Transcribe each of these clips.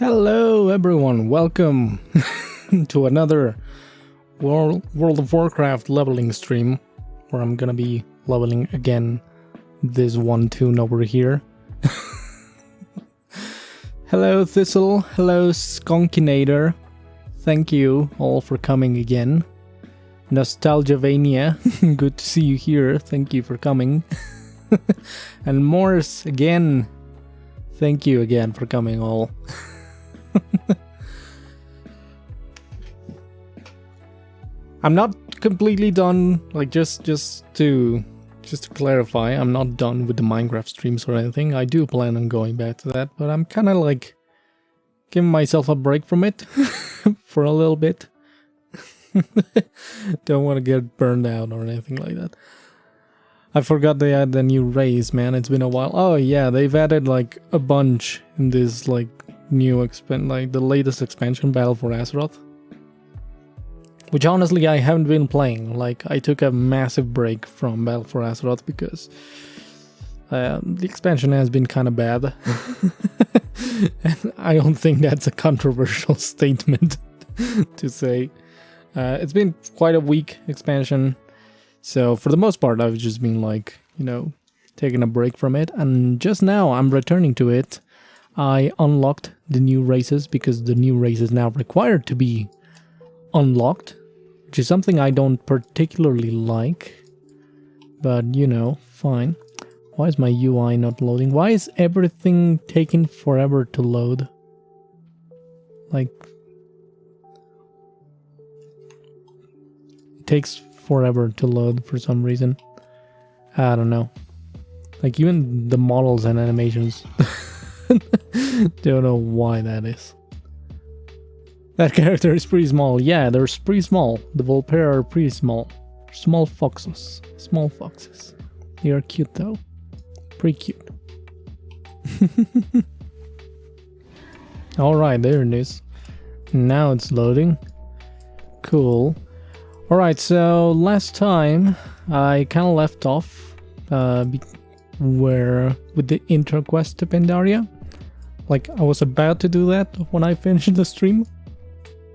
Hello everyone, welcome to another World of Warcraft leveling stream, where I'm gonna be leveling again this one toon over here. Hello Thistle, hello Skunkinator, thank you all for coming again. Nostalgiavania, good to see you here, thank you for coming. And Morse again, thank you again for coming all. I'm not completely done, like just to clarify, I'm not done with the Minecraft streams or anything. I do plan on going back to that, but I'm kind of like giving myself a break from it for a little bit. Don't want to get burned out or anything like that. I forgot they had the new race, man. It's been a while. Oh yeah, they've added like a bunch in this like new like the latest expansion, Battle for Azeroth, which honestly I haven't been playing. Like I took a massive break from Battle for Azeroth because the expansion has been kind of bad. And I don't think that's a controversial statement to say. It's been quite a weak expansion, so for the most part I've just been like, you know, taking a break from it, and just now I'm returning to it. I unlocked the new races because the new race is now required to be unlocked, which is something I don't particularly like, but you know, fine. Why is my UI not loading? Why is everything taking forever to load? Like, it takes forever to load for some reason. I don't know. Like even the models and animations. Don't know why that is. That character is pretty small. Yeah, they're pretty small. The Volpera are pretty small. Small foxes. Small foxes. They are cute though. Pretty cute. Alright, there it is. Now it's loading. Cool. Alright, so last time I kind of left off where with the intro quest to Pandaria. Like I was about to do that when I finished the stream.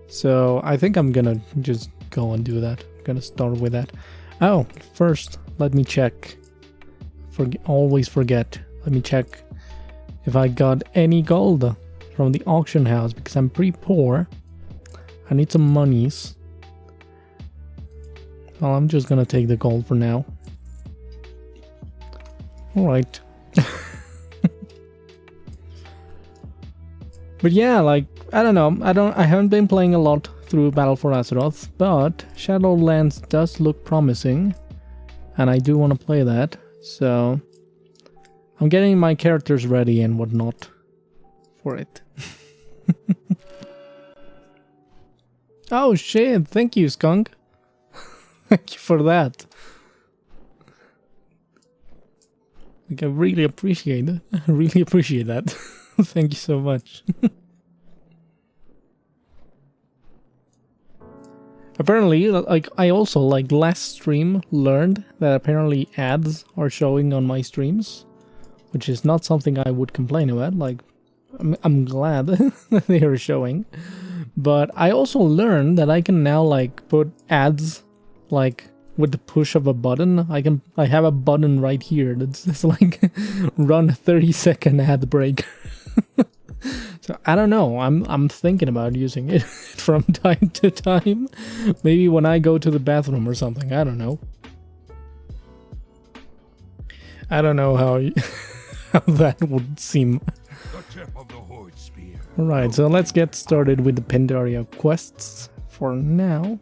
So I think I'm gonna just go and do that. I'm gonna start with that. Oh, first let me check. Always forget. Let me check if I got any gold from the auction house because I'm pretty poor. I need some monies. Well, I'm just gonna take the gold for now. Alright. But yeah, like, I don't know, I haven't been playing a lot through Battle for Azeroth, but Shadowlands does look promising, and I do want to play that, so I'm getting my characters ready and whatnot for it. Oh shit, thank you, Skunk. Thank you for that. Like, I really appreciate it. I really appreciate that. Thank you so much. Apparently, like I also like last stream learned that apparently ads are showing on my streams, which is not something I would complain about. Like I'm glad that they are showing, but I also learned that I can now like put ads like with the push of a button. I have a button right here that's just like run 30-second ad break. So I don't know, I'm thinking about using it from time to time. Maybe when I go to the bathroom or something, I don't know. I don't know how that would seem. Alright, so let's get started with the Pandaria quests for now.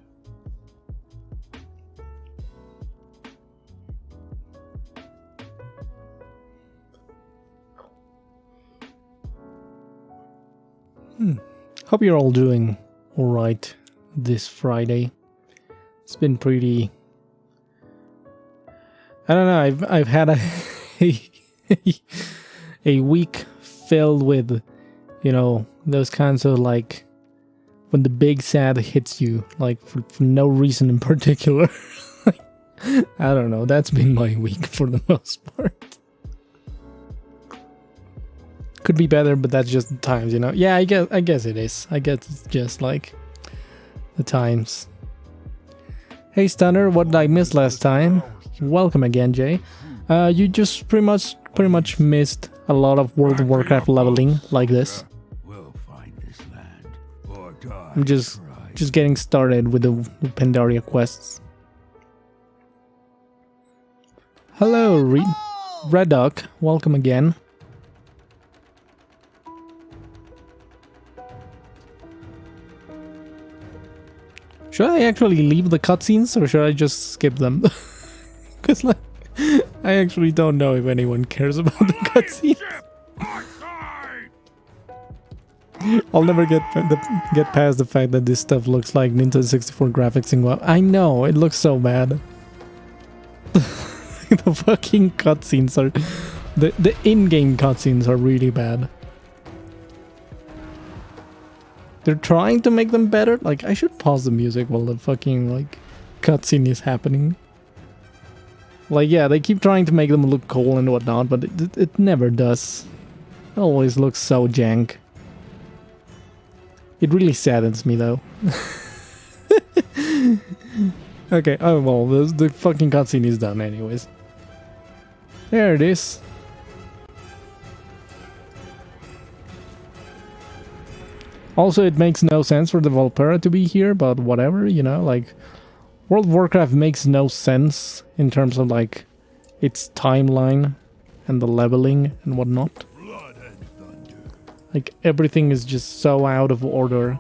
Hope you're all doing alright this Friday. It's been pretty... I don't know, I've had a week filled with, you know, those kinds of like, when the big sad hits you, like for no reason in particular. I don't know, that's been my week for the most part. Could be better, but that's just the times, you know. Yeah, I guess it is. I guess it's just like the times. Hey Stunner, what did I miss last time? Welcome again, Jay. You just pretty much missed a lot of World of Warcraft leveling like this. I'm just getting started with the Pandaria quests. Hello, Red Duck. Welcome again. Should I actually leave the cutscenes or should I just skip them? Because like, I actually don't know if anyone cares about the cutscenes. I'll never get past the fact that this stuff looks like Nintendo 64 graphics in WoW. I know, it looks so bad. The fucking cutscenes are... The in-game cutscenes are really bad. They're trying to make them better. Like, I should pause the music while the fucking, like, cutscene is happening. Like, yeah, they keep trying to make them look cool and whatnot, but it never does. It always looks so jank. It really saddens me, though. Okay, oh well, the fucking cutscene is done anyways. There it is. Also, it makes no sense for the Volpera to be here, but whatever, you know, like... World of Warcraft makes no sense in terms of, like, its timeline and the leveling and whatnot. Like, everything is just so out of order.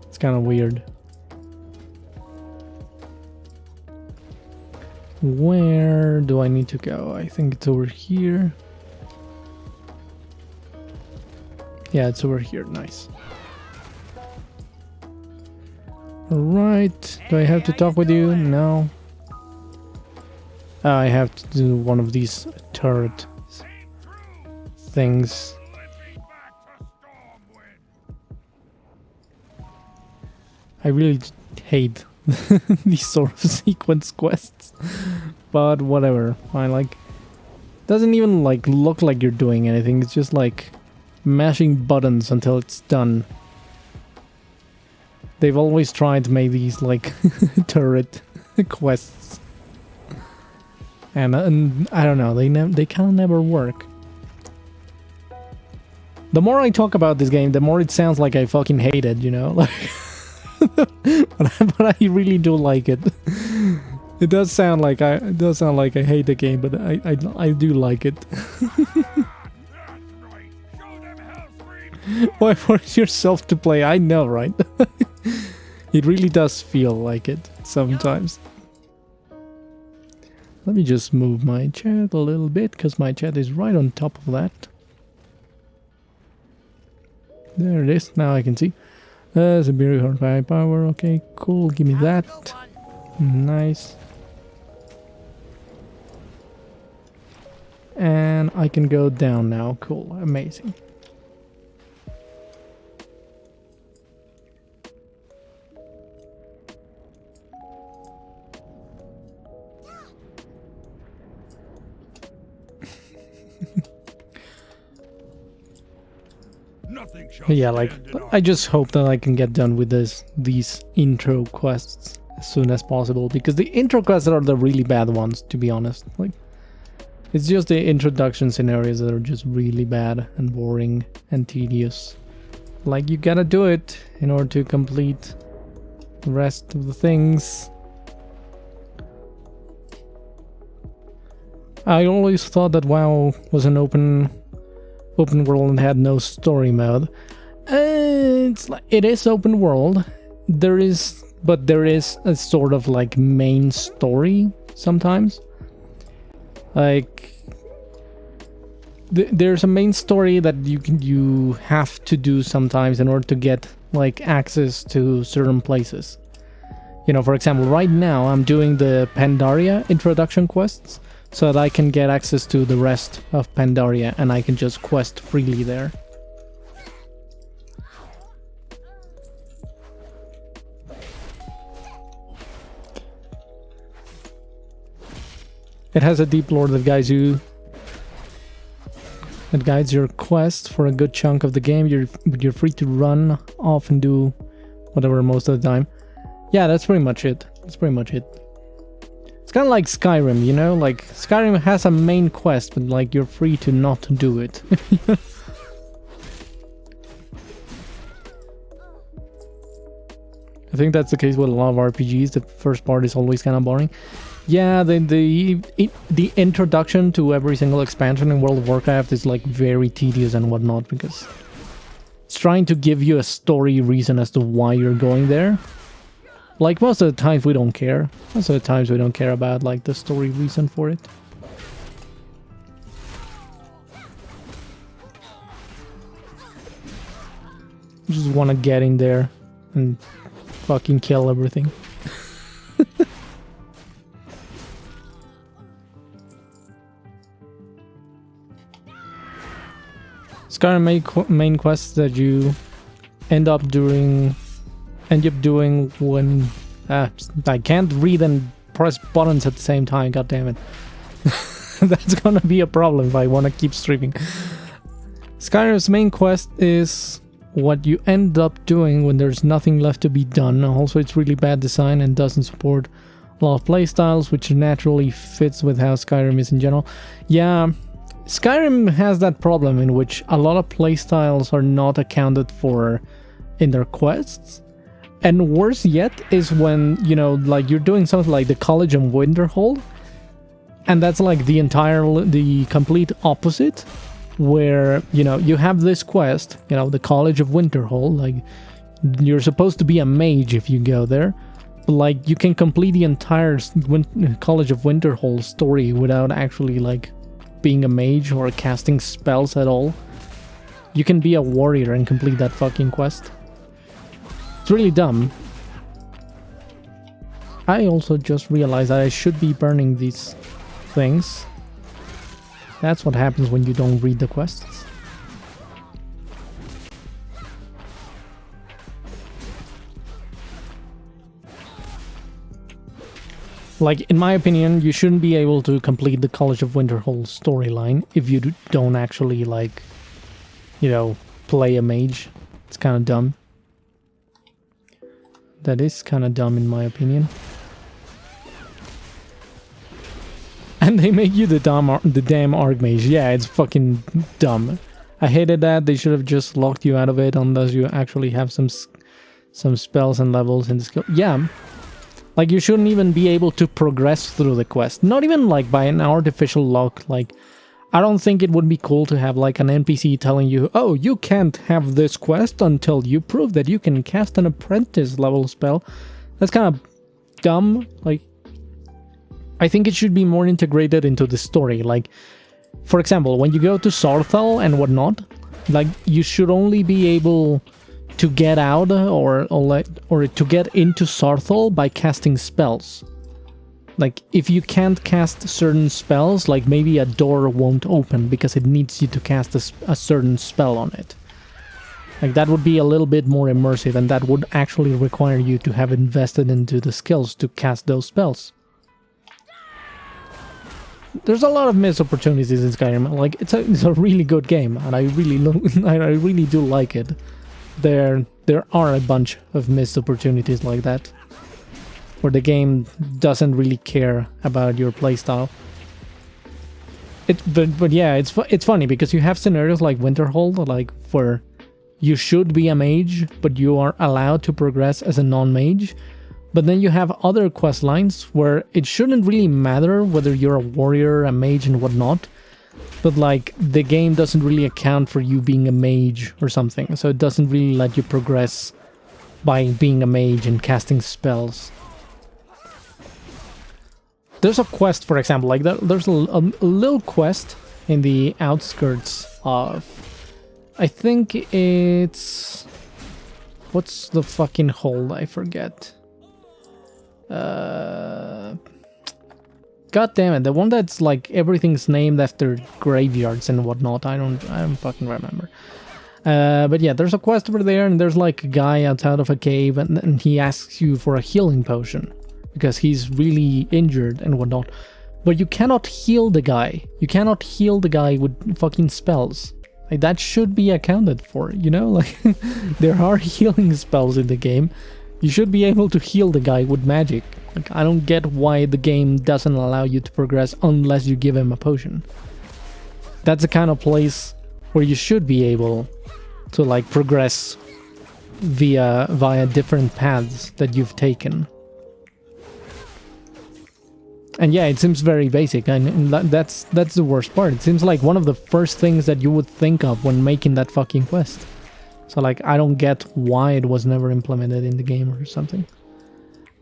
It's kind of weird. Where do I need to go? I think it's over here. Yeah, it's over here. Nice. Alright. Do I have to talk with you? No. I have to do one of these turret things. I really hate these sort of sequence quests. But whatever. I like... Doesn't even like look like you're doing anything. It's just like mashing buttons until it's done. They've always tried to make these like turret quests. And I don't know, they kind of never work. The more I talk about this game, the more it sounds like I fucking hate it, you know? Like but I really do like it. It does sound like I hate the game, but I do like it. Why force yourself to play? I know, right? It really does feel like it sometimes. Let me just move my chat a little bit, because my chat is right on top of that. There it is, now I can see. There's a very hard firepower, okay, cool, give me that. Nice. And I can go down now, cool, amazing. Yeah, like, I just hope that I can get done with these intro quests as soon as possible, because the intro quests are the really bad ones, to be honest. Like, it's just the introduction scenarios that are just really bad and boring and tedious. Like, you gotta do it in order to complete the rest of the things. I always thought that WoW was an open world and had no story mode. It is open world. There is a sort of like main story sometimes. Like there's a main story that you have to do sometimes in order to get like access to certain places. You know, for example, right now I'm doing the Pandaria introduction quests, so that I can get access to the rest of Pandaria and I can just quest freely there. It has a deep lore that guys who that guides your quest for a good chunk of the game. You're free to run off and do whatever most of the time. Yeah, that's pretty much it. That's pretty much it. It's kind of like Skyrim, you know? Like, Skyrim has a main quest, but like, you're free to not do it. I think that's the case with a lot of RPGs. The first part is always kind of boring. Yeah, the introduction to every single expansion in World of Warcraft is like very tedious and whatnot, because it's trying to give you a story reason as to why you're going there. Like, most of the times we don't care. Most of the times we don't care about like the story reason for it. You just want to get in there and fucking kill everything. Skyrim main quests that you end up doing when I can't read and press buttons at the same time. God damn it. That's gonna be a problem if I want to keep streaming. Skyrim's main quest is what you end up doing when there's nothing left to be done. Also, it's really bad design and doesn't support a lot of playstyles, which naturally fits with how Skyrim is in general. Yeah, Skyrim has that problem in which a lot of playstyles are not accounted for in their quests. And worse yet is when, you know, like you're doing something like the College of Winterhold, and that's like the complete opposite, where, you know, you have this quest, you know, the College of Winterhold, like you're supposed to be a mage if you go there, but like you can complete the entire College of Winterhold story without actually like being a mage or casting spells at all. You can be a warrior and complete that fucking quest. It's really dumb. I also just realized that I should be burning these things. That's what happens when you don't read the quests. Like, in my opinion, you shouldn't be able to complete the College of Winterhold storyline if you don't actually, like, you know, play a mage. It's kind of dumb. That is kind of dumb in my opinion. And they make you the damn Archmage. Yeah, it's fucking dumb. I hated that. They should have just locked you out of it unless you actually have some spells and levels in the skill. Yeah. Like, you shouldn't even be able to progress through the quest. Not even like by an artificial lock. Like, I don't think it would be cool to have like an NPC telling you, oh, you can't have this quest until you prove that you can cast an apprentice level spell. That's kind of dumb. Like, I think it should be more integrated into the story. Like, for example, when you go to Sarthal and whatnot, like, you should only be able to get out or to get into Sarthal by casting spells. Like, if you can't cast certain spells, like maybe a door won't open because it needs you to cast a certain spell on it. Like, that would be a little bit more immersive, and that would actually require you to have invested into the skills to cast those spells. There's a lot of missed opportunities in Skyrim. Like, it's a really good game, and I really do like it. There are a bunch of missed opportunities like that, where the game doesn't really care about your playstyle. But yeah, it's funny because you have scenarios like Winterhold, like where you should be a mage, but you are allowed to progress as a non-mage. But then you have other quest lines where it shouldn't really matter whether you're a warrior, a mage, and whatnot. But like, the game doesn't really account for you being a mage or something, so it doesn't really let you progress by being a mage and casting spells. There's a quest, for example, like there's a little quest in the outskirts of, I think it's, what's the fucking hold? I forget. God damn it, the one that's like everything's named after graveyards and whatnot. I don't fucking remember. But yeah, there's a quest over there, and there's like a guy outside of a cave, and he asks you for a healing potion because he's really injured and whatnot. But you cannot heal the guy. You cannot heal the guy with fucking spells. Like, that should be accounted for, you know? Like, there are healing spells in the game. You should be able to heal the guy with magic. Like, I don't get why the game doesn't allow you to progress unless you give him a potion. That's the kind of place where you should be able to, like, progress via different paths that you've taken. And yeah, it seems very basic, and that's the worst part. It seems like one of the first things that you would think of when making that fucking quest. So, like, I don't get why it was never implemented in the game or something.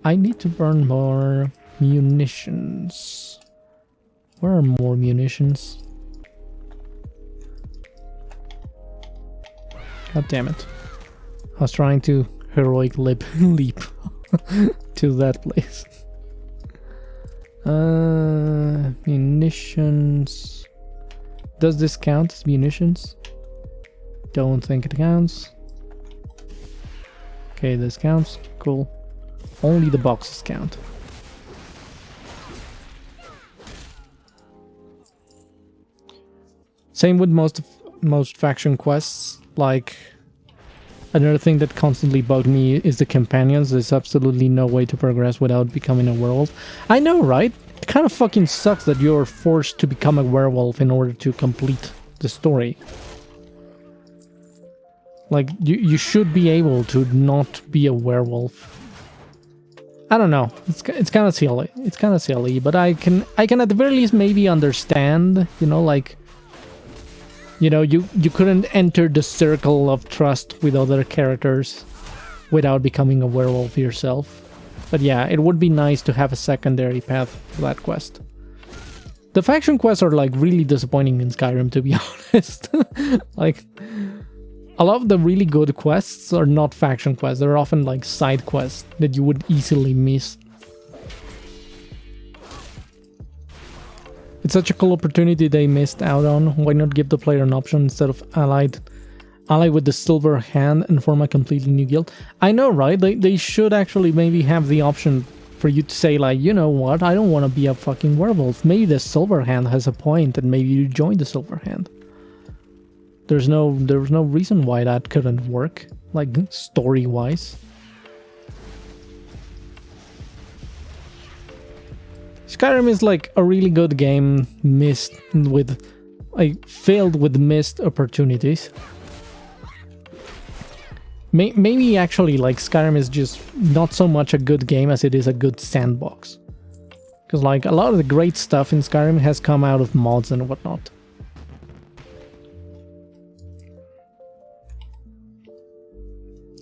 I need to burn more munitions. Where are more munitions? God damn it. I was trying to heroic leap to that place. Munitions. Does this count as munitions? Don't think it counts. Okay, this counts. Cool. Only the boxes count. Same with most faction quests. Like, another thing that constantly bugged me is the companions. There's absolutely no way to progress without becoming a werewolf. I know, right? It kind of fucking sucks that you're forced to become a werewolf in order to complete the story. Like, you should be able to not be a werewolf. I don't know. It's kind of silly. It's kind of silly, but I can at the very least maybe understand, you know, like, you know, you couldn't enter the circle of trust with other characters without becoming a werewolf yourself. But yeah, it would be nice to have a secondary path for that quest. The faction quests are, like, really disappointing in Skyrim, to be honest. Like, a lot of the really good quests are not faction quests. They're often, like, side quests that you would easily miss. It's such a cool opportunity they missed out on. Why not give the player an option instead of ally with the silver hand and form a completely new guild? I know, right? They should actually maybe have the option for you to say, like, you know what, I don't want to be a fucking werewolf. Maybe the silver hand has a point and maybe you join the silver hand. There was no reason why that couldn't work, like, story-wise. Skyrim is, like, a really good game filled with missed opportunities. Maybe actually, like, Skyrim is just not so much a good game as it is a good sandbox. Because, like, a lot of the great stuff in Skyrim has come out of mods and whatnot.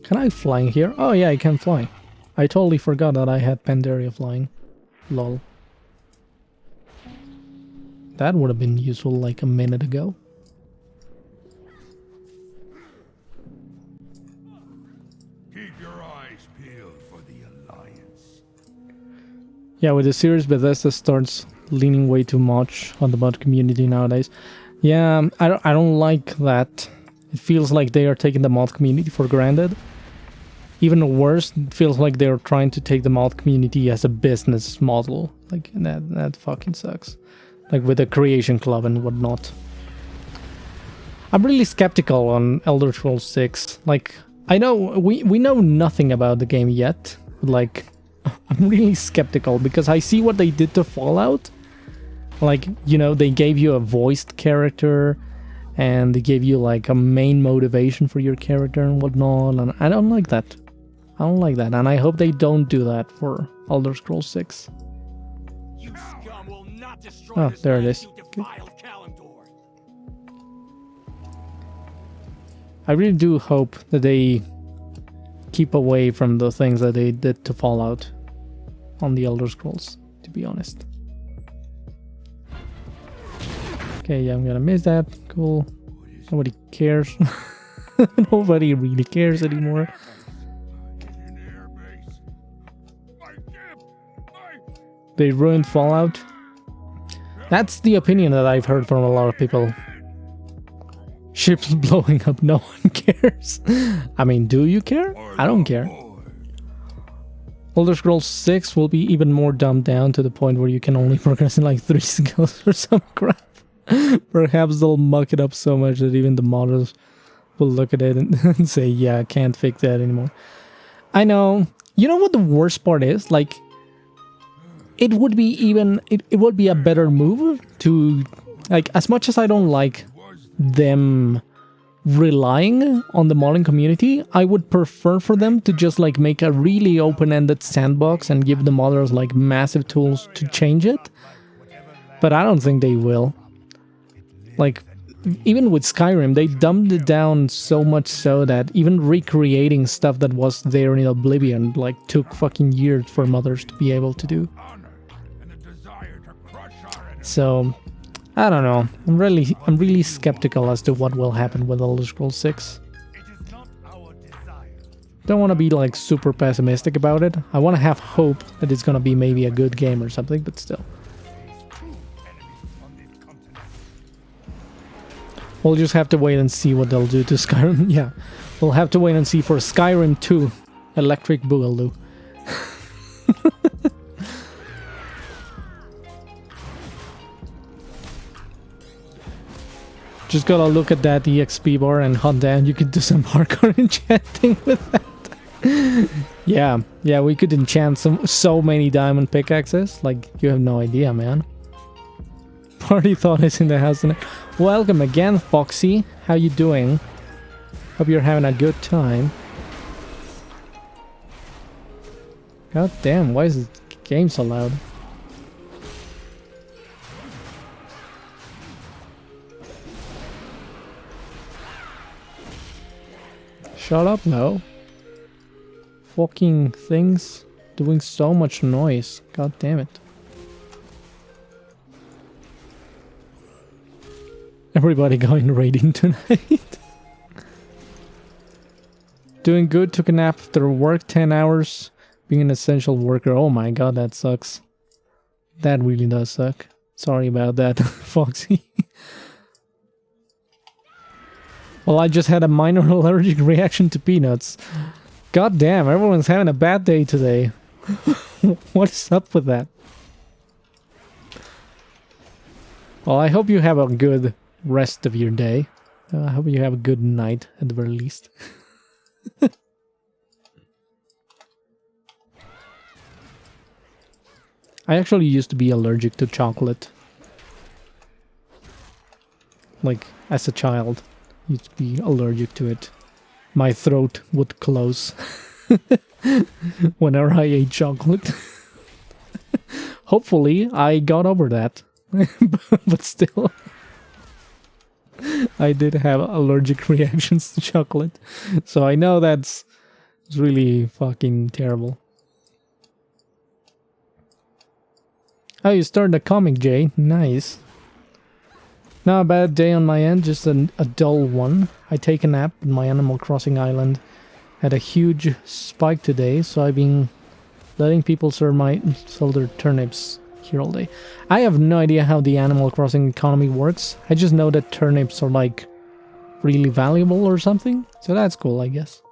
Can I fly here? Oh yeah, I can fly. I totally forgot that I had Pandaria flying. Lol. That would have been useful like a minute ago. Keep your eyes peeled for the Alliance. Yeah, with the series, Bethesda starts leaning way too much on the mod community nowadays. Yeah, I don't like that. It feels like they are taking the mod community for granted. Even worse, it feels like they're trying to take the mod community as a business model. Like, that fucking sucks. Like with the creation club and whatnot. I'm really skeptical on Elder Scrolls 6. Like, I know we know nothing about the game yet. But, like, I'm really skeptical because I see what they did to Fallout. Like, you know, they gave you a voiced character and they gave you, like, a main motivation for your character and whatnot, and I don't like that. I don't like that, and I hope they don't do that for Elder Scrolls 6. You scum will not destroy Oh, this there it land, is. you Okay. defiled Kalimdor. I really do hope that they keep away from the things that they did to Fallout on the Elder Scrolls, to be honest. Okay, yeah, I'm gonna miss that. Cool. Nobody cares. Nobody really cares anymore. They ruined Fallout. That's the opinion that I've heard from a lot of people. Ships blowing up, no one cares. I mean, do you care? I don't care. Elder Scrolls 6 will be even more dumbed down to the point where you can only progress in like 3 skills or some crap. Perhaps they'll muck it up so much that even the modders will look at it and say, yeah, I can't fix that anymore. I know. You know what the worst part is? Like, it would be even... It would be a better move to... Like, as much as I don't like them relying on the modding community, I would prefer for them to just, like, make a really open-ended sandbox and give the modders, like, massive tools to change it. But I don't think they will. Like, even with Skyrim, they dumbed it down so much so that even recreating stuff that was there in Oblivion, like, took fucking years for modders to be able to do. So, I don't know. I'm really skeptical as to what will happen with Elder Scrolls 6. Don't want to be, like, super pessimistic about it. I want to have hope that it's gonna be maybe a good game or something, but still. We'll just have to wait and see what they'll do to Skyrim. Yeah, we'll have to wait and see for Skyrim 2. Electric Boogaloo. Just gotta look at that EXP bar and hot damn, you could do some hardcore enchanting with that. Yeah, we could enchant so many diamond pickaxes. Like, you have no idea, man. Party thought is in the house tonight. Welcome again, Foxy. How you doing? Hope you're having a good time. God damn, why is the game so loud? Shut up, no. Fucking things doing so much noise. God damn it. Everybody going raiding tonight. Doing good, took a nap after work, 10 hours. Being an essential worker. Oh my god, that sucks. That really does suck. Sorry about that, Foxy. Well, I just had a minor allergic reaction to peanuts. God damn, everyone's having a bad day today. What's up with that? Well, I hope you have a good rest of your day. I hope you have a good night at the very least. I actually used to be allergic to chocolate. Like, as a child, used to be allergic to it. My throat would close whenever I ate chocolate. Hopefully, I got over that. But still, I did have allergic reactions to chocolate. So I know that's really fucking terrible. Oh, you started a comic, Jay. Nice. Not a bad day on my end, just a dull one. I take a nap in my Animal Crossing island. Had a huge spike today, so I've been letting people sell their turnips here all day. I have no idea how the Animal Crossing economy works. I just know that turnips are like really valuable or something. So that's cool, I guess.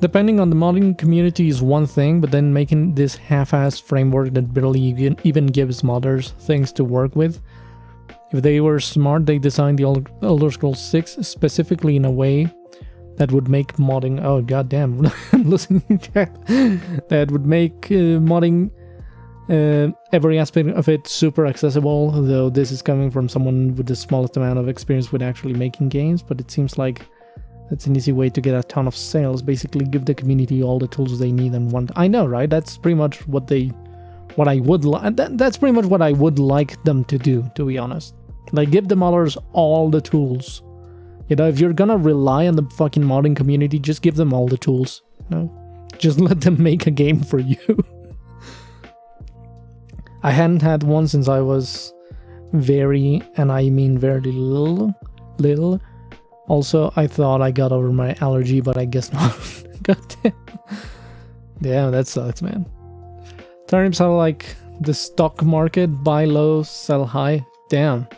Depending on the modding community is one thing, but then making this half-assed framework that barely even gives modders things to work with. If they were smart, they designed the Elder Scrolls 6 specifically in a way that would make modding... Oh, goddamn, I'm losing track. That would make modding every aspect of it super accessible, though this is coming from someone with the smallest amount of experience with actually making games, but it seems like that's an easy way to get a ton of sales. Basically, give the community all the tools they need and want. I know, right? That's pretty much what I would like. That's pretty much what I would like them to do, to be honest. Like, give the modders all the tools. You know, if you're gonna rely on the fucking modding community, just give them all the tools. You know? Just let them make a game for you. I hadn't had one since I was very, and I mean very little. Also, I thought I got over my allergy, but I guess not. God damn. Damn, that sucks, man. Turnips are like the stock market, buy low, sell high. Damn.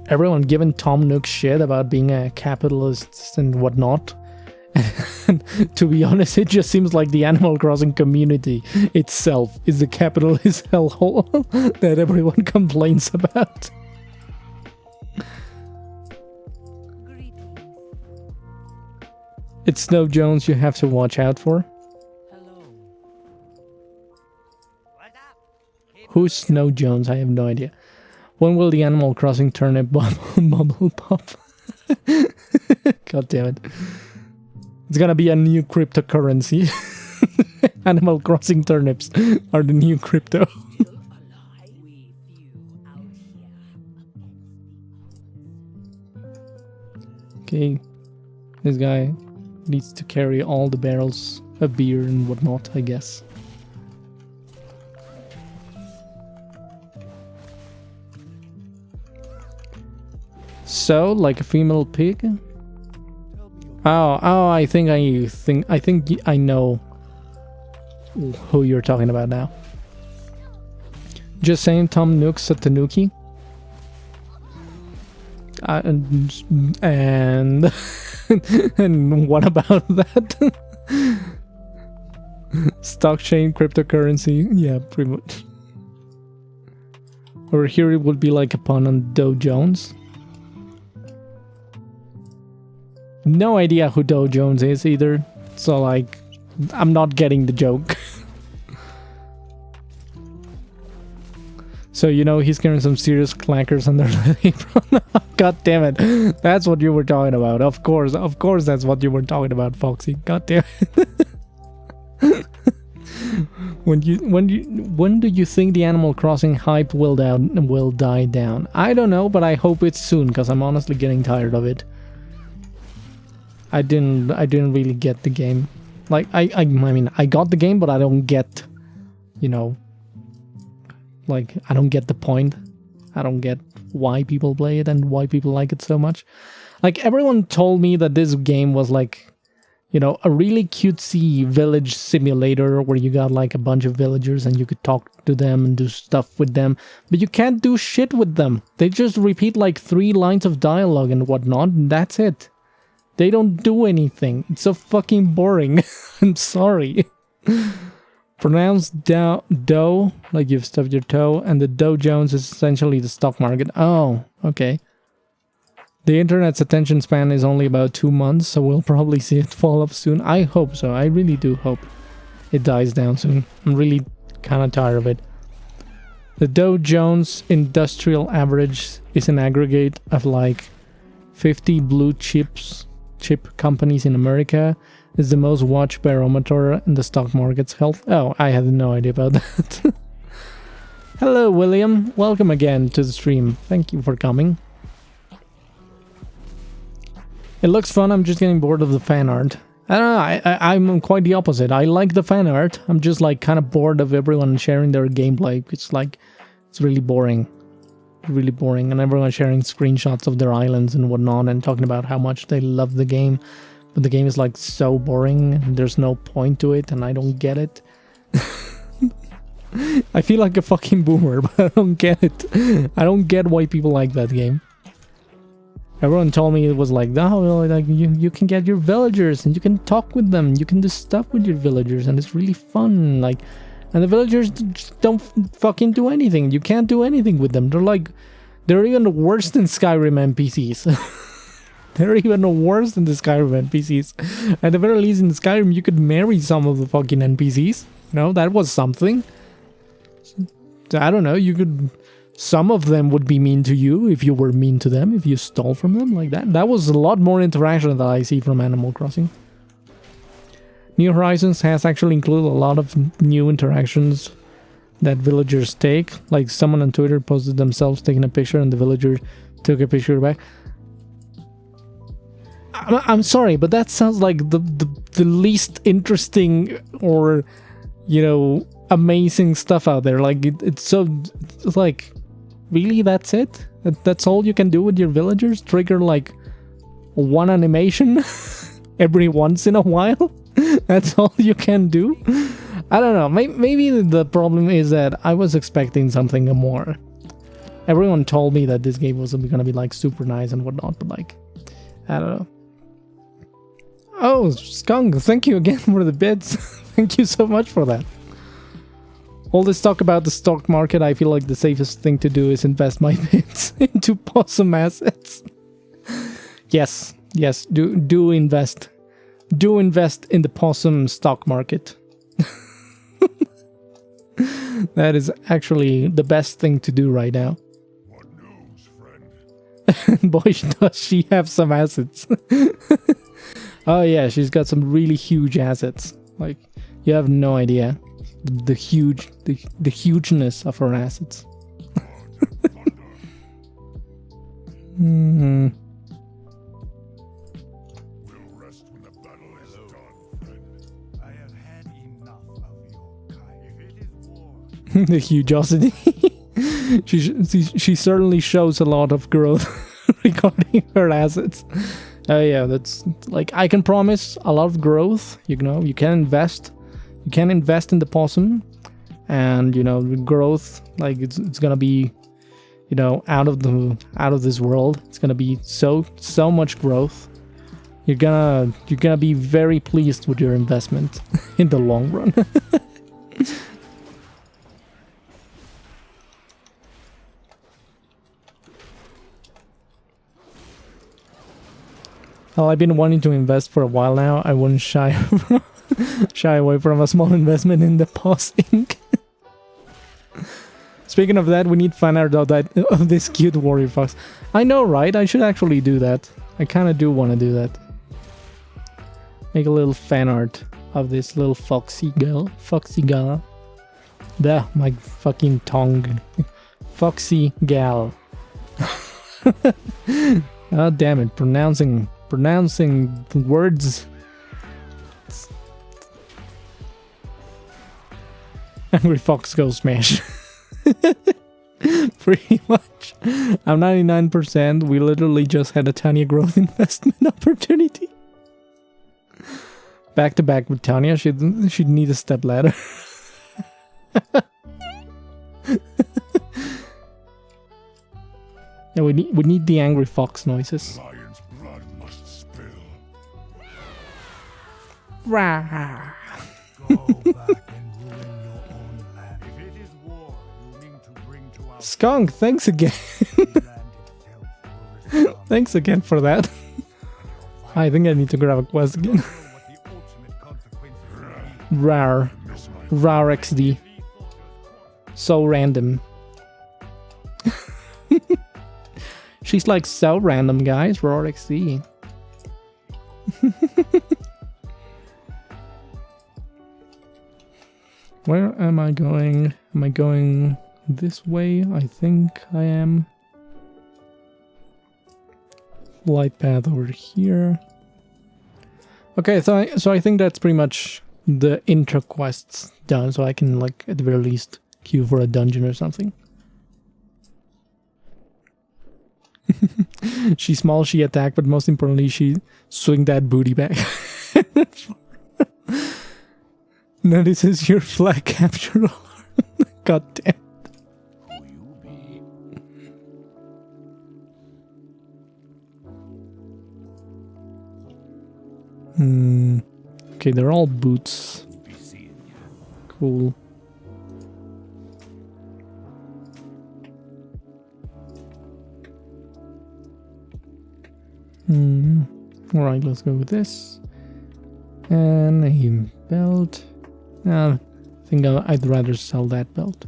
Everyone giving Tom Nook shit about being a capitalist and whatnot. To be honest, it just seems like the Animal Crossing community itself is the capitalist hellhole that everyone complains about. It's Snow Jones you have to watch out for. Who's Snow Jones? I have no idea. When will the Animal Crossing turnip bubble pop? God damn it. It's gonna be a new cryptocurrency. Animal Crossing turnips are the new crypto. Okay. This guy needs to carry all the barrels of beer and whatnot, I guess. So, like a female pig? Oh, I think I know who you're talking about now. Just saying, Tom Nook's a tanuki. And and what about that? Stock chain, cryptocurrency, yeah, pretty much. Over here it would be like a pun on Dow Jones. No idea who Dow Jones is either, so like, I'm not getting the joke. So, you know, he's carrying some serious clankers under the apron. God damn it. That's what you were talking about. Of course that's what you were talking about, Foxy. God damn it. When do you think the Animal Crossing hype will die down? I don't know, but I hope it's soon, because I'm honestly getting tired of it. I didn't really get the game. Like, I mean, I got the game, but I don't get, you know, like, I don't get the point. I don't get why people play it and why people like it so much. Like, everyone told me that this game was like, you know, a really cutesy village simulator where you got like a bunch of villagers and you could talk to them and do stuff with them, but you can't do shit with them. They just repeat like 3 lines of dialogue and whatnot, and that's it. They don't do anything. It's so fucking boring. I'm sorry. Pronounced dough, like you've stubbed your toe, and the Dow Jones is essentially the stock market. Oh, okay. The internet's attention span is only about 2 months, so we'll probably see it fall off soon. I hope so. I really do hope it dies down soon. I'm really kind of tired of it. The Dow Jones Industrial Average is an aggregate of like 50 blue chip companies in America. Is the most watched barometer in the stock market's health. Oh, I had no idea about that. Hello, William. Welcome again to the stream. Thank you for coming. It looks fun. I'm just getting bored of the fan art. I don't know. I'm quite the opposite. I like the fan art. I'm just like kind of bored of everyone sharing their gameplay. It's like, it's really boring. Really boring. And everyone sharing screenshots of their islands and whatnot and talking about how much they love the game. But the game is like so boring and there's no point to it and I don't get it. I feel like a fucking boomer, but I don't get it. I don't get why people like that game. Everyone told me it was like, oh, like you can get your villagers and you can talk with them. You can do stuff with your villagers and it's really fun. Like, and the villagers just don't fucking do anything. You can't do anything with them. They're even worse than Skyrim NPCs. They're even worse than the Skyrim NPCs. At the very least, in Skyrim, you could marry some of the fucking NPCs. You know, that was something. I don't know, you could... Some of them would be mean to you if you were mean to them, if you stole from them, like that. That was a lot more interaction that I see from Animal Crossing. New Horizons has actually included a lot of new interactions that villagers take. Like, someone on Twitter posted themselves taking a picture and the villager took a picture back. I'm sorry, but that sounds like the least interesting or, you know, amazing stuff out there. Like, it's like, really, that's it? That's all you can do with your villagers? Trigger, like, one animation every once in a while? That's all you can do? I don't know. Maybe the problem is that I was expecting something more. Everyone told me that this game was going to be, like, super nice and whatnot, but, like, I don't know. Oh, Skunk, thank you again for the bits. Thank you so much for that. All this talk about the stock market, I feel like the safest thing to do is invest my bits into possum assets. Yes, do invest. Do invest in the possum stock market. That is actually the best thing to do right now. What news, friend? Boy, does she have some assets. Oh yeah, she's got some really huge assets. Like, you have no idea the hugeness of her assets. We'll rest when the battle is done, friend. I have had enough of your kind. If it is war, The hugosity. She certainly shows a lot of growth regarding her assets. Oh yeah, that's like, I can promise a lot of growth. You know, you can invest in the possum, and you know, the growth, like it's gonna be, you know, out of this world. It's gonna be so much growth. You're gonna be very pleased with your investment in the long run. Well, I've been wanting to invest for a while now. I wouldn't shy away from a small investment in the Pos Inc. Speaking of that, we need fan art of this cute warrior fox. I know, right? I should actually do that. I kind of do want to do that. Make a little fan art of this little foxy girl. Foxy gal. There, my fucking tongue. Foxy gal. Oh, damn it. Pronouncing words. Angry Fox Go Smash. Pretty much. I'm 99%. We literally just had a tiny growth investment opportunity. Back to back with Tanya. She'd need a step ladder. Yeah, we need the angry fox noises. Lion's blood must spill. Rah. go back and ruin your own land. If it is war, you mean to bring to our Skunk, thanks again. land itself will respond. Thanks again for that. I think I need to grab a quest again. What the ultimate consequences will be. Rar. Miss my Rar XD. So random. She's like so random, guys. Rar XD. Where am I going? Am I going this way? I think I am. Light path over here. Okay, so I think that's pretty much the intro quests done. So I can, like, at the very least queue for a dungeon or something. She's small, she attack, but most importantly, she swing that booty back. Notices your flag capture alarm. God damn. Who you be? Okay, they're all boots. Be seeing you. Cool. Alright, let's go with this. And a belt. I think I'd rather sell that belt.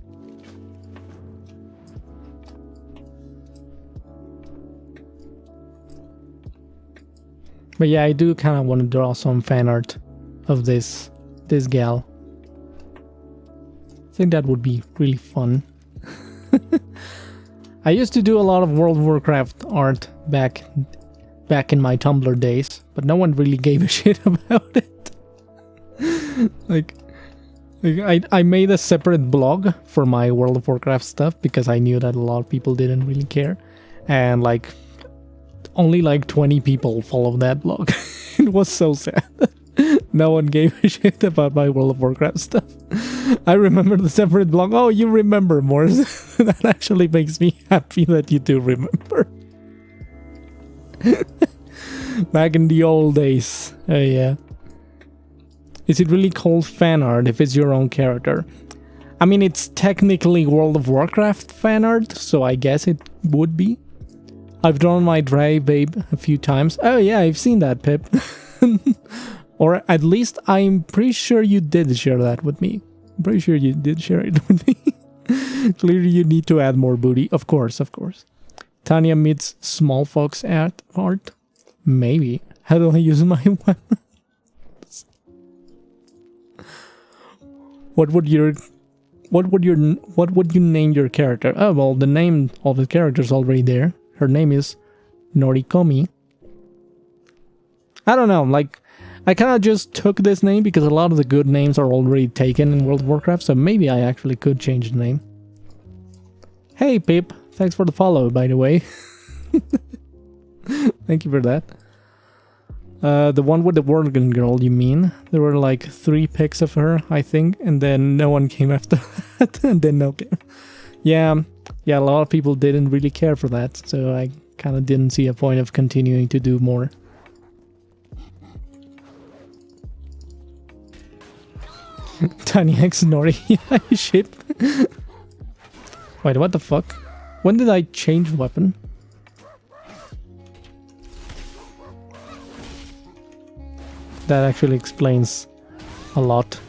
But yeah, I do kind of want to draw some fan art of this gal. I think that would be really fun. I used to do a lot of World of Warcraft art back in my Tumblr days, but no one really gave a shit about it. like I made a separate blog for my World of Warcraft stuff because I knew that a lot of people didn't really care, and like only like 20 people followed that blog. It was so sad. No one gave a shit about my World of Warcraft stuff. I remember the separate blog. Oh, you remember more. That actually makes me happy that you do remember. Back in the old days. Oh yeah. Is it really called fan art if it's your own character? I mean, it's technically World of Warcraft fan art, so I guess it would be. I've drawn my Dry Babe a few times. Oh yeah, I've seen that, Pip. Or at least I'm pretty sure you did share that with me. I'm pretty sure you did share it with me. Clearly you need to add more booty. Of course, of course. Tanya meets small fox art. Maybe. How do I use my weapon? What would you name your character? Oh well, the name of the character is already there. Her name is Norikomi. I don't know, like I kind of just took this name because a lot of the good names are already taken in World of Warcraft, so maybe I actually could change the name. Hey Pip, thanks for the follow, by the way. Thank you for that. The one with the Worgen girl, you mean? There were like 3 pics of her, I think, and then no one came after that, and then okay. Yeah, a lot of people didn't really care for that, so I kind of didn't see a point of continuing to do more. Tiny X Nori, yeah, ship. Wait, what the fuck? When did I change weapon? That actually explains a lot.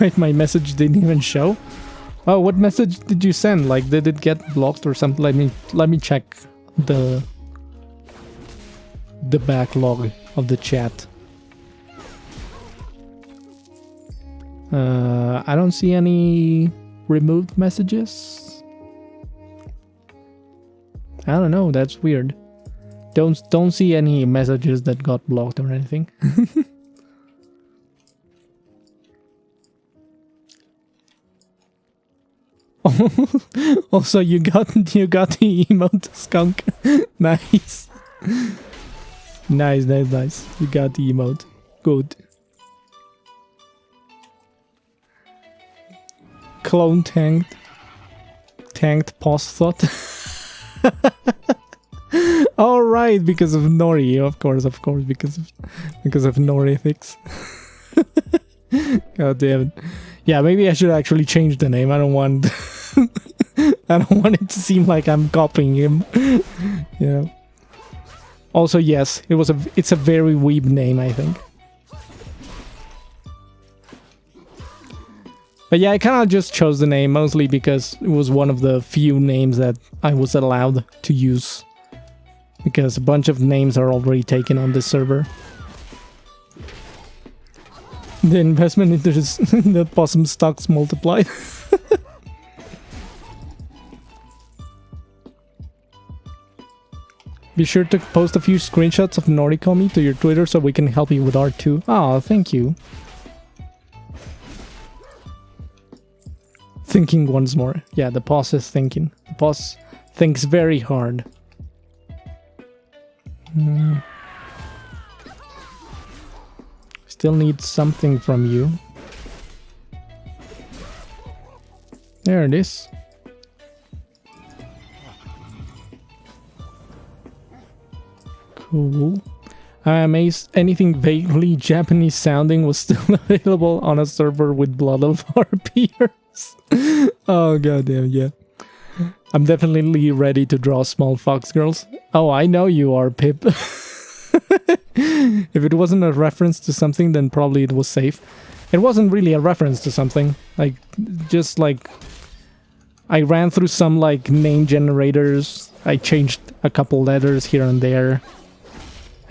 Wait, my message didn't even show? Oh, what message did you send? Like, did it get blocked or something? Let me check the backlog of the chat. I don't see any removed messages. I don't know, that's weird. Don't see any messages that got blocked or anything. Also, you got the emote skunk. Nice. Nice. You got the emote. Good. Clone tanked pause thought. All right, because of Nori, of course, because of Nori ethics. God damn it. Yeah, maybe I should actually change the name. I don't want it to seem like I'm copying him. Yeah. Also, yes, it's a very weeb name, I think. But yeah, I kind of just chose the name mostly because it was one of the few names that I was allowed to use. Because a bunch of names are already taken on this server. The investment into the possum stocks multiplied. Be sure to post a few screenshots of Norikomi to your Twitter so we can help you with art too. Oh, thank you. Thinking once more. Yeah, the boss is thinking. The boss thinks very hard. Still need something from you. There it is. Cool. I'm amazed anything vaguely Japanese sounding was still available on a server with Blood Elf RPers. Oh goddamn, yeah. I'm definitely ready to draw small fox girls. Oh, I know you are, Pip. If it wasn't a reference to something, then probably it was safe. It wasn't really a reference to something. Like, just like... I ran through some, like, name generators. I changed a couple letters here and there.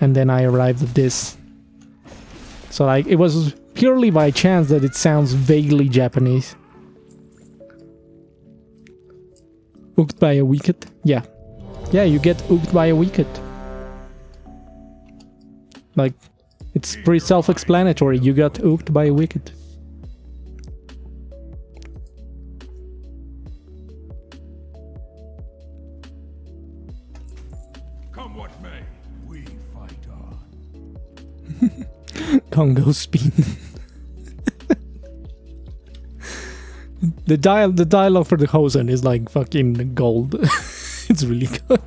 And then I arrived at this. So, like, it was purely by chance that it sounds vaguely Japanese. Ooked by a wicket? Yeah. Yeah, you get ooked by a wicket. Like, it's pretty self-explanatory. You got ooked by a wicket. Come what may, we fight on. Congo spin. The dialogue for the Hosen is like fucking gold. It's really good.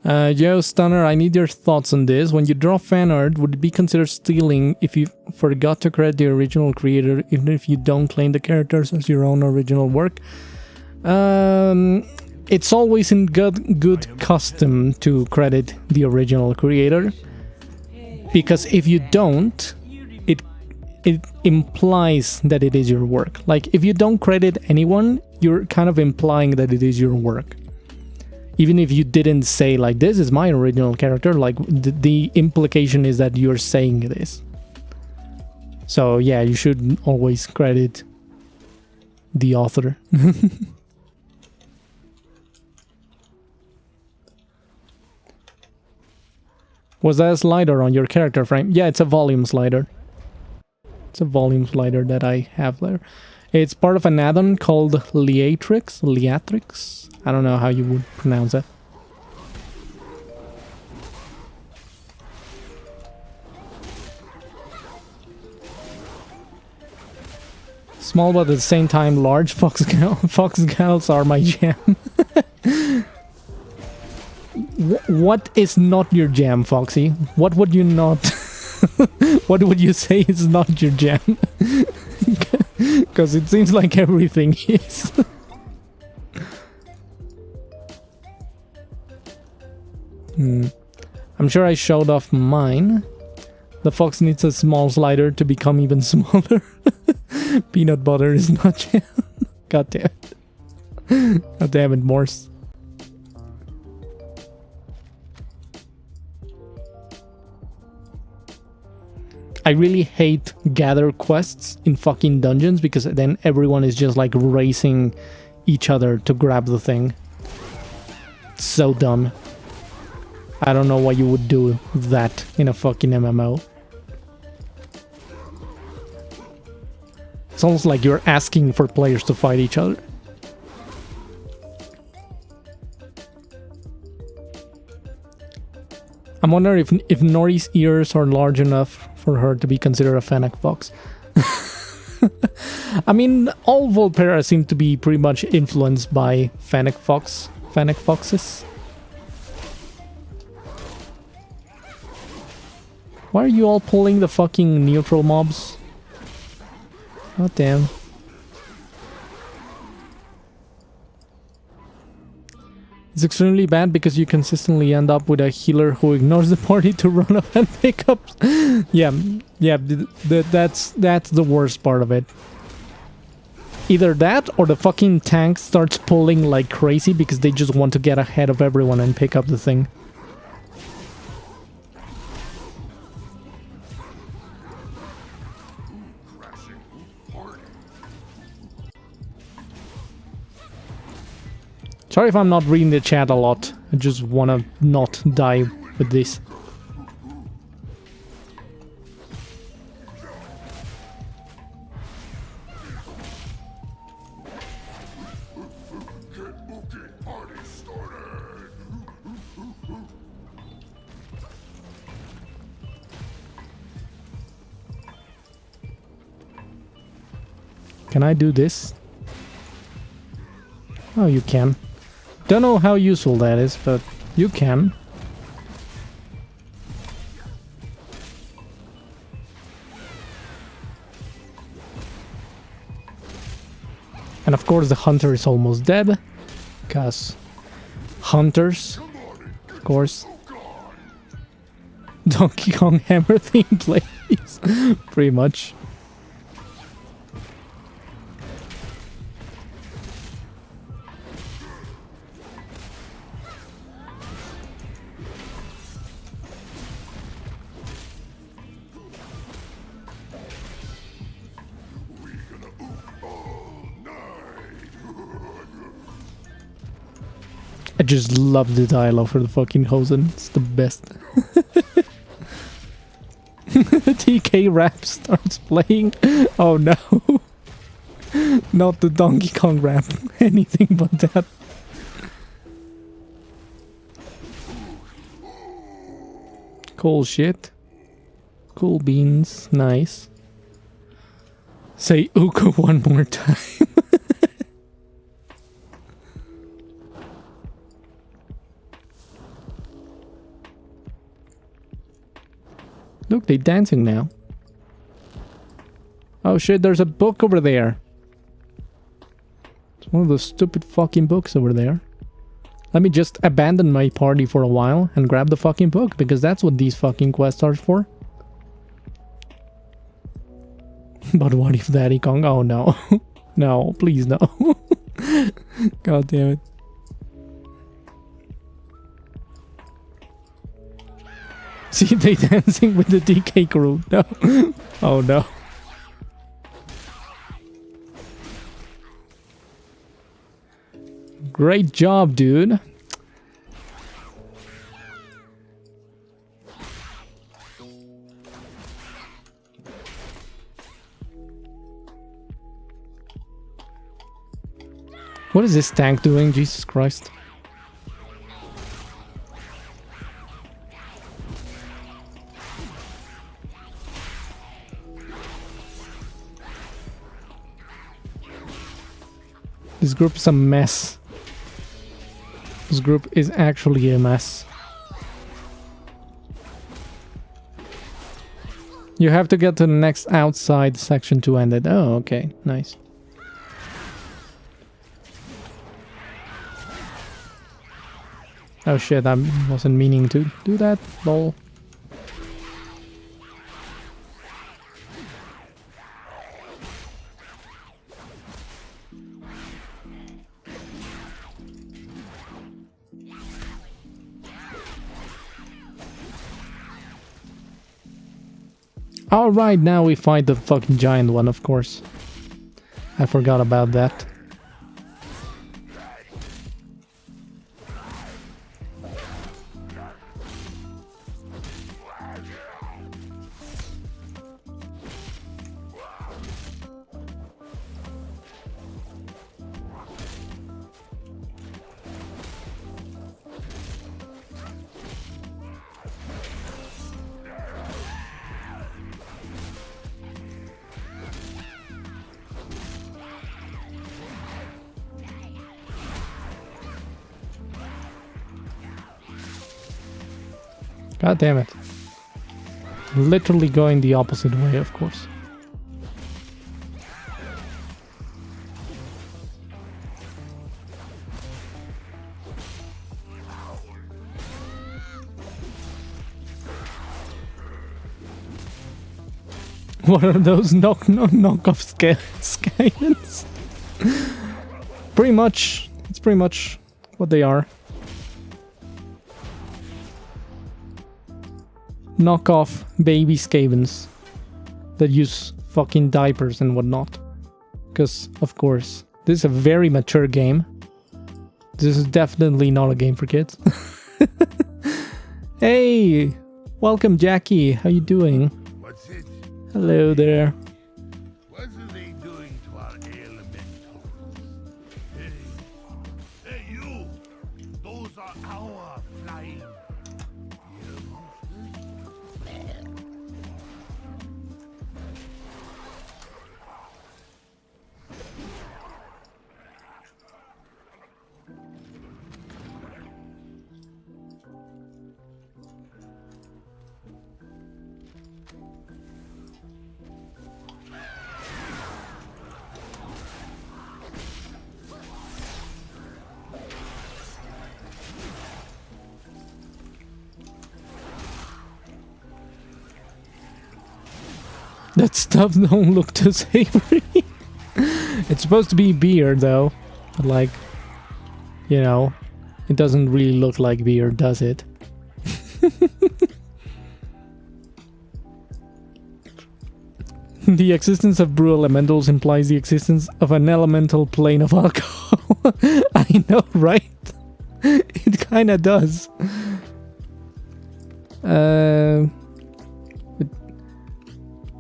Yo, Stunner, I need your thoughts on this. When you draw fan art, would it be considered stealing if you forgot to credit the original creator, even if you don't claim the characters as your own original work? It's always in good custom to credit the original creator, because if you don't, it implies that it is your work. Like, if you don't credit anyone, you're kind of implying that it is your work. Even if you didn't say, like, this is my original character, like, the implication is that you're saying this. So, yeah, you should always credit the author. Was that a slider on your character frame? Yeah, it's a volume slider. It's a volume slider that I have there. It's part of an add-on called Liatrix. I don't know how you would pronounce that. Small but at the same time large. Foxgals are my jam. What is not your jam, Foxy? What would you not... What would you say is not your jam? Because it seems like everything is. I'm sure I showed off mine. The fox needs a small slider to become even smaller. Peanut butter is not jam. God damn it. God damn it, Morse. I really hate gather quests in fucking dungeons, because then everyone is just like racing each other to grab the thing. It's so dumb. I don't know why you would do that in a fucking MMO. It's almost like you're asking for players to fight each other. I'm wondering if Nori's ears are large enough for her to be considered a Fennec fox. I mean, all Volpera seem to be pretty much influenced by Fennec foxes. Why are you all pulling the fucking neutral mobs? God damn. It's extremely bad because you consistently end up with a healer who ignores the party to run up and pick up. Yeah, that's the worst part of it. Either that or the fucking tank starts pulling like crazy because they just want to get ahead of everyone and pick up the thing. Sorry if I'm not reading the chat a lot. I just wanna not die with this. Can I do this? Oh, you can. Don't know how useful that is, but you can. And of course the hunter is almost dead, because hunters, of course. Donkey Kong Hammer theme plays, pretty much. I just love the dialogue for the fucking Hosen. It's the best. TK rap starts playing. Oh no. Not the Donkey Kong rap. Anything but that. Cool shit. Cool beans. Nice. Say Uka one more time. Look, they're dancing now. Oh shit, there's a book over there. It's one of those stupid fucking books over there. Let me just abandon my party for a while and grab the fucking book, because that's what these fucking quests are for. But what if Daddy Kong? Oh no. No, please no. God damn it. See, they dancing with the DK crew. No. Oh no. Great job, dude. What is this tank doing? Jesus Christ. This group is a mess. This group is actually a mess. You have to get to the next outside section to end it. Oh, okay. Nice. Oh shit, I wasn't meaning to do that. Lol. Alright, now we fight the fucking giant one, of course. I forgot about that. God damn it. Literally going the opposite way, of course. What are those knockoff skeletons? Pretty much. It's pretty much what they are. Knockoff baby Skavens that use fucking diapers and whatnot. Because, of course, this is a very mature game. This is definitely not a game for kids. Hey! Welcome, Jackie. How you doing? What's it? Hello there. What are they doing to our elementals? Hey, you! Those are our flying That stuff don't look too savory. It's supposed to be beer, though. But like, you know, it doesn't really look like beer, does it? The existence of brew elementals implies the existence of an elemental plane of alcohol. I know, right? It kinda does.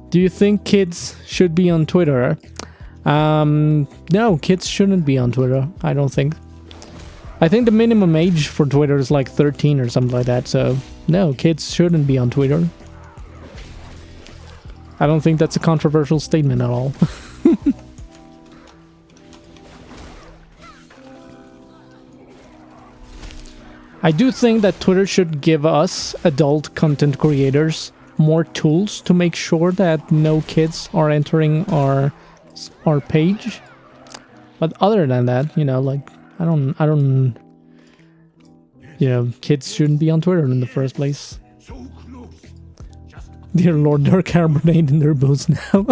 Do you think kids should be on Twitter? No, kids shouldn't be on Twitter, I don't think. I think the minimum age for Twitter is like 13 or something like that, so no, kids shouldn't be on Twitter. I don't think that's a controversial statement at all. I do think that Twitter should give us, adult content creators, more tools to make sure that no kids are entering our page. But other than that, you know, like, I don't, you know, kids shouldn't be on Twitter in the first place. So close. Just Dear Lord, they're carbonating in their boots now.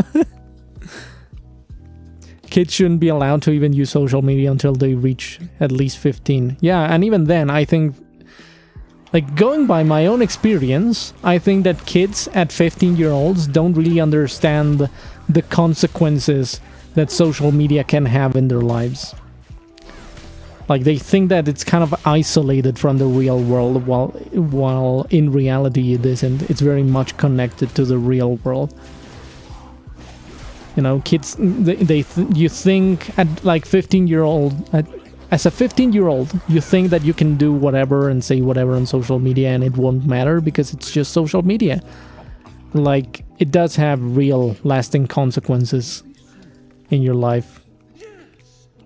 Kids shouldn't be allowed to even use social media until they reach at least 15. Yeah, and even then, I think, like, going by my own experience, I think that kids at 15-year-olds don't really understand the consequences that social media can have in their lives. Like, they think that it's kind of isolated from the real world, while in reality it isn't. It's very much connected to the real world. You know, kids, you think at like 15-year-old, as a 15-year-old, you think that you can do whatever and say whatever on social media and it won't matter because it's just social media. Like, it does have real lasting consequences in your life.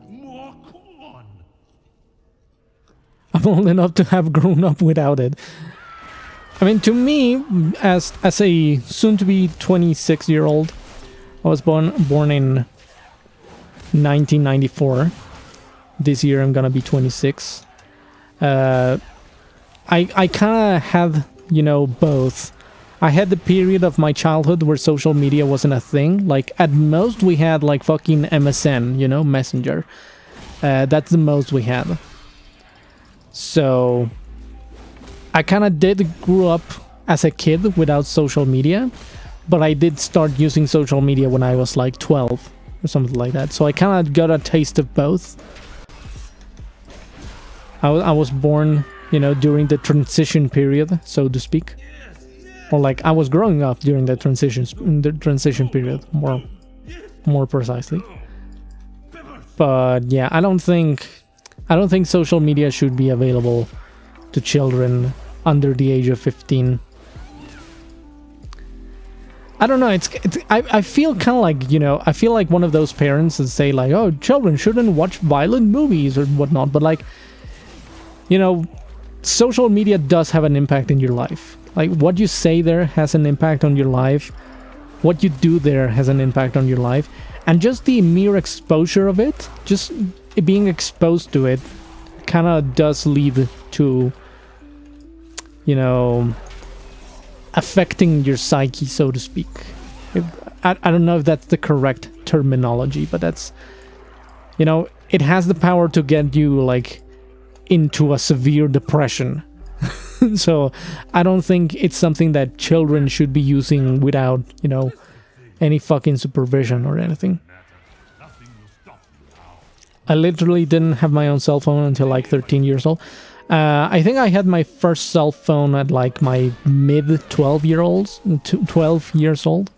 more corn. I'm old enough to have grown up without it. I mean, to me, as a soon-to-be 26-year-old, I was born in 1994. This year I'm gonna be 26. I kind of had, you know, both. I had the period of my childhood where social media wasn't a thing. Like, at most we had like fucking MSN, you know, Messenger. That's the most we had. So I kind of did grow up as a kid without social media, but I did start using social media when I was like 12 or something like that. So I kind of got a taste of both. I was born, you know, during the transition period, so to speak. Or like, I was growing up during the transition period, more precisely. But yeah, I don't think social media should be available to children under the age of 15. I don't know, I feel kind of like, you know, I feel like one of those parents that say like, oh, children shouldn't watch violent movies or whatnot, but like, you know, social media does have an impact in your life. Like, what you say there has an impact on your life. What you do there has an impact on your life. And just the mere exposure of it, just being exposed to it, kind of does lead to, you know, affecting your psyche, so to speak. I don't know if that's the correct terminology, but that's, you know, it has the power to get you, like, into a severe depression. So I don't think it's something that children should be using without, you know, any fucking supervision or anything. I literally didn't have my own cell phone until like 13 years old. I think I had my first cell phone at like my mid 12 years old.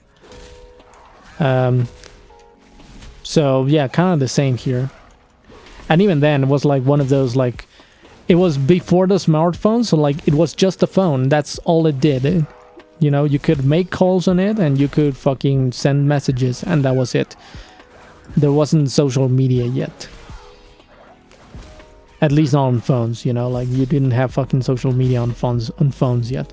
So yeah, kind of the same here. And even then, it was like one of those, like, it was before the smartphone, so like it was just a phone. That's all it did. You know, you could make calls on it and you could fucking send messages, and that was it. There wasn't social media yet. At least not on phones, you know, like you didn't have fucking social media on phones yet.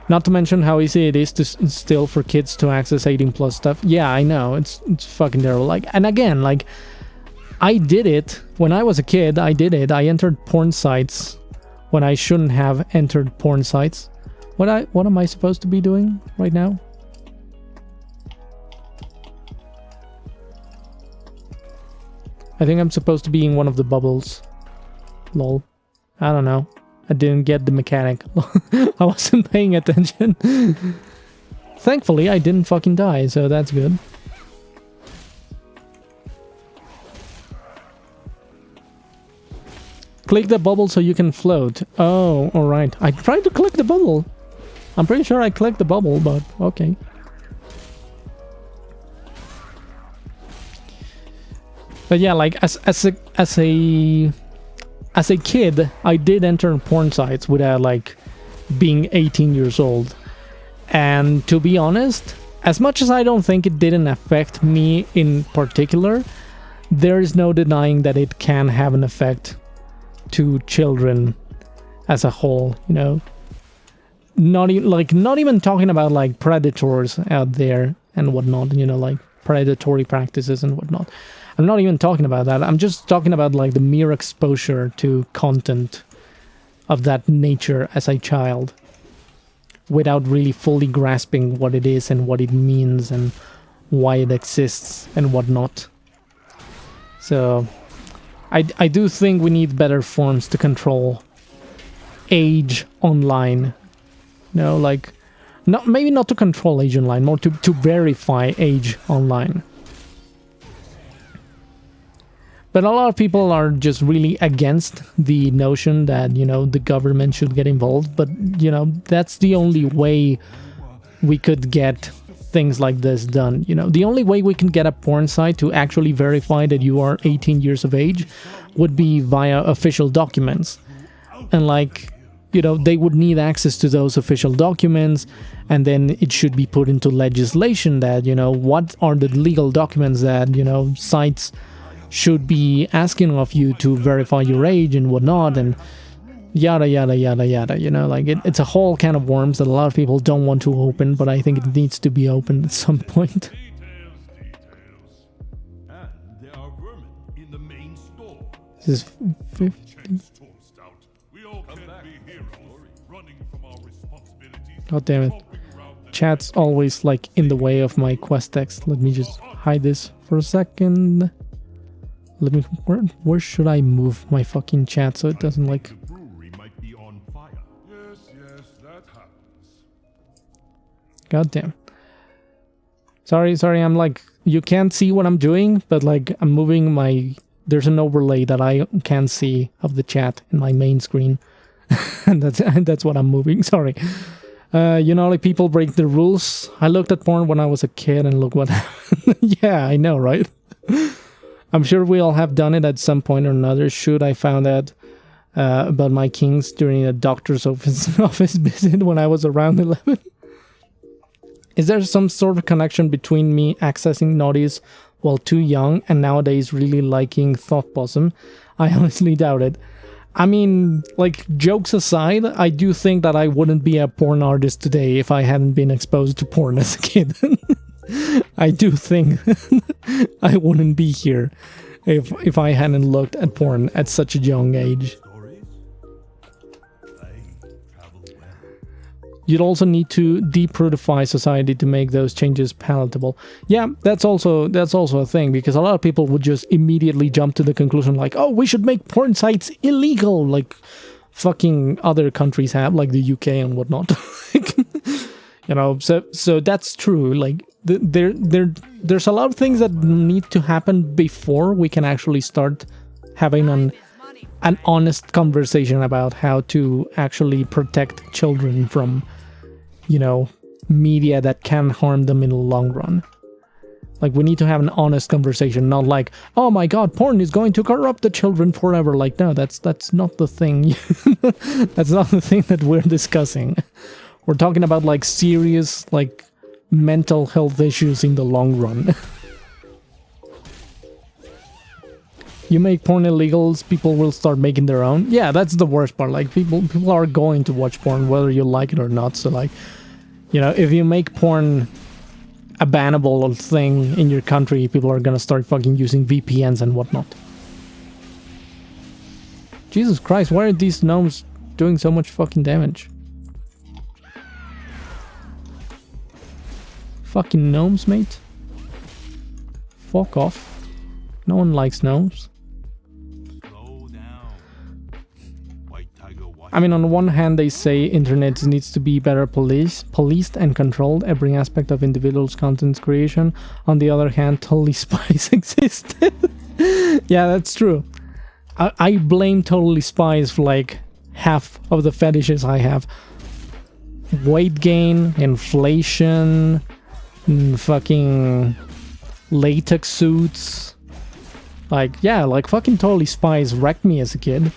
Not to mention how easy it is to still for kids to access 18+ stuff. Yeah, I know, it's fucking terrible. Like, and again, like, I did it when I was a kid. I did it. I entered porn sites when I shouldn't have entered porn sites. What am I supposed to be doing right now? I think I'm supposed to be in one of the bubbles. Lol. I don't know. I didn't get the mechanic. I wasn't paying attention. Thankfully, I didn't fucking die, so that's good. Click the bubble so you can float. Oh, alright. I tried to click the bubble. I'm pretty sure I clicked the bubble, but okay. But yeah, like as a kid, I did enter porn sites without like being 18 years old. And to be honest, as much as I don't think it didn't affect me in particular, there is no denying that it can have an effect to children as a whole, you know. Not even talking about like predators out there and whatnot, you know, like predatory practices and whatnot. I'm not even talking about that. I'm just talking about like the mere exposure to content of that nature as a child without really fully grasping what it is and what it means and why it exists and whatnot. So I do think we need better forms to control age online. You know, like, maybe not to control age online, more to verify age online. But a lot of people are just really against the notion that, you know, the government should get involved. But, you know, that's the only way we could get things like this done. You know, the only way we can get a porn site to actually verify that you are 18 years of age would be via official documents. And like, you know, they would need access to those official documents, and then it should be put into legislation that, you know, what are the legal documents that, you know, sites should be asking of you to verify your age and whatnot, and yada yada yada yada, you know, like it's a whole can of worms that a lot of people don't want to open, but I think it needs to be opened at some point. And there are vermin in the main store. This is 50. We all can be heroes, running from our responsibilities. God damn it. Chat's always like in the way of my quest text. Let me just hide this for a second. Let me, where should I move my fucking chat so it doesn't like... The brewery might be on fire. Yes, that happens. God damn. Sorry, I'm like, you can't see what I'm doing, but like I'm moving my... There's an overlay that I can see of the chat in my main screen. And that's what I'm moving, sorry. You know, like people break the rules. I looked at porn when I was a kid and look what happened. Yeah, I know, right? I'm sure we all have done it at some point or another. Shoot, I found out about my kinks during a doctor's office visit when I was around 11. Is there some sort of connection between me accessing naughties while too young and nowadays really liking Thoughtbosom? I honestly doubt it. I mean, like, jokes aside, I do think that I wouldn't be a porn artist today if I hadn't been exposed to porn as a kid. I do think I wouldn't be here if I hadn't looked at porn at such a young age. You'd also need to deprudify society to make those changes palatable. Yeah, that's also a thing, because a lot of people would just immediately jump to the conclusion like, oh, we should make porn sites illegal, like fucking other countries have, like the UK and whatnot. You know, so that's true. Like there's a lot of things that need to happen before we can actually start having an honest conversation about how to actually protect children from, you know, media that can harm them in the long run. Like, we need to have an honest conversation, not like, oh my god, porn is going to corrupt the children forever. Like, no, that's not the thing. That's not the thing that we're discussing. We're talking about like serious, like, mental health issues in the long run. You make porn illegal, people will start making their own. Yeah, that's the worst part. Like, people are going to watch porn whether you like it or not. So, like, you know, if you make porn a bannable thing in your country, people are gonna start fucking using VPNs and whatnot. Jesus Christ, why are these gnomes doing so much fucking damage? Fucking gnomes, mate. Fuck off. No one likes gnomes. I mean, on the one hand, they say internet needs to be better policed and controlled, every aspect of individuals' content creation. On the other hand, totally spies exist. Yeah, that's true. I blame totally spies for like half of the fetishes I have. Weight gain, inflation, fucking latex suits. Like, yeah, like fucking totally spies wrecked me as a kid.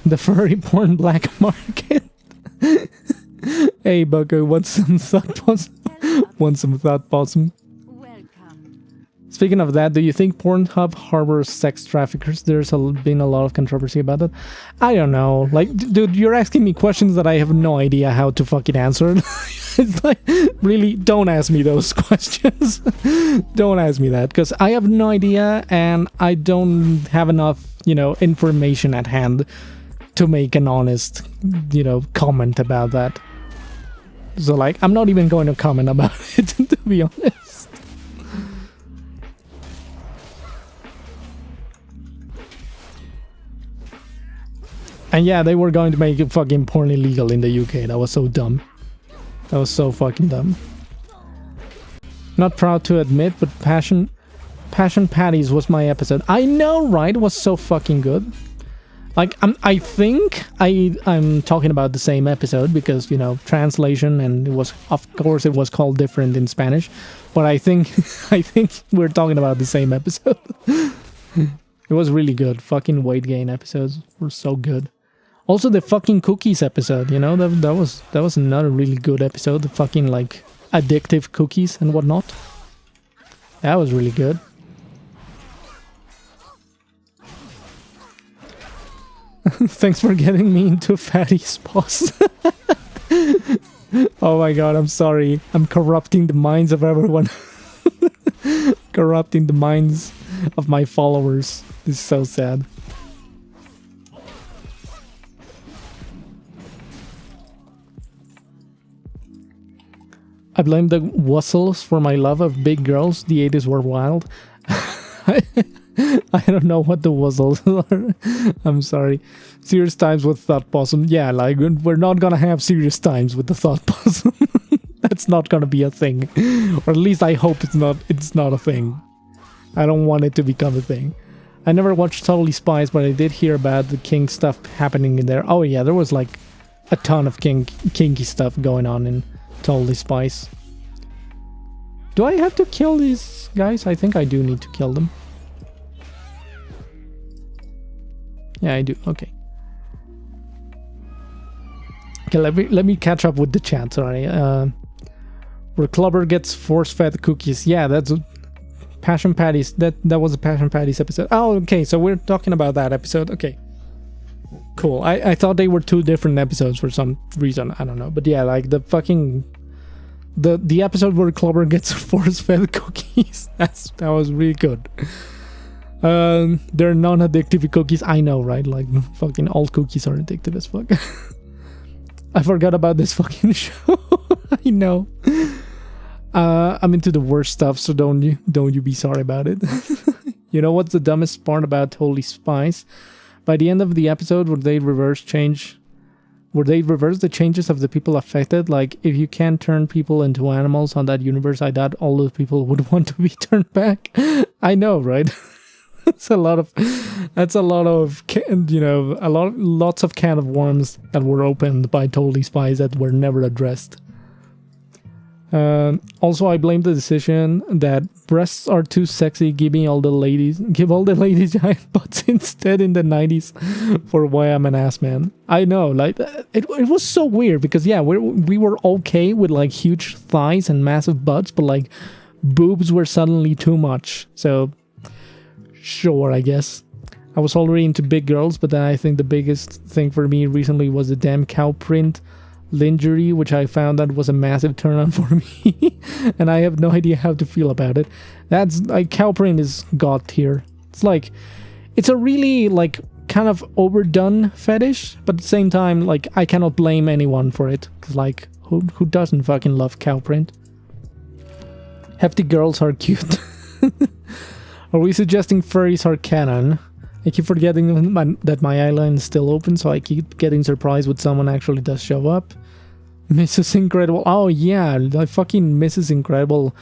The furry porn black market. Hey, Bucko, want some thought possum? Want some thought possum? Welcome. Speaking of that, do you think Pornhub harbors sex traffickers? There's been a lot of controversy about it. I don't know. Like, dude, you're asking me questions that I have no idea how to fucking answer. It's like, really, don't ask me those questions. Don't ask me that, because I have no idea, and I don't have enough, information at hand to make an honest, comment about that. So, like, I'm not even going to comment about it, to be honest. And yeah, they were going to make fucking porn illegal in the UK. That was so dumb. That was so fucking dumb. Not proud to admit, but Passion Patties was my episode. I know, right? It was so fucking good. Like, I think I'm talking about the same episode because, translation, and it was, of course, it was called different in Spanish. But I think we're talking about the same episode. It was really good. Fucking weight gain episodes were so good. Also, the fucking cookies episode, that was another really good episode. The fucking, like, addictive cookies and whatnot. That was really good. Thanks for getting me into Fatty's boss. Oh my god, I'm sorry. I'm corrupting the minds of everyone. Corrupting the minds of my followers. This is so sad. I blame the wussels for my love of big girls. The 80s were wild. I don't know what the wussels are. I'm sorry. Serious times with Thought Possum. Yeah, like, we're not gonna have serious times with the Thought Possum. That's not gonna be a thing. Or at least I hope it's not a thing. I don't want it to become a thing. I never watched Totally Spies, but I did hear about the kink stuff happening in there. Oh yeah, there was like a ton of kinky stuff going on in Totally Spies. Do I have to kill these guys? I think I do need to kill them. Yeah, I do. Okay. Okay, let me catch up with the chat. Sorry. Where Clubber gets force-fed cookies. Yeah, that's Passion Patties. That was a Passion Patties episode. Oh, okay. So we're talking about that episode. Okay. Cool. I thought they were two different episodes for some reason. I don't know. But yeah, like the fucking the episode where Clubber gets force-fed cookies. That was really good. They're non-addictive cookies. I know, right? Like, fucking all cookies are addictive as fuck. I forgot about this fucking show. I know. I'm into the worst stuff, so don't you be sorry about it. You know what's the dumbest part about Holy Spice? By the end of the episode, would they reverse the changes of the people affected? Like, if you can't turn people into animals on that universe, I doubt all those people would want to be turned back. I know, right? That's a lot of lots of can of worms that were opened by Totally Spies that were never addressed. Also, I blame the decision that breasts are too sexy. Give all the ladies giant butts instead in the 90s for Why I'm an Ass Man. I know, like, it was so weird because yeah, we were okay with like huge thighs and massive butts, but like boobs were suddenly too much. So sure, I guess. I was already into big girls, but then I think the biggest thing for me recently was the damn cow print lingerie, which I found that was a massive turn on for me. And I have no idea how to feel about it. That's like, cow print is god tier. It's like, it's a really like kind of overdone fetish, but at the same time, like, I cannot blame anyone for it, because like, who doesn't fucking love cow print? Hefty girls are cute. Are we suggesting furries are canon? I keep forgetting that my island is still open, so I keep getting surprised when someone actually does show up. Mrs. Incredible. Oh yeah, I fucking Mrs. Incredible.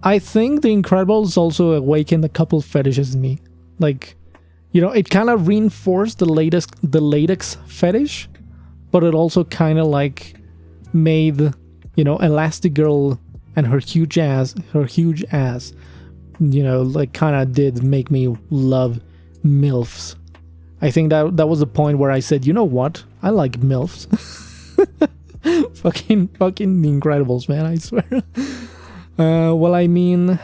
I think The Incredibles also awakened a couple fetishes in me. Like, it kind of reinforced the latex fetish, but it also kind of like made, Elastigirl and her huge ass, like kind of did make me love MILFs. I think that was the point where I said, you know what? I like MILFs. fucking The Incredibles, man, I swear. Well, I mean,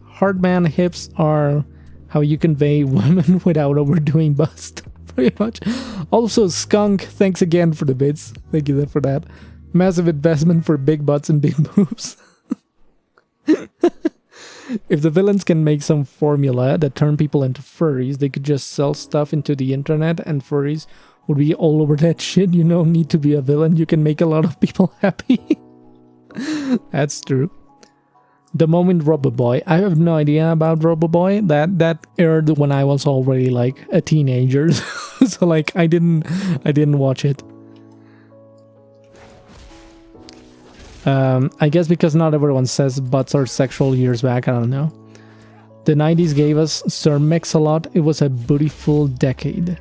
hardman hips are how you convey women without overdoing bust, pretty much. Also, Skunk, thanks again for the bits. Thank you for that. Massive investment for big butts and big boobs. If the villains can make some formula that turn people into furries, they could just sell stuff into the internet and furries would be all over that shit. You don't need to be a villain. You can make a lot of people happy. That's true. The moment Roboboy. I have no idea about Roboboy. That aired when I was already like a teenager. So like I didn't watch it. I guess because not everyone says butts are sexual years back, I don't know. The 90s gave us Sir Mix-a-Lot. It was a beautiful decade.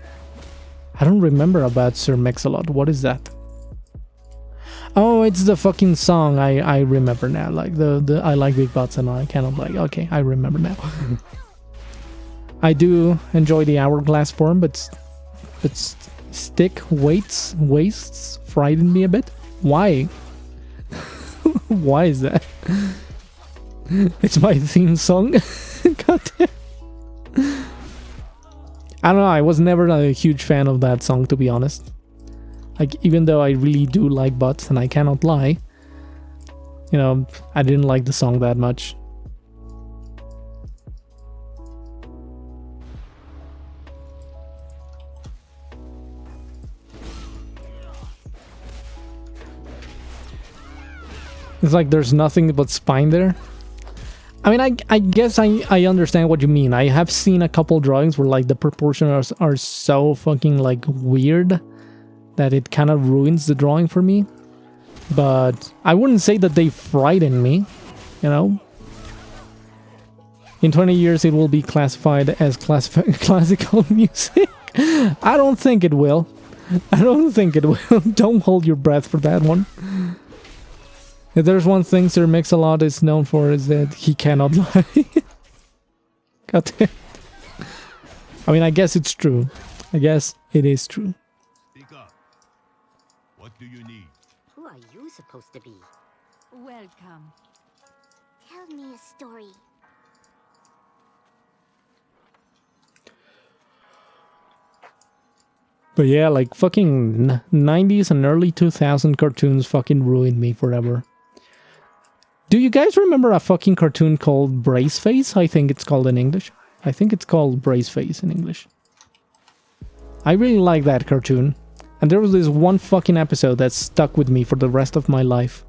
I don't remember about Sir Mix-a-Lot. What is that? Oh, it's the fucking song. I remember now. Like the I like big butts and I kind of like, okay, I remember now. I do enjoy the hourglass form, but stick waists frighten me a bit. Why? Why is that? It's my theme song. God damn. I don't know, I was never a huge fan of that song, to be honest. Like, even though I really do like butts, and I cannot lie, you know, I didn't like the song that much. It's like there's nothing but spine there. I mean, I guess I understand what you mean. I have seen a couple drawings where like the proportions are so fucking like weird that it kind of ruins the drawing for me. But I wouldn't say that they frighten me, you know. In 20 years it will be classified as classical music. I don't think it will. I don't think it will. Don't hold your breath for that one. If there's one thing Sir Mix-a-Lot is known for, is that he cannot lie. God damn. I mean, I guess it's true. I guess it is true. Speak up. What do you need? Who are you supposed to be? Welcome. Tell me a story. But yeah, like fucking 90s and early 2000 cartoons fucking ruined me forever. Do you guys remember a fucking cartoon called Braceface? I think it's called in English. I think it's called Braceface in English. I really like that cartoon. And there was this one fucking episode that stuck with me for the rest of my life.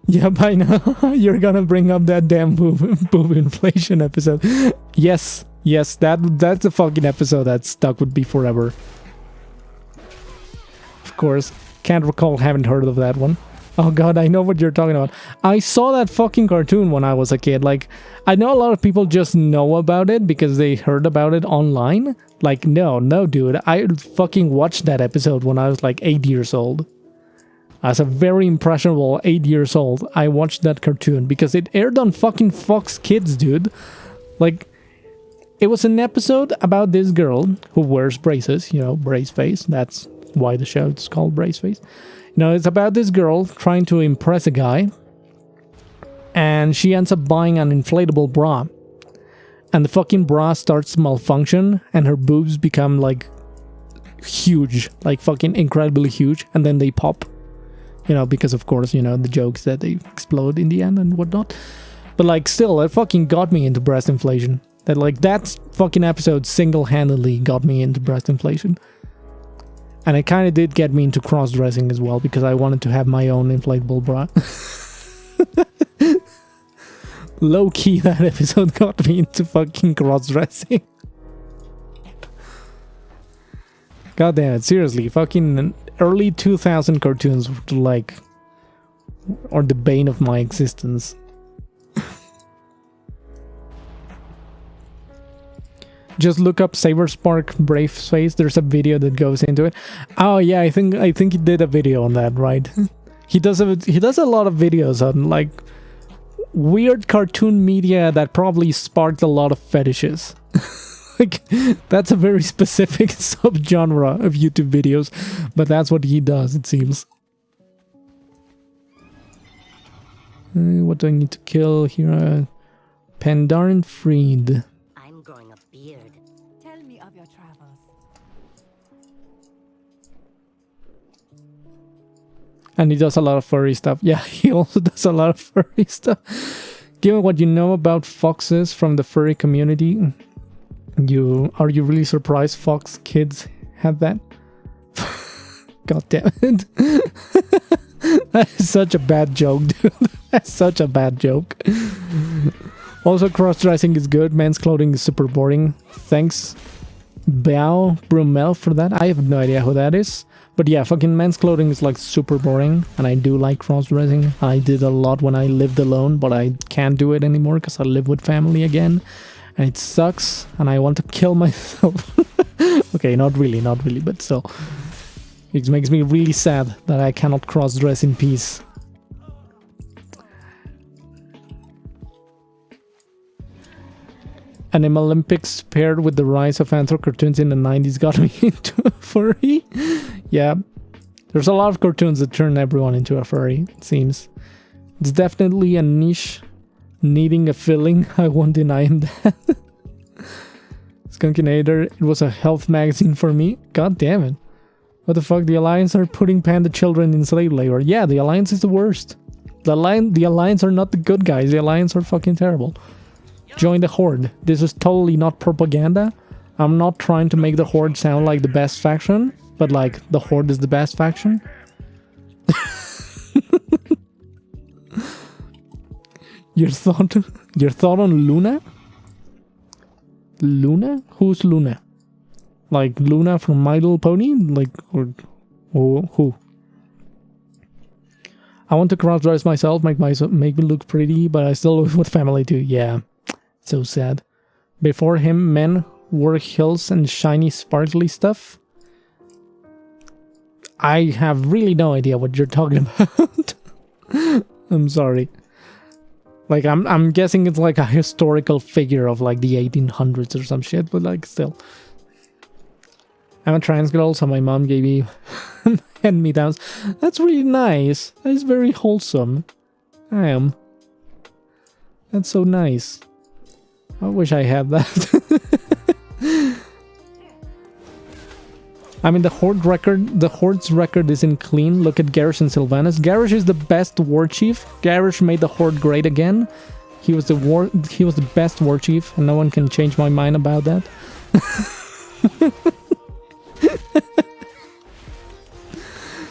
Yep, I know. You're gonna bring up that damn boob inflation episode. Yes, that's a fucking episode that stuck with me forever. Of course, can't recall, haven't heard of that one. Oh god, I know what you're talking about. I saw that fucking cartoon when I was a kid. Like, I know a lot of people just know about it because they heard about it online. Like, no, dude. I fucking watched that episode when I was like 8 years old. As a very impressionable 8 years old, I watched that cartoon because it aired on fucking Fox Kids, dude. Like, it was an episode about this girl who wears braces, you know, brace face. That's why the show is called Braceface. You know, it's about this girl trying to impress a guy, and she ends up buying an inflatable bra. And the fucking bra starts to malfunction, and her boobs become like huge, like fucking incredibly huge, and then they pop. You know, because of course, you know, the jokes that they explode in the end and whatnot. But like, still, it fucking got me into breast inflation. That like, that fucking episode single-handedly got me into breast inflation. And it kind of did get me into cross-dressing as well, because I wanted to have my own inflatable bra. Low-key, that episode got me into fucking cross-dressing. God damn it, seriously, fucking early 2000 cartoons were like, or the bane of my existence. Just look up Saberspark Braceface. There's a video that goes into it. Oh yeah, I think he did a video on that, right? He does a lot of videos on like weird cartoon media that probably sparked a lot of fetishes. Like, that's a very specific subgenre of YouTube videos, but that's what he does, it seems. What do I need to kill here? Pandaren Freed. I'm growing a beard. Tell me of your travels. And he does a lot of furry stuff. Yeah, he also does a lot of furry stuff. Given what you know about foxes from the furry community, are you really surprised fox kids have that? God damn it. That is such a bad joke, dude. That's such a bad joke. Also, cross-dressing is good. Men's clothing is super boring. Thanks, Bao Brumel, for that. I have no idea who that is. But yeah, fucking men's clothing is like super boring. And I do like cross-dressing. I did a lot when I lived alone, but I can't do it anymore because I live with family again. And it sucks. And I want to kill myself. Okay, not really, but still. It makes me really sad that I cannot cross-dress in peace. Anime Olympics paired with the rise of antro cartoons in the 90s got me into a furry. Yeah, there's a lot of cartoons that turn everyone into a furry, it seems. It's definitely a niche needing a filling, I won't deny him that. Skunkinator, it was a health magazine for me. God damn it. What the fuck, the Alliance are putting panda children in slave labor. Yeah, the Alliance is the worst. The Alliance are not the good guys, the Alliance are fucking terrible. Join the Horde. This is totally not propaganda. I'm not trying to make the Horde sound like the best faction, but like, the Horde is the best faction. Your thought on Luna? Luna? Who's Luna? Like Luna from My Little Pony? Like, or who? I want to cross-dress myself, make me look pretty, but I still live with family too. Yeah, so sad. Before him, men wore heels and shiny, sparkly stuff. I have really no idea what you're talking about. I'm sorry. Like, I'm guessing it's like a historical figure of like the 1800s or some shit, but like, still. I'm a trans girl, so my mom gave me hand-me-downs. That's really nice. That's very wholesome. I am. That's so nice. I wish I had that. I mean, the Horde's record isn't clean. Look at Garrosh and Sylvanas. Garrosh is the best war chief. Garrosh made the Horde great again. He was the best war chief, and no one can change my mind about that.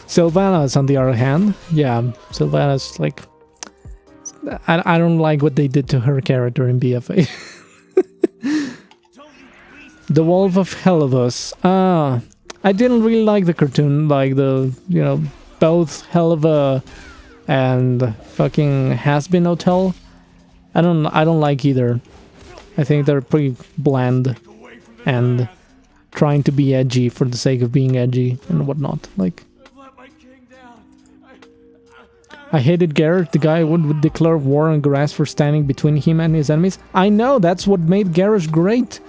Sylvanas, on the other hand, yeah, Sylvanas, like, I don't like what they did to her character in BFA. The Wolf of Helivus. I didn't really like the cartoon, like the, you know, both Heliva and fucking Has-Been Hotel. I don't like either. I think they're pretty bland and trying to be edgy for the sake of being edgy and whatnot. Like, I hated Garrosh, the guy who would declare war on grass for standing between him and his enemies. I know, that's what made Garrosh great.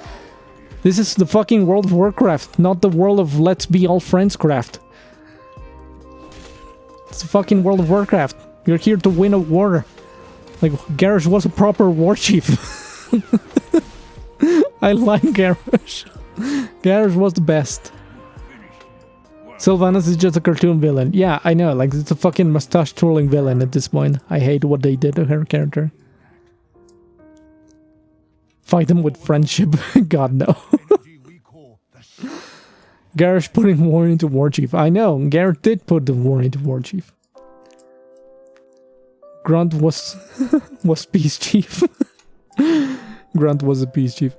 This is the fucking World of Warcraft, not the world of Let's Be All Friends craft. It's the fucking World of Warcraft. You're here to win a war. Like, Garrosh was a proper war chief. I like Garrosh. Garrosh was the best. Sylvanas is just a cartoon villain. Yeah, I know, like, it's a fucking mustache-twirling villain at this point. I hate what they did to her character. Fight them with friendship. God, no. Garrosh putting war into war chief. I know, Garrosh did put the war into war chief. Grunt was peace chief. Grunt was a peace chief.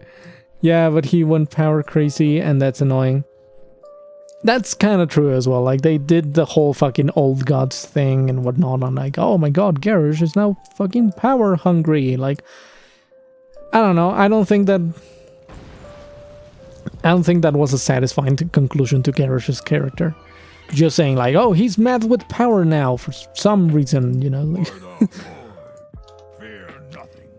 Yeah, but he went power crazy, and that's annoying. That's kind of true as well. Like, they did the whole fucking old gods thing and whatnot. I'm like, oh my god, Garrosh is now fucking power hungry. Like, I don't know. I don't think that was a satisfying conclusion to Garrosh's character. Just saying like, oh, he's mad with power now for some reason, you know. Like, Fear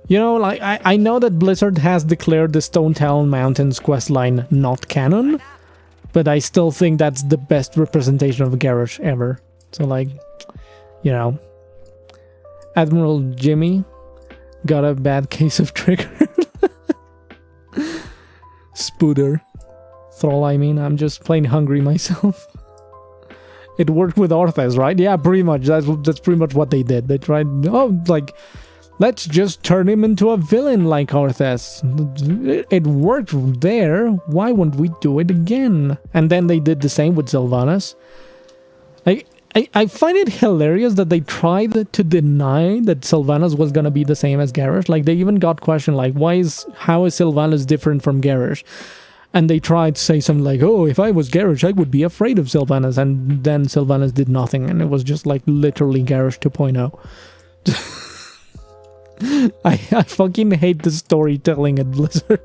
You know, like, I know that Blizzard has declared the Stone Talon Mountains questline not canon, but I still think that's the best representation of Garrosh ever. So, like, you know, Admiral Jimmy got a bad case of trigger. Spooder. Thrall, I mean, I'm just plain hungry myself. It worked with Orthez, right? Yeah, pretty much. That's pretty much what they did. They tried, let's just turn him into a villain like Orthez. It worked there. Why wouldn't we do it again? And then they did the same with Sylvanas. I find it hilarious that they tried to deny that Sylvanas was gonna be the same as Garrosh. Like, they even got questioned, like, how is Sylvanas different from Garrosh? And they tried to say something like, oh, if I was Garrosh, I would be afraid of Sylvanas. And then Sylvanas did nothing, and it was just like literally Garrosh 2.0. I fucking hate the storytelling at Blizzard.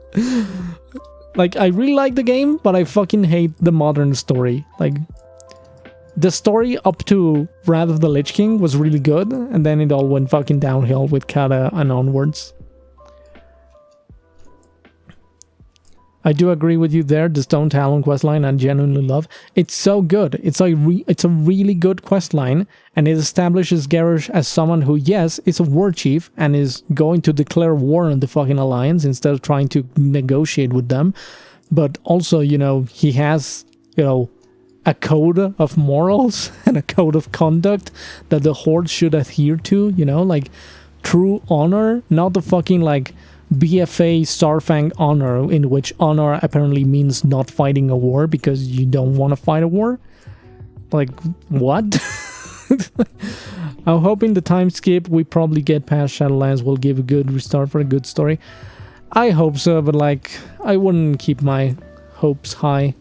Like, I really like the game, but I fucking hate the modern story. Like, the story up to Wrath of the Lich King was really good, and then it all went fucking downhill with Kata and onwards. I do agree with you there. The Stone Talon questline I genuinely love. It's so good. It's a really good questline, and it establishes Garrosh as someone who, yes, is a war chief and is going to declare war on the fucking Alliance instead of trying to negotiate with them. But also, you know, he has, you know, a code of morals and a code of conduct that the Horde should adhere to, you know, like true honor, not the fucking like BFA Starfang honor, in which honor apparently means not fighting a war because you don't want to fight a war. Like, what? I'm hoping the time skip we probably get past Shadowlands will give a good restart for a good story. I hope so, but like, I wouldn't keep my hopes high,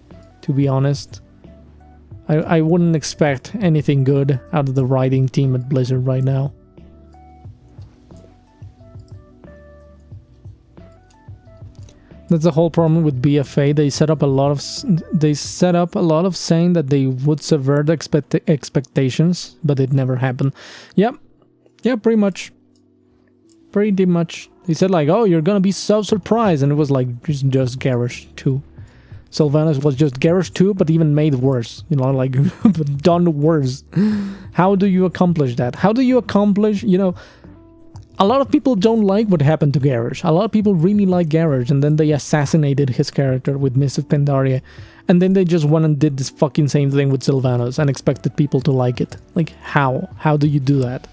to be honest. I wouldn't expect anything good out of the writing team at Blizzard right now. That's the whole problem with BFA. They set up a lot of saying that they would subvert expectations, but it never happened. Yep. Yeah, pretty much. Pretty much. They said like, oh, you're gonna be so surprised, and it was like just Garrosh 2. Sylvanas was just Garrosh 2, but even made worse. You know, like done worse. How do you accomplish that? How do you accomplish, you know, a lot of people don't like what happened to Garrosh. A lot of people really like Garrosh, and then they assassinated his character with Miss of Pandaria. And then they just went and did this fucking same thing with Sylvanas and expected people to like it. Like, how? How do you do that?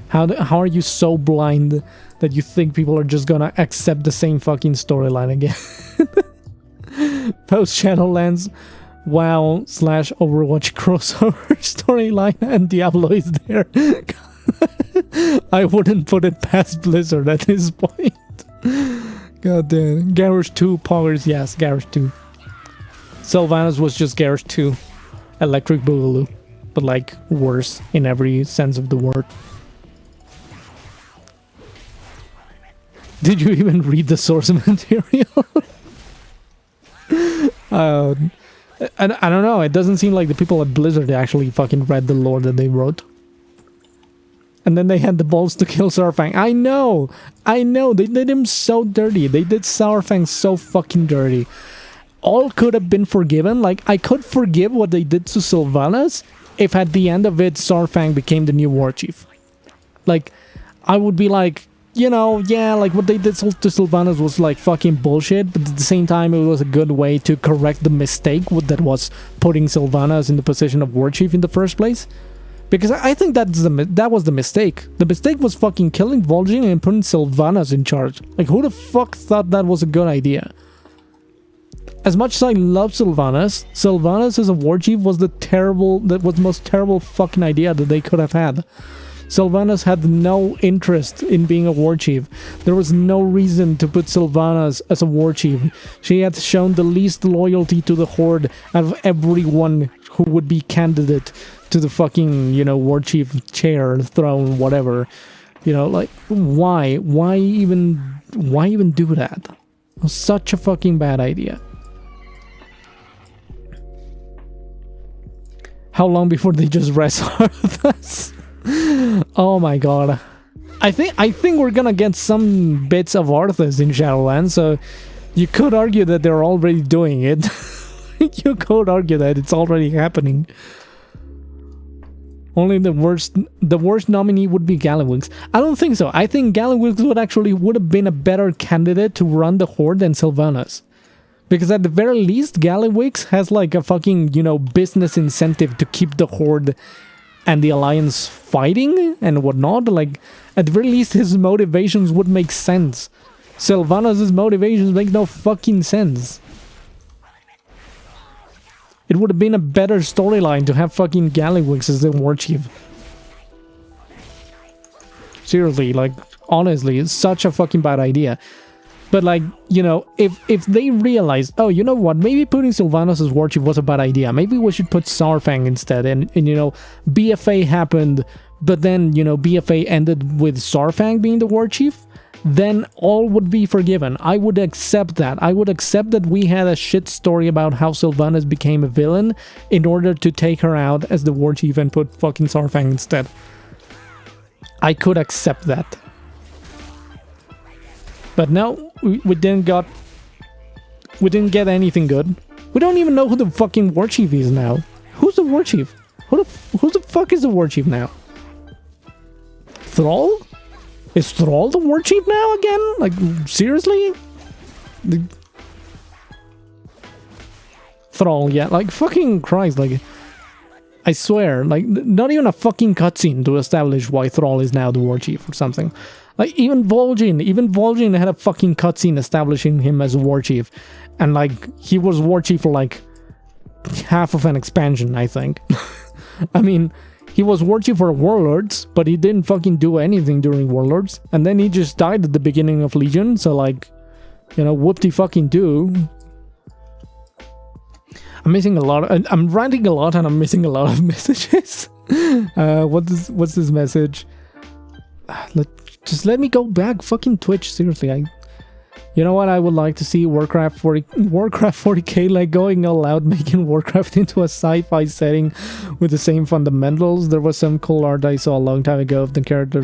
How are you so blind that you think people are just gonna accept the same fucking storyline again? Post Shadowlands, WoW / Overwatch crossover storyline, and Diablo is there. I wouldn't put it past Blizzard at this point. God damn. Garrosh 2 powers, yes, Garrosh 2. Sylvanas was just Garrosh 2. Electric Boogaloo. But like, worse in every sense of the word. Did you even read the source material? I don't know. It doesn't seem like the people at Blizzard actually fucking read the lore that they wrote. And then they had the balls to kill Saurfang. I know. They did him so dirty. They did Saurfang so fucking dirty. All could have been forgiven. Like, I could forgive what they did to Sylvanas if at the end of it, Saurfang became the new war chief. Like, I would be like, you know, yeah, like what they did to Sylvanas was like fucking bullshit, but at the same time, it was a good way to correct the mistake that was putting Sylvanas in the position of war chief in the first place. Because I think that was the mistake. The mistake was fucking killing Vol'jin and putting Sylvanas in charge. Like, who the fuck thought that was a good idea? As much as I love Sylvanas, Sylvanas as a war chief was the most terrible fucking idea that they could have had. Sylvanas had no interest in being a war chief. There was no reason to put Sylvanas as a war chief. She had shown the least loyalty to the Horde out of everyone who would be candidate to the fucking, you know, war chief chair, throne, whatever. You know, like, why? Why even do that? It was such a fucking bad idea. How long before they just rest us? Oh my god. I think we're gonna get some bits of Arthas in Shadowlands, so you could argue that they're already doing it. You could argue that it's already happening. Only the worst nominee would be Gallywix. I don't think so. I think Gallywix would have been a better candidate to run the Horde than Sylvanas. Because at the very least, Gallywix has like a fucking, you know, business incentive to keep the Horde and the Alliance fighting and whatnot. Like, at the very least, his motivations would make sense. Sylvanas' motivations make no fucking sense. It would have been a better storyline to have fucking Gallywix as the war chief. Seriously, like, honestly, it's such a fucking bad idea. But like, you know, if they realize, oh, you know what, maybe putting Sylvanas as war chief was a bad idea. Maybe we should put Saurfang instead. And you know, BFA happened, but then, you know, BFA ended with Saurfang being the war chief. Then all would be forgiven. I would accept that. I would accept that we had a shit story about how Sylvanas became a villain in order to take her out as the war chief and put fucking Saurfang instead. I could accept that. But no, we didn't get anything good. We don't even know who the fucking war chief is now. Who's the war chief? Who the fuck is the war chief now? Thrall? Is Thrall the war chief now again? Like, seriously? Thrall, yeah. Like, fucking Christ, like... I swear, like, not even a fucking cutscene to establish why Thrall is now the war chief or something. Like, even Vol'jin had a fucking cutscene establishing him as a war chief. And, like, he was war chief for, like, half of an expansion, I think. I mean... He was war chief for Warlords, but he didn't fucking do anything during Warlords. And then he just died at the beginning of Legion, so like, you know, whoop-de-fucking-do. I'm missing a lot. I'm ranting a lot and I'm missing a lot of messages. What's this message? Just let me go back. Fucking Twitch, seriously. You know what I would like to see? Warcraft 40k, like going all out, making Warcraft into a sci-fi setting with the same fundamentals. There was some cool art I saw a long time ago of the character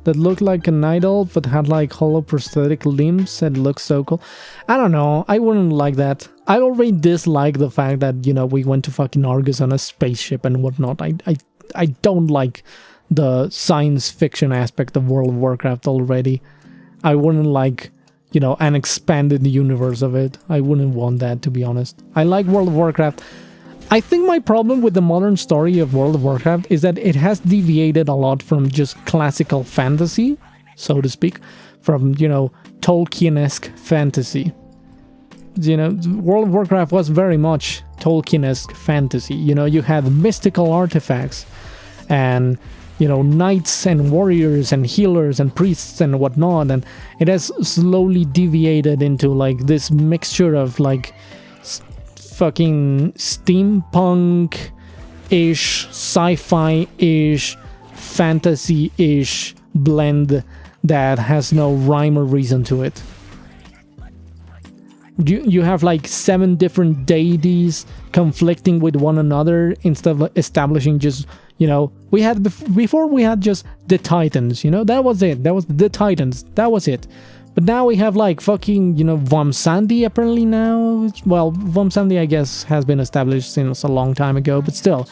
that looked like an idol but had like hollow prosthetic limbs and looked so cool. I don't know. I wouldn't like that. I already dislike the fact that, you know, we went to fucking Argus on a spaceship and whatnot. I don't like the science fiction aspect of World of Warcraft already. I wouldn't like, you know, an expanded universe of it. I wouldn't want that, to be honest. I like World of Warcraft. I think my problem with the modern story of World of Warcraft is that it has deviated a lot from just classical fantasy, so to speak, from, you know, Tolkien-esque fantasy. You know, World of Warcraft was very much Tolkien-esque fantasy. You know, you had mystical artifacts and... you know, knights and warriors and healers and priests and whatnot, and it has slowly deviated into like this mixture of like fucking steampunk-ish, sci-fi-ish, fantasy-ish blend that has no rhyme or reason to it. You have like 7 different deities conflicting with one another instead of establishing just, you know, before we had just the Titans, you know, that was it. That was the Titans. That was it. But now we have like fucking, you know, Vamsandi apparently now. Well, Vamsandi I guess has been established since a long time ago, but still,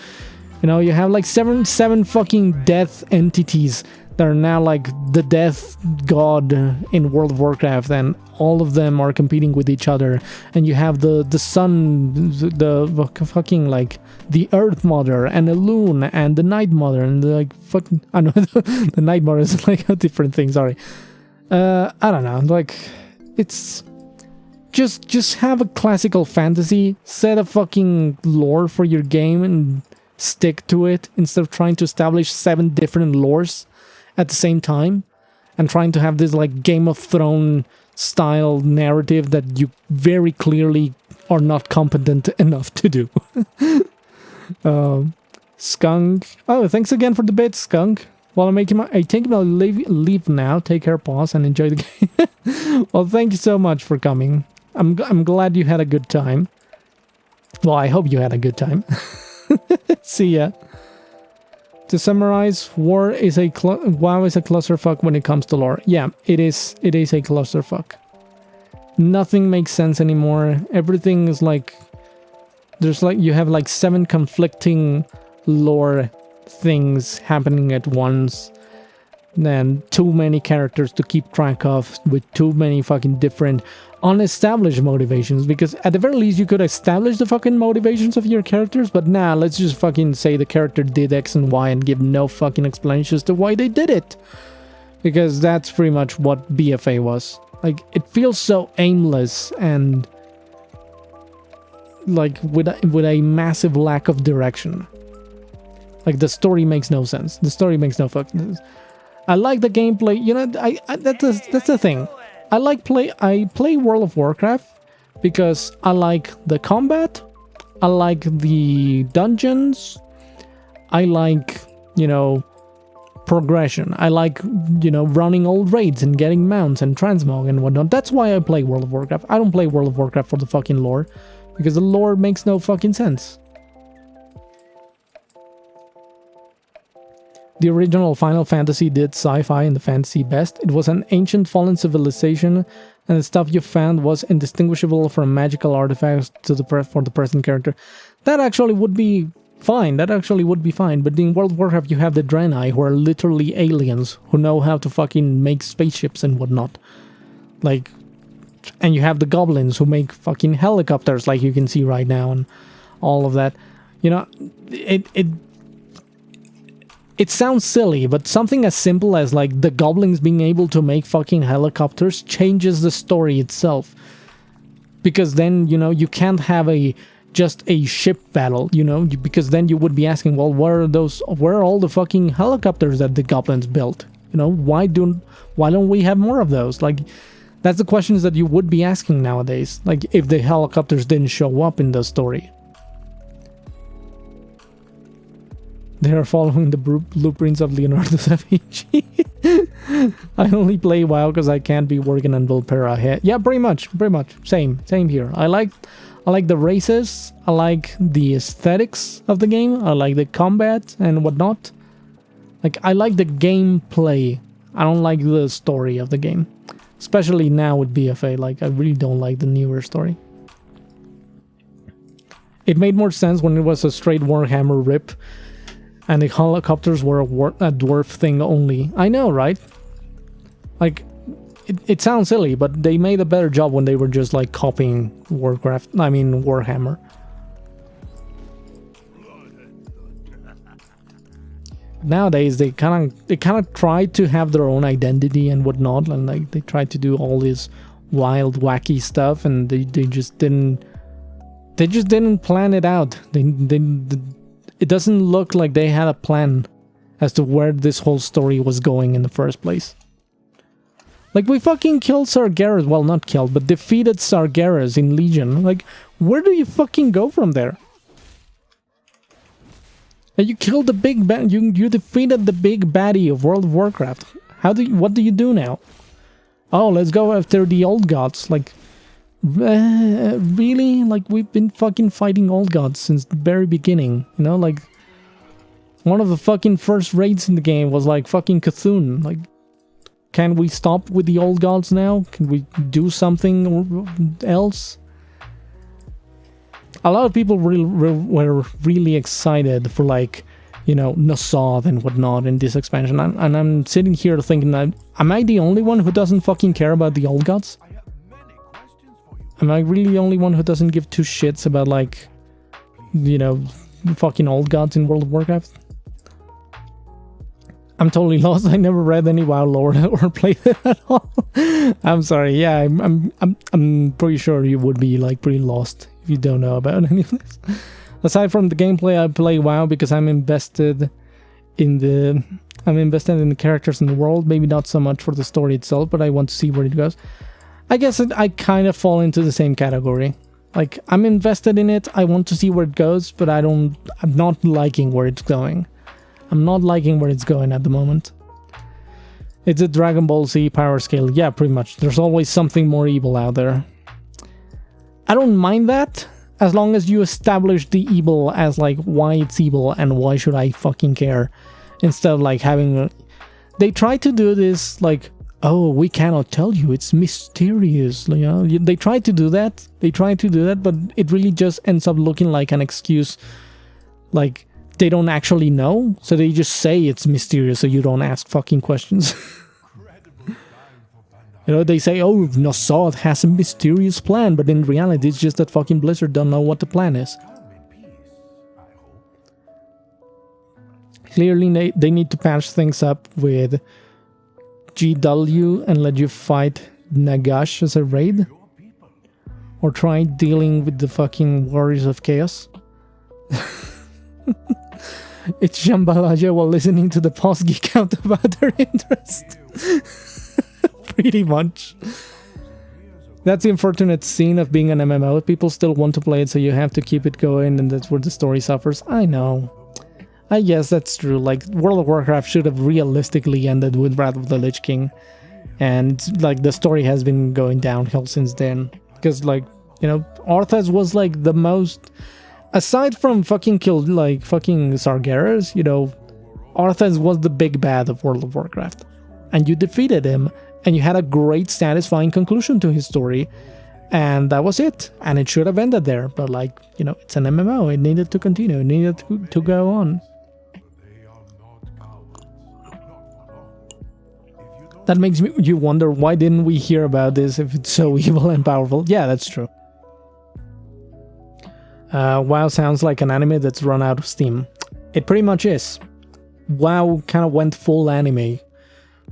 you know, you have like seven fucking death entities that are now like the death god in World of Warcraft, and all of them are competing with each other. And you have the sun, the fucking like the Earth Mother and the Loon and the Night Mother and the like fucking I know the Night Mother is like a different thing. Sorry, I don't know. Like it's just have a classical fantasy, set a fucking lore for your game and stick to it instead of trying to establish 7 different lores at the same time and trying to have this like Game of Thrones style narrative that you very clearly are not competent enough to do. Skunk. Oh, thanks again for the bit, Skunk. Well, I think I'll leave now. Take care, pause, and enjoy the game. Well, thank you so much for coming. I'm glad you had a good time. Well, I hope you had a good time. See ya. To summarize, WoW is a clusterfuck when it comes to lore. Yeah, it is. It is a clusterfuck. Nothing makes sense anymore. Everything is like... There's like... You have like 7 conflicting lore things happening at once. And too many characters to keep track of with too many fucking different unestablished motivations, because at the very least you could establish the fucking motivations of your characters, but nah, let's just fucking say the character did X and Y and give no fucking explanations to why they did it. Because that's pretty much what BFA was. Like, it feels so aimless and like with a massive lack of direction. Like, the story makes no sense. The story makes no fucking sense. I like the gameplay, you know, that's the thing. I play World of Warcraft because I like the combat, I like the dungeons, I like, you know, progression. I like, you know, running old raids and getting mounts and transmog and whatnot. That's why I play World of Warcraft. I don't play World of Warcraft for the fucking lore, because the lore makes no fucking sense. The original Final Fantasy did sci-fi and the fantasy best. It was an ancient fallen civilization, and the stuff you found was indistinguishable from magical artifacts to for the present character. That actually would be fine. That actually would be fine. But in World of Warcraft, you have the Draenei, who are literally aliens who know how to fucking make spaceships and whatnot. Like, and you have the goblins who make fucking helicopters, like you can see right now, and all of that. You know, it sounds silly, but something as simple as like the goblins being able to make fucking helicopters changes the story itself. Because then, you know, you can't have just a ship battle, you know, because then you would be asking, well, where are all the fucking helicopters that the goblins built? You know, why don't we have more of those? Like, that's the questions that you would be asking nowadays, like if the helicopters didn't show up in the story. They are following the blueprints of Leonardo da Vinci. I only play WoW because I can't be working on Volpera. Yeah, pretty much. Same here. I like the races. I like the aesthetics of the game. I like the combat and whatnot. Like, I like the gameplay. I don't like the story of the game. Especially now with BFA. Like, I really don't like the newer story. It made more sense when it was a straight Warhammer rip. And the helicopters were a dwarf thing only. I know, right? Like, it sounds silly, but they made a better job when they were just like copying Warhammer. Nowadays, they kind of try to have their own identity and whatnot, and like they try to do all this wild, wacky stuff, and they just didn't plan it out. It doesn't look like they had a plan as to where this whole story was going in the first place. Like, we fucking killed Sargeras. Well, not killed, but defeated Sargeras in Legion. Like, where do you fucking go from there? And you killed the big bad. You defeated the big baddie of World of Warcraft. What do you do now? Oh, let's go after the old gods. Like, really? Like, we've been fucking fighting old gods since the very beginning, you know? Like, one of the fucking first raids in the game was like fucking Cthulhu. Like, can we stop with the old gods now? Can we do something else? A lot of people were really excited for, like, you know, Nossoth and whatnot in this expansion, and I'm sitting here thinking, am I the only one who doesn't fucking care about the old gods? Am I really the only one who doesn't give two shits about, like, you know, fucking old gods in World of Warcraft? I'm totally lost. I never read any WoW lore or played it at all. I'm sorry. Yeah, I'm pretty sure you would be, like, pretty lost if you don't know about any of this. Aside from the gameplay, I play WoW because I'm invested in the characters in the world. Maybe not so much for the story itself, but I want to see where it goes. I guess I kind of fall into the same category. Like, I'm invested in it, I want to see where it goes, but I'm not liking where it's going. I'm not liking where it's going at the moment. It's a Dragon Ball Z power scale. Yeah, pretty much. There's always something more evil out there. I don't mind that, as long as you establish the evil as, like, why it's evil and why should I fucking care. Instead of like having... They try to do this like, oh, we cannot tell you, it's mysterious, you know. They try to do that. But it really just ends up looking like an excuse. Like, they don't actually know, so they just say it's mysterious so you don't ask fucking questions. You know, they say, oh, Nossaud has a mysterious plan, but in reality it's just that fucking Blizzard don't know what the plan is. Clearly they need to patch things up with GW and let you fight Nagash as a raid. Or try dealing with the fucking Warriors of Chaos. It's Shambalaja while listening to the post geek out about their interest. Pretty much. That's the unfortunate scene of being an MMO. People still want to play it, so you have to keep it going, and that's where the story suffers. I know. I guess that's true. Like, World of Warcraft should have realistically ended with Wrath of the Lich King. And, like, the story has been going downhill since then. Because, like, you know, Arthas was, like, the most... Aside from fucking Sargeras, you know, Arthas was the big bad of World of Warcraft. And you defeated him, and you had a great, satisfying conclusion to his story. And that was it. And it should have ended there. But, like, you know, it's an MMO. It needed to continue. It needed to go on. That makes you wonder, why didn't we hear about this if it's so evil and powerful? Yeah, that's true. WoW sounds like an anime that's run out of steam. It pretty much is. WoW kind of went full anime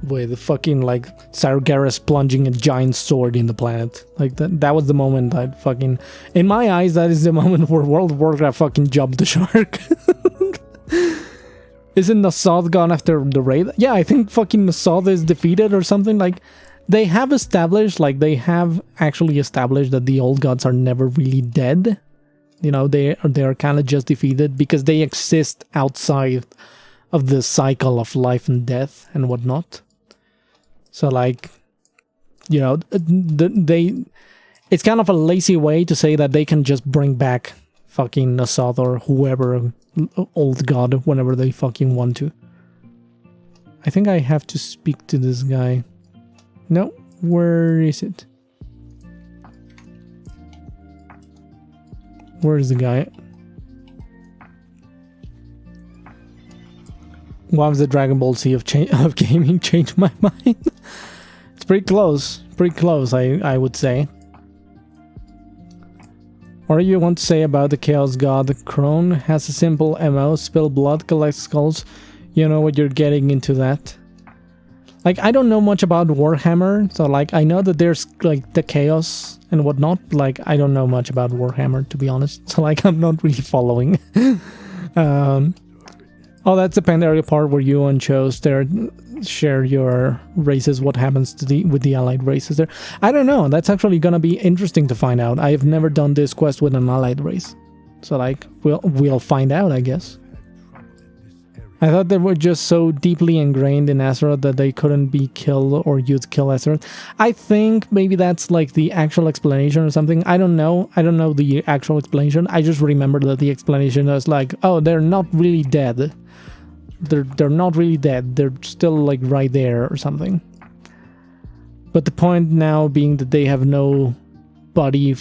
with fucking like Sargeras plunging a giant sword in the planet. Like that was the moment I fucking... In my eyes, that is the moment where World of Warcraft fucking jumped the shark. Isn't Nossaud gone after the raid? Yeah, I think fucking Nossaud is defeated or something. Like, they have established, actually established that the old gods are never really dead. You know, they are kind of just defeated because they exist outside of the cycle of life and death and whatnot. So, like, you know, it's kind of a lazy way to say that they can just bring back fucking Nossaud or whoever, old god, whenever they fucking want to. I think I have to speak to this guy. No, where is it? Where is the guy? Why was the Dragon Ball Z of gaming changed my mind? It's pretty close. Pretty close, I would say. What do you want to say about the Chaos God? Crone has a simple MO, spill blood, collect skulls. You know what you're getting into that. Like, I don't know much about Warhammer, so like, I know that there's like the Chaos and whatnot. Like, I don't know much about Warhammer, to be honest. So like, I'm not really following. Oh, that's the Pandaria part where you and Chose there share your races. What happens to with the allied races there? I don't know. That's actually gonna be interesting to find out. I have never done this quest with an allied race, so like we'll find out, I guess. I thought they were just so deeply ingrained in Azeroth that they couldn't be killed or you'd kill Azeroth. I think maybe that's like the actual explanation or something. I don't know. I don't know the actual explanation. I just remember that the explanation was like, oh, they're not really dead. They're not really dead. They're still like right there or something. But the point now being that they have no baddie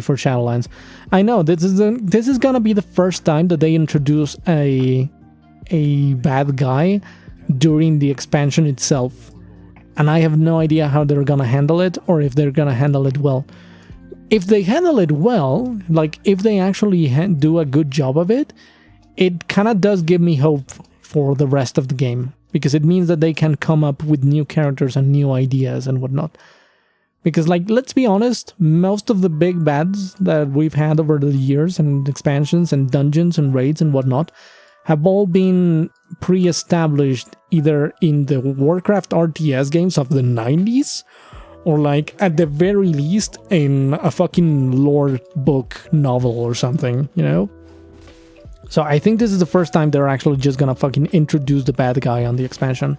for Shadowlands. I know this is gonna be the first time that they introduce a bad guy during the expansion itself, and I have no idea how they're gonna handle it, or if they're gonna handle it well. If they handle it well, like if they actually do a good job of it, it kind of does give me hope for the rest of the game, because it means that they can come up with new characters and new ideas and whatnot. Because, like, let's be honest, most of the big bads that we've had over the years and expansions and dungeons and raids and whatnot have all been pre-established either in the Warcraft RTS games of the 90s, or like at the very least in a fucking lore book novel or something, you know? So I think this is the first time they're actually just gonna fucking introduce the bad guy on the expansion.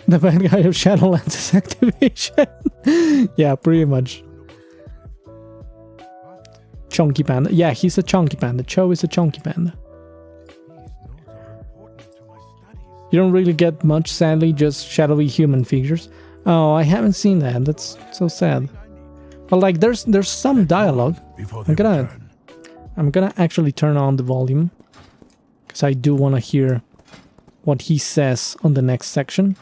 The bad guy of Shadowlands' activation. Yeah, pretty much. Chunky Panda. Yeah, he's a chunky panda. Cho is a chunky panda. You don't really get much, sadly, just shadowy human figures. Oh, I haven't seen that. That's so sad. But like, there's some dialogue. I'm gonna actually turn on the volume because I do want to hear what he says on the next section.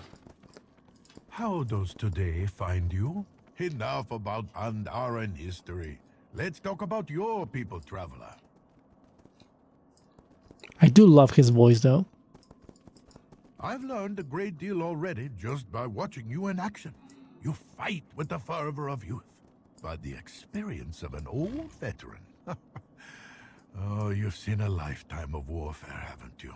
How does today find you? Enough about Pandaren history. Let's talk about your people, traveler. I do love his voice, though. I've learned a great deal already just by watching you in action. You fight with the fervor of youth, but the experience of an old veteran. Oh, you've seen a lifetime of warfare, haven't you?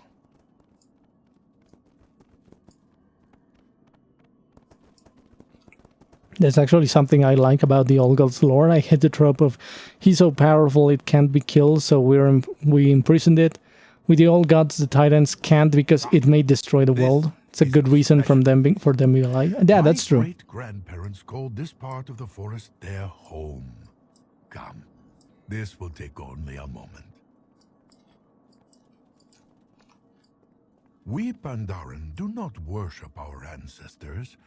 That's actually something I like about the Old Gods lore. I hate the trope of he's so powerful it can't be killed, so we imprisoned it. With the Old Gods, the Titans can't because it may destroy the world. It's a good reason for them to be alive. Yeah, that's true. My great-grandparents called this part of the forest their home. Come, this will take only a moment. We Pandaren do not worship our ancestors,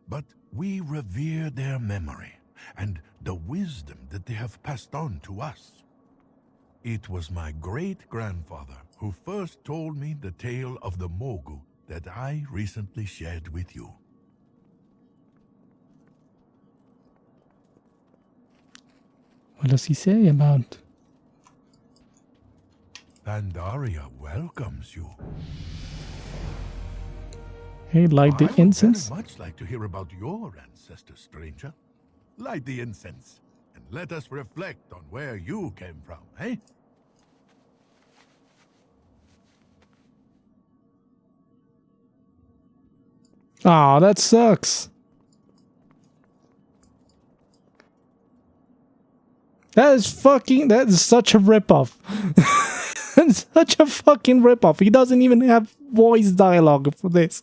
but we revere their memory and the wisdom that they have passed on to us. It was my great-grandfather who first told me the tale of the Mogu that I recently shared with you. What does he say about? Pandaria welcomes you. Hey, light the incense? I would very much like to hear about your ancestors, stranger. Light the incense, and let us reflect on where you came from, eh? Aw, that sucks. That is such a ripoff. That's such a fucking ripoff. He doesn't even have voice dialogue for this.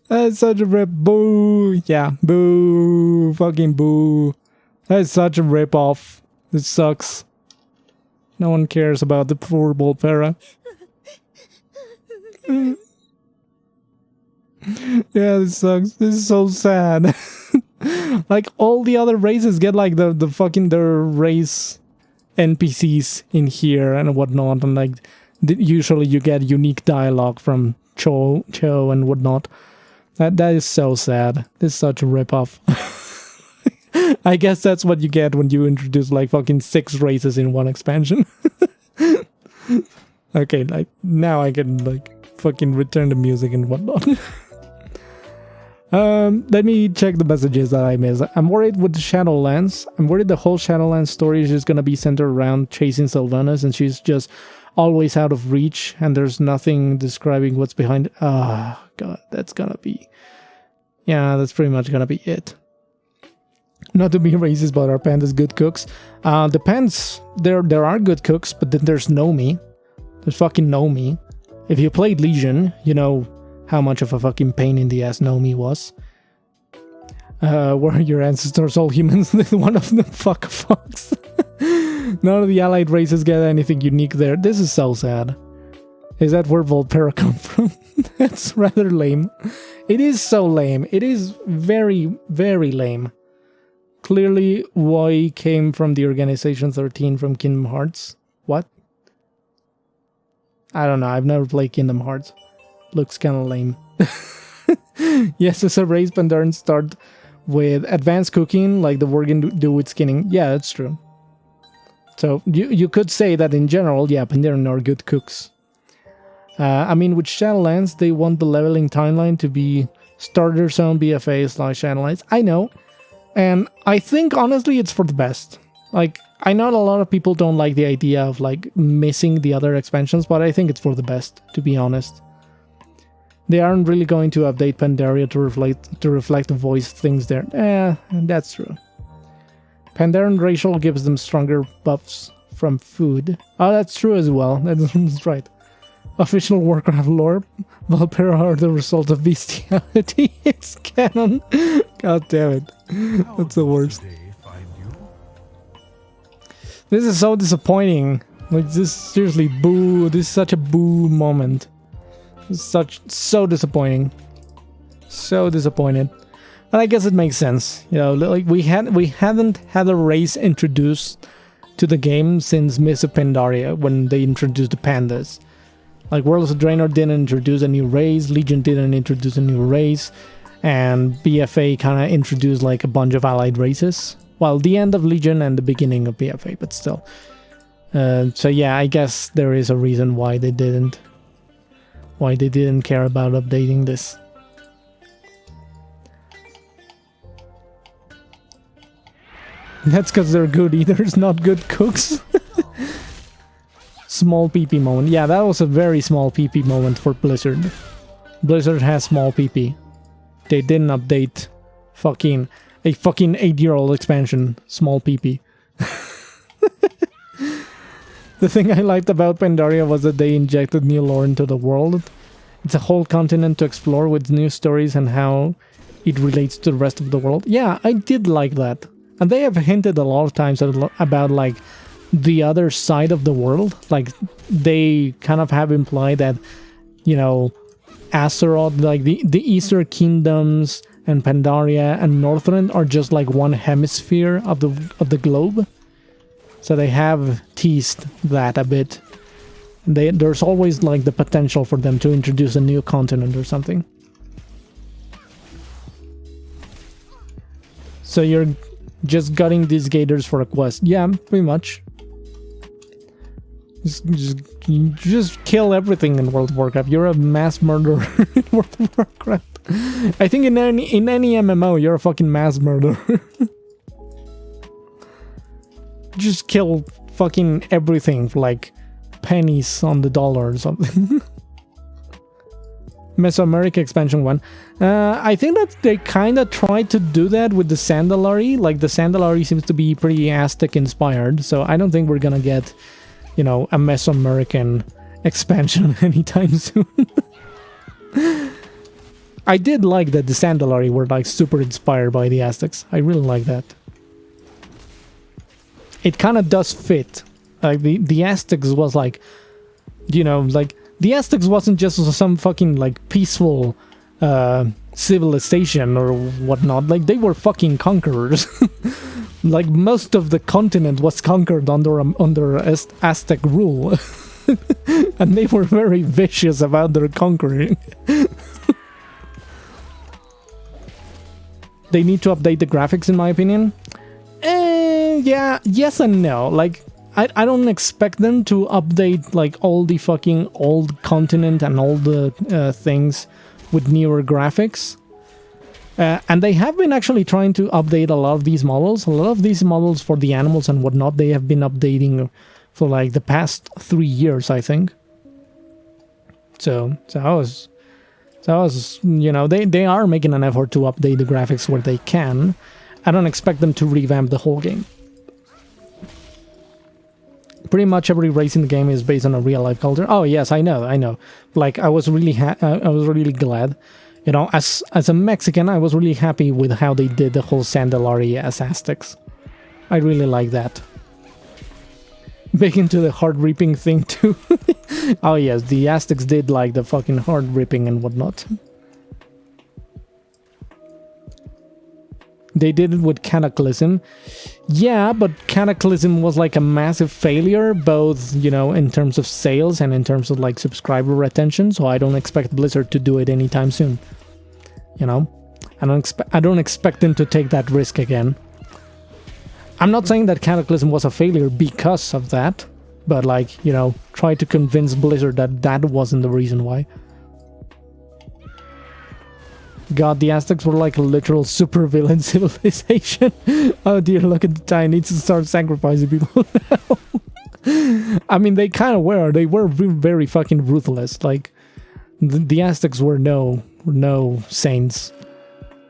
That's such a rip. Boo. Yeah, boo. Fucking boo. That's such a ripoff. It sucks. No one cares about the poor Volpera. Yeah, this sucks. This is so sad. Like, all the other races get like the fucking their race NPCs in here and whatnot, and like usually you get unique dialogue from Cho and whatnot. That is so sad. This is such a ripoff. I guess that's what you get when you introduce like fucking 6 races in one expansion. Okay, like now I can like fucking return the music and whatnot. Let me check the messages that I missed. I'm worried with the Shadowlands. I'm worried the whole Shadowlands story is just gonna be centered around chasing Sylvanas, and she's just always out of reach, and there's nothing describing what's behind it. Ah, God, that's gonna be... Yeah, that's pretty much gonna be it. Not to be racist, but are pandas good cooks? Depends. There are good cooks, but then there's Nomi. There's fucking Nomi. If you played Legion, you know how much of a fucking pain in the ass Nomi was. Were your ancestors all humans? One of them fuck fucks. None of the allied races get anything unique there. This is so sad. Is that where Volpera come from? That's rather lame. It is so lame. It is very, very lame. Clearly, Y came from the Organization 13 from Kingdom Hearts. What? I don't know. I've never played Kingdom Hearts. Looks kind of lame. Yes, as a race, Pandaren start with advanced cooking, like the Worgen do with skinning. Yeah, that's true. So you could say that in general, yeah, Pandaren are good cooks. I mean, with Shadowlands, they want the leveling timeline to be starter zone BFA / Shadowlands. I know. And I think, honestly, it's for the best. Like, I know a lot of people don't like the idea of, like, missing the other expansions, but I think it's for the best, to be honest. They aren't really going to update Pandaria to reflect the voice things there. That's true. Pandaren racial gives them stronger buffs from food. Oh, that's true as well. That's right. Official Warcraft lore. Volpera are the result of bestiality. It's canon. God damn it. That's the worst. This is so disappointing. Like, this seriously, boo. This is such a boo moment. So disappointing. So disappointed. But I guess it makes sense. You know, like we hadn't had a race introduced to the game since Mists of Pandaria when they introduced the pandas. Like Worlds of Draenor didn't introduce a new race, Legion didn't introduce a new race, and BFA kind of introduced like a bunch of allied races. Well, the end of Legion and the beginning of BFA, but still. So yeah, I guess there is a reason why they didn't care about updating this. That's because they're good eaters, not good cooks. Small PP moment. Yeah, that was a very small PP moment for Blizzard. Blizzard has small PP. They didn't update a fucking 8-year-old expansion. Small PP. The thing I liked about Pandaria was that they injected new lore into the world. It's a whole continent to explore with new stories and how it relates to the rest of the world. Yeah, I did like that. And they have hinted a lot of times about like the other side of the world. Like they kind of have implied that, you know, Azeroth, like the Eastern Kingdoms and Pandaria and Northrend are just like one hemisphere of the globe. So they have teased that a bit. There's always like the potential for them to introduce a new continent or something. So you're just gutting these gators for a quest. Yeah, pretty much. Just kill everything in World of Warcraft. You're a mass murderer in World of Warcraft. I think in any MMO, you're a fucking mass murderer. Just kill fucking everything for like pennies on the dollar or something. Mesoamerica expansion 1. I think that they kind of tried to do that with the Sandalari. Like the Sandalari seems to be pretty Aztec inspired, so I don't think we're gonna get, you know, a Mesoamerican expansion anytime soon. I did like that the Sandalari were like super inspired by the Aztecs. I really like that. It kind of does fit. Like the Aztecs was like, you know, like the Aztecs wasn't just some fucking like peaceful civilization or whatnot. Like they were fucking conquerors. Like most of the continent was conquered under Aztec rule. And they were very vicious about their conquering. They need to update the graphics in my opinion. Yeah, yes and no. Like I don't expect them to update like all the fucking old continent and all the things with newer graphics. And they have been actually trying to update a lot of these models. A lot of these models for the animals and whatnot, they have been updating for like the past 3 years, I think. So I was, you know, they are making an effort to update the graphics where they can. I don't expect them to revamp the whole game. Pretty much every race in the game is based on a real life culture. Oh yes, I know. Like I was really glad. You know, as a Mexican, I was really happy with how they did the whole Sandalari as Aztecs. I really like that. Big into the heart ripping thing too. Oh yes, the Aztecs did like the fucking heart ripping and whatnot. They did it with Cataclysm. Yeah, but Cataclysm was like a massive failure, both, you know, in terms of sales and in terms of like subscriber retention, so I don't expect Blizzard to do it anytime soon. You know? I don't expect them to take that risk again. I'm not saying that Cataclysm was a failure because of that, but like, you know, try to convince Blizzard that that wasn't the reason why. God, the Aztecs were like a literal supervillain civilization. Oh dear, look at the time. It needs to start sacrificing people now. I mean, they kind of were. They were very fucking ruthless. Like, the Aztecs were no saints.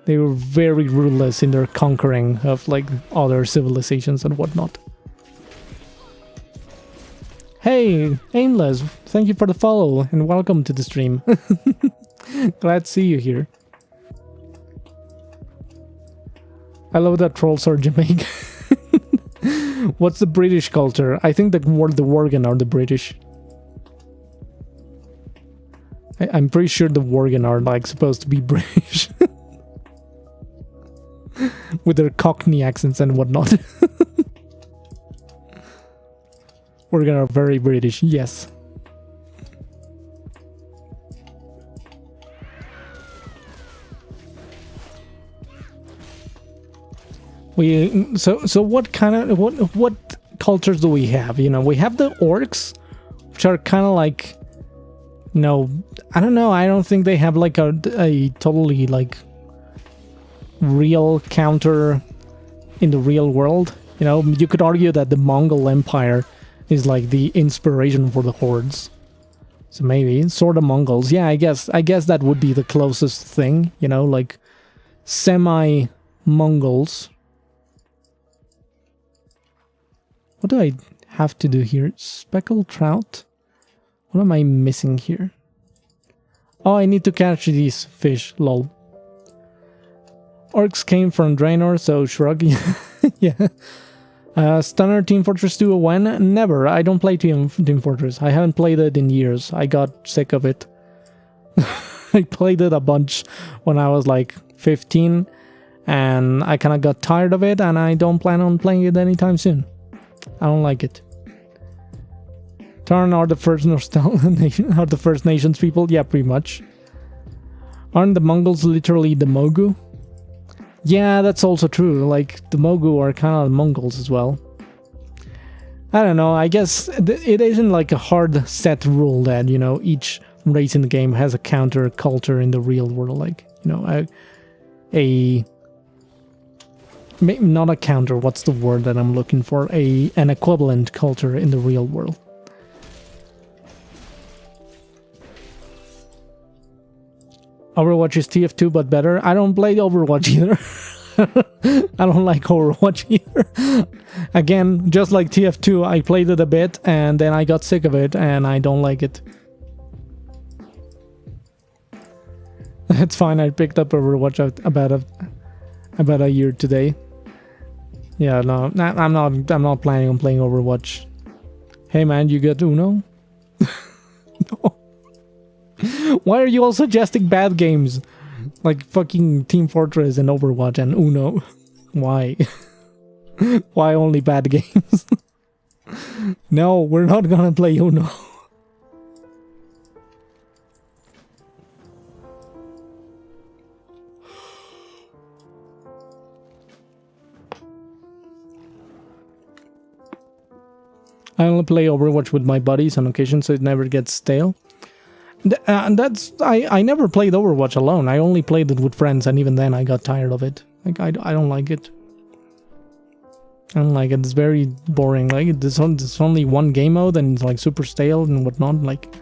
They were very ruthless in their conquering of like other civilizations and whatnot. Hey, Aimless, thank you for the follow and welcome to the stream. Glad to see you here. I love that trolls are Jamaican. What's the British culture? I think the Worgen are the British. I'm pretty sure the Worgen are like supposed to be British. With their Cockney accents and whatnot. Worgen are very British, yes. So what kind of what cultures do we have? You know, we have the orcs, which are kind of like, no, I don't know. I don't think they have like a totally like real counter in the real world. You know, you could argue that the Mongol Empire is like the inspiration for the hordes. So maybe sort of Mongols. Yeah, I guess that would be the closest thing. You know, like semi-Mongols. What do I have to do here? Speckled trout? What am I missing here? Oh, I need to catch these fish, lol. Orcs came from Draenor, so shrug. Yeah. Stunner Team Fortress 2 when? Never. I don't play Team Fortress. I haven't played it in years. I got sick of it. I played it a bunch when I was like 15, and I kind of got tired of it, and I don't plan on playing it anytime soon. I don't like it. Tarn are the first Nations people? Yeah, pretty much. Aren't the Mongols literally the Mogu? Yeah, that's also true. Like, the Mogu are kind of Mongols as well. I don't know, I guess it isn't like a hard set rule that, you know, each race in the game has a counter culture in the real world. Like, you know, not a counter, what's the word that I'm looking for? An equivalent culture in the real world. Overwatch is TF2 but better. I don't play Overwatch either. I don't like Overwatch either. Again, just like TF2, I played it a bit and then I got sick of it and I don't like it. It's fine, I picked up Overwatch about a year today. Yeah, no, I'm not planning on playing Overwatch. Hey man, you got Uno? No. Why are you all suggesting bad games? Like fucking Team Fortress and Overwatch and Uno. Why? Why only bad games? No, we're not gonna play Uno. I only play Overwatch with my buddies on occasion, so it never gets stale. I never played Overwatch alone. I only played it with friends, and even then I got tired of it. Like, I don't like it. I don't like it. It's very boring. Like, there's only one game mode, and it's like super stale and whatnot. Like,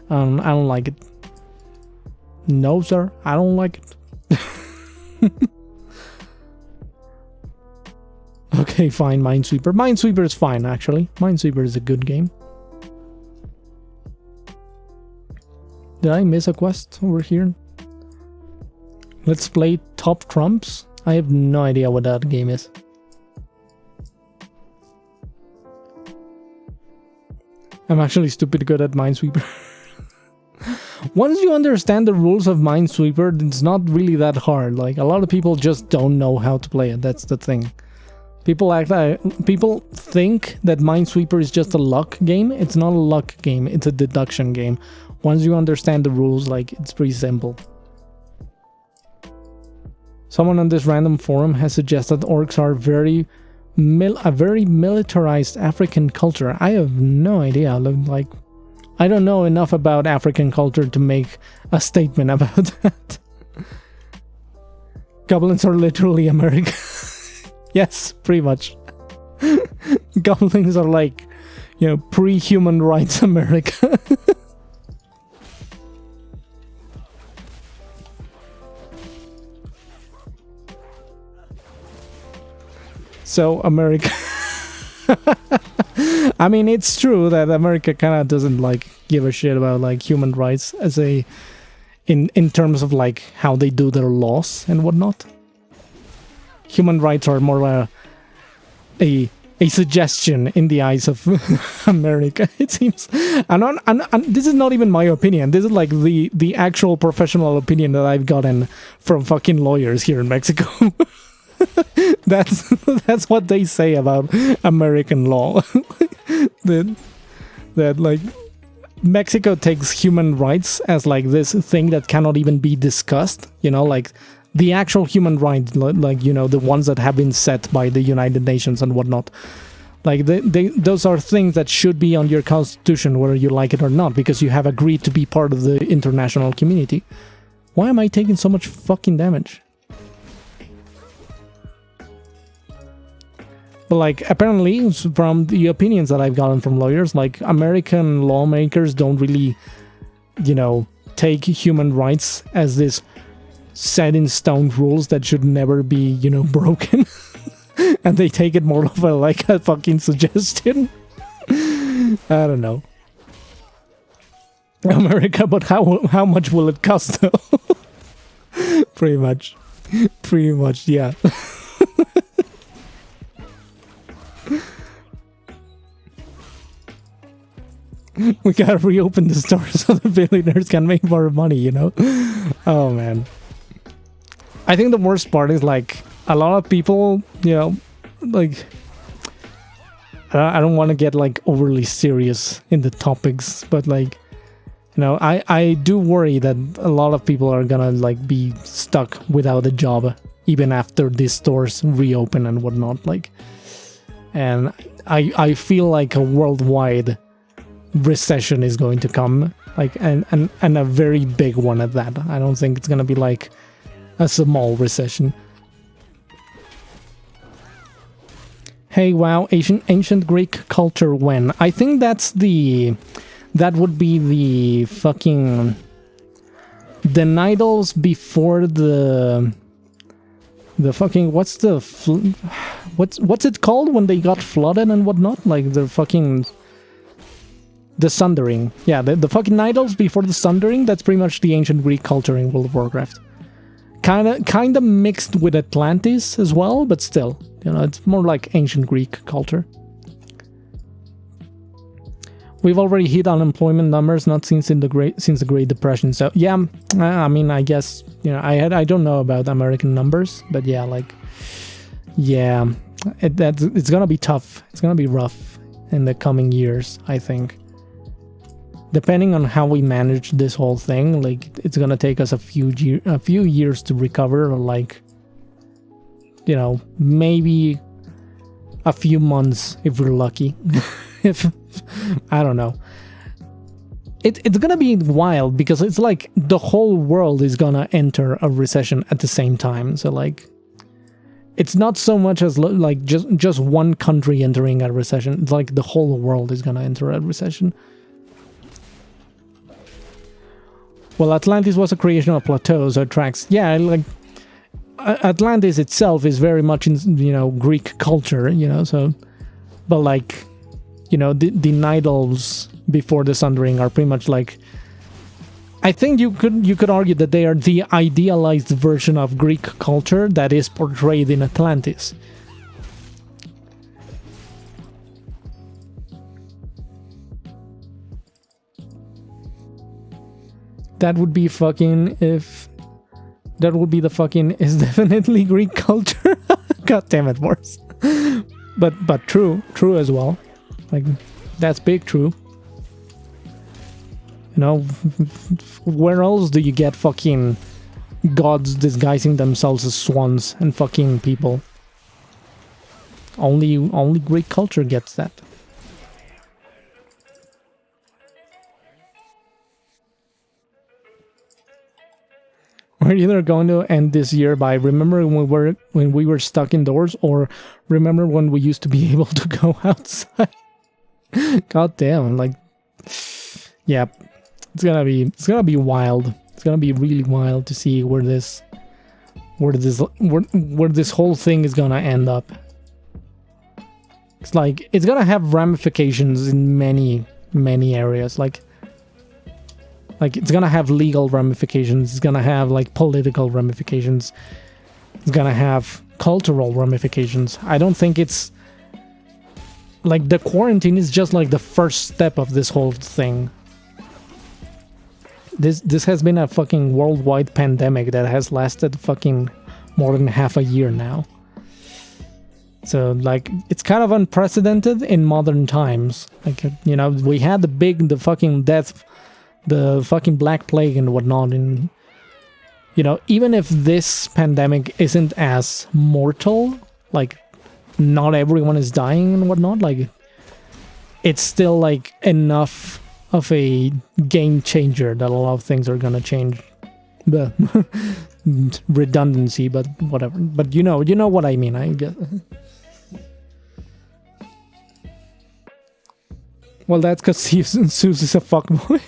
I don't like it. No, sir, I don't like it. Okay, fine, Minesweeper. Minesweeper is fine, actually. Minesweeper is a good game. Did I miss a quest over here? Let's play Top Trumps. I have no idea what that game is. I'm actually stupid good at Minesweeper. Once you understand the rules of Minesweeper, it's not really that hard. Like, a lot of people just don't know how to play it. That's the thing. People think that Minesweeper is just a luck game. It's not a luck game, it's a deduction game. Once you understand the rules, like, it's pretty simple. Someone on this random forum has suggested orcs are a very militarized African culture. I have no idea. Like, I don't know enough about African culture to make a statement about that. Goblins are literally American. Yes, pretty much. Goblins are like, you know, pre-human rights America. So, America... I mean, it's true that America kind of doesn't, like, give a shit about, like, human rights as a... In terms of, like, how they do their laws and whatnot. Human rights are more a a suggestion in the eyes of America, it seems. And this is not even my opinion. This is like the actual professional opinion that I've gotten from fucking lawyers here in Mexico. That's what they say about American law. that like Mexico takes human rights as like this thing that cannot even be discussed, you know, like the actual human rights, like, you know, the ones that have been set by the United Nations and whatnot. Like, those are things that should be on your constitution, whether you like it or not, because you have agreed to be part of the international community. Why am I taking so much fucking damage? But, like, apparently, from the opinions that I've gotten from lawyers, like, American lawmakers don't really, you know, take human rights as this set in stone rules that should never be, you know, broken. And they take it more of like a fucking suggestion. I don't know. America, but how much will it cost though? Pretty much, yeah. We gotta reopen the store so the billionaires can make more money, you know? Oh man. I think the worst part is like a lot of people, you know, like I don't want to get like overly serious in the topics, but like, you know, I do worry that a lot of people are gonna like be stuck without a job even after these stores reopen and whatnot. Like, and I feel like a worldwide recession is going to come, like, and a very big one at that. I don't think it's gonna be like a small recession. Hey, wow, ancient Greek culture when? I think that would be the fucking the Nidals before the fucking what's it called when they got flooded and whatnot? Like the fucking the Sundering. Yeah, the fucking Nidals before the Sundering. That's pretty much the ancient Greek culture in World of Warcraft. Kinda mixed with Atlantis as well, but still, you know, it's more like ancient Greek culture. We've already hit unemployment numbers not since the Great Depression. So yeah, I mean, I guess, you know, I don't know about American numbers, but yeah, like, yeah, it's gonna be tough. It's gonna be rough in the coming years, I think. Depending on how we manage this whole thing, like, it's gonna take us a few years to recover, or like, you know, maybe a few months if we're lucky. If I don't know, it's gonna be wild because it's like the whole world is gonna enter a recession at the same time. So like, it's not so much as like just one country entering a recession. It's like the whole world is gonna enter a recession. Well, Atlantis was a creation of Plateau, so it tracks. Yeah, like Atlantis itself is very much in, you know, Greek culture, you know. So, but like, you know, the Nidals before the Sundering are pretty much like, I think you could argue that they are the idealized version of Greek culture that is portrayed in Atlantis. That would be fucking if that would be the fucking is definitely Greek culture. God damn it, Morse. But true as well. Like, that's big true. You know, where else do you get fucking gods disguising themselves as swans and fucking people? Only Greek culture gets that. We're either going to end this year by remember when we were stuck indoors, or remember when we used to be able to go outside. God damn, like, yeah, it's gonna be wild. It's gonna be really wild to see where this whole thing is gonna end up. It's like it's gonna have ramifications in many areas. Like it's gonna have legal ramifications. It's gonna have like political ramifications. It's gonna have cultural ramifications. I don't think it's like the quarantine is just like the first step of this whole thing. This has been a fucking worldwide pandemic that has lasted fucking more than half a year now. So like it's kind of unprecedented in modern times. Like, you know, we had the fucking death, the fucking Black Plague and whatnot, and you know, even if this pandemic isn't as mortal, like not everyone is dying and whatnot, like it's still like enough of a game changer that a lot of things are gonna change. The redundancy, but whatever. But you know what I mean, I guess. Well, that's because Zeus is a fuckboy.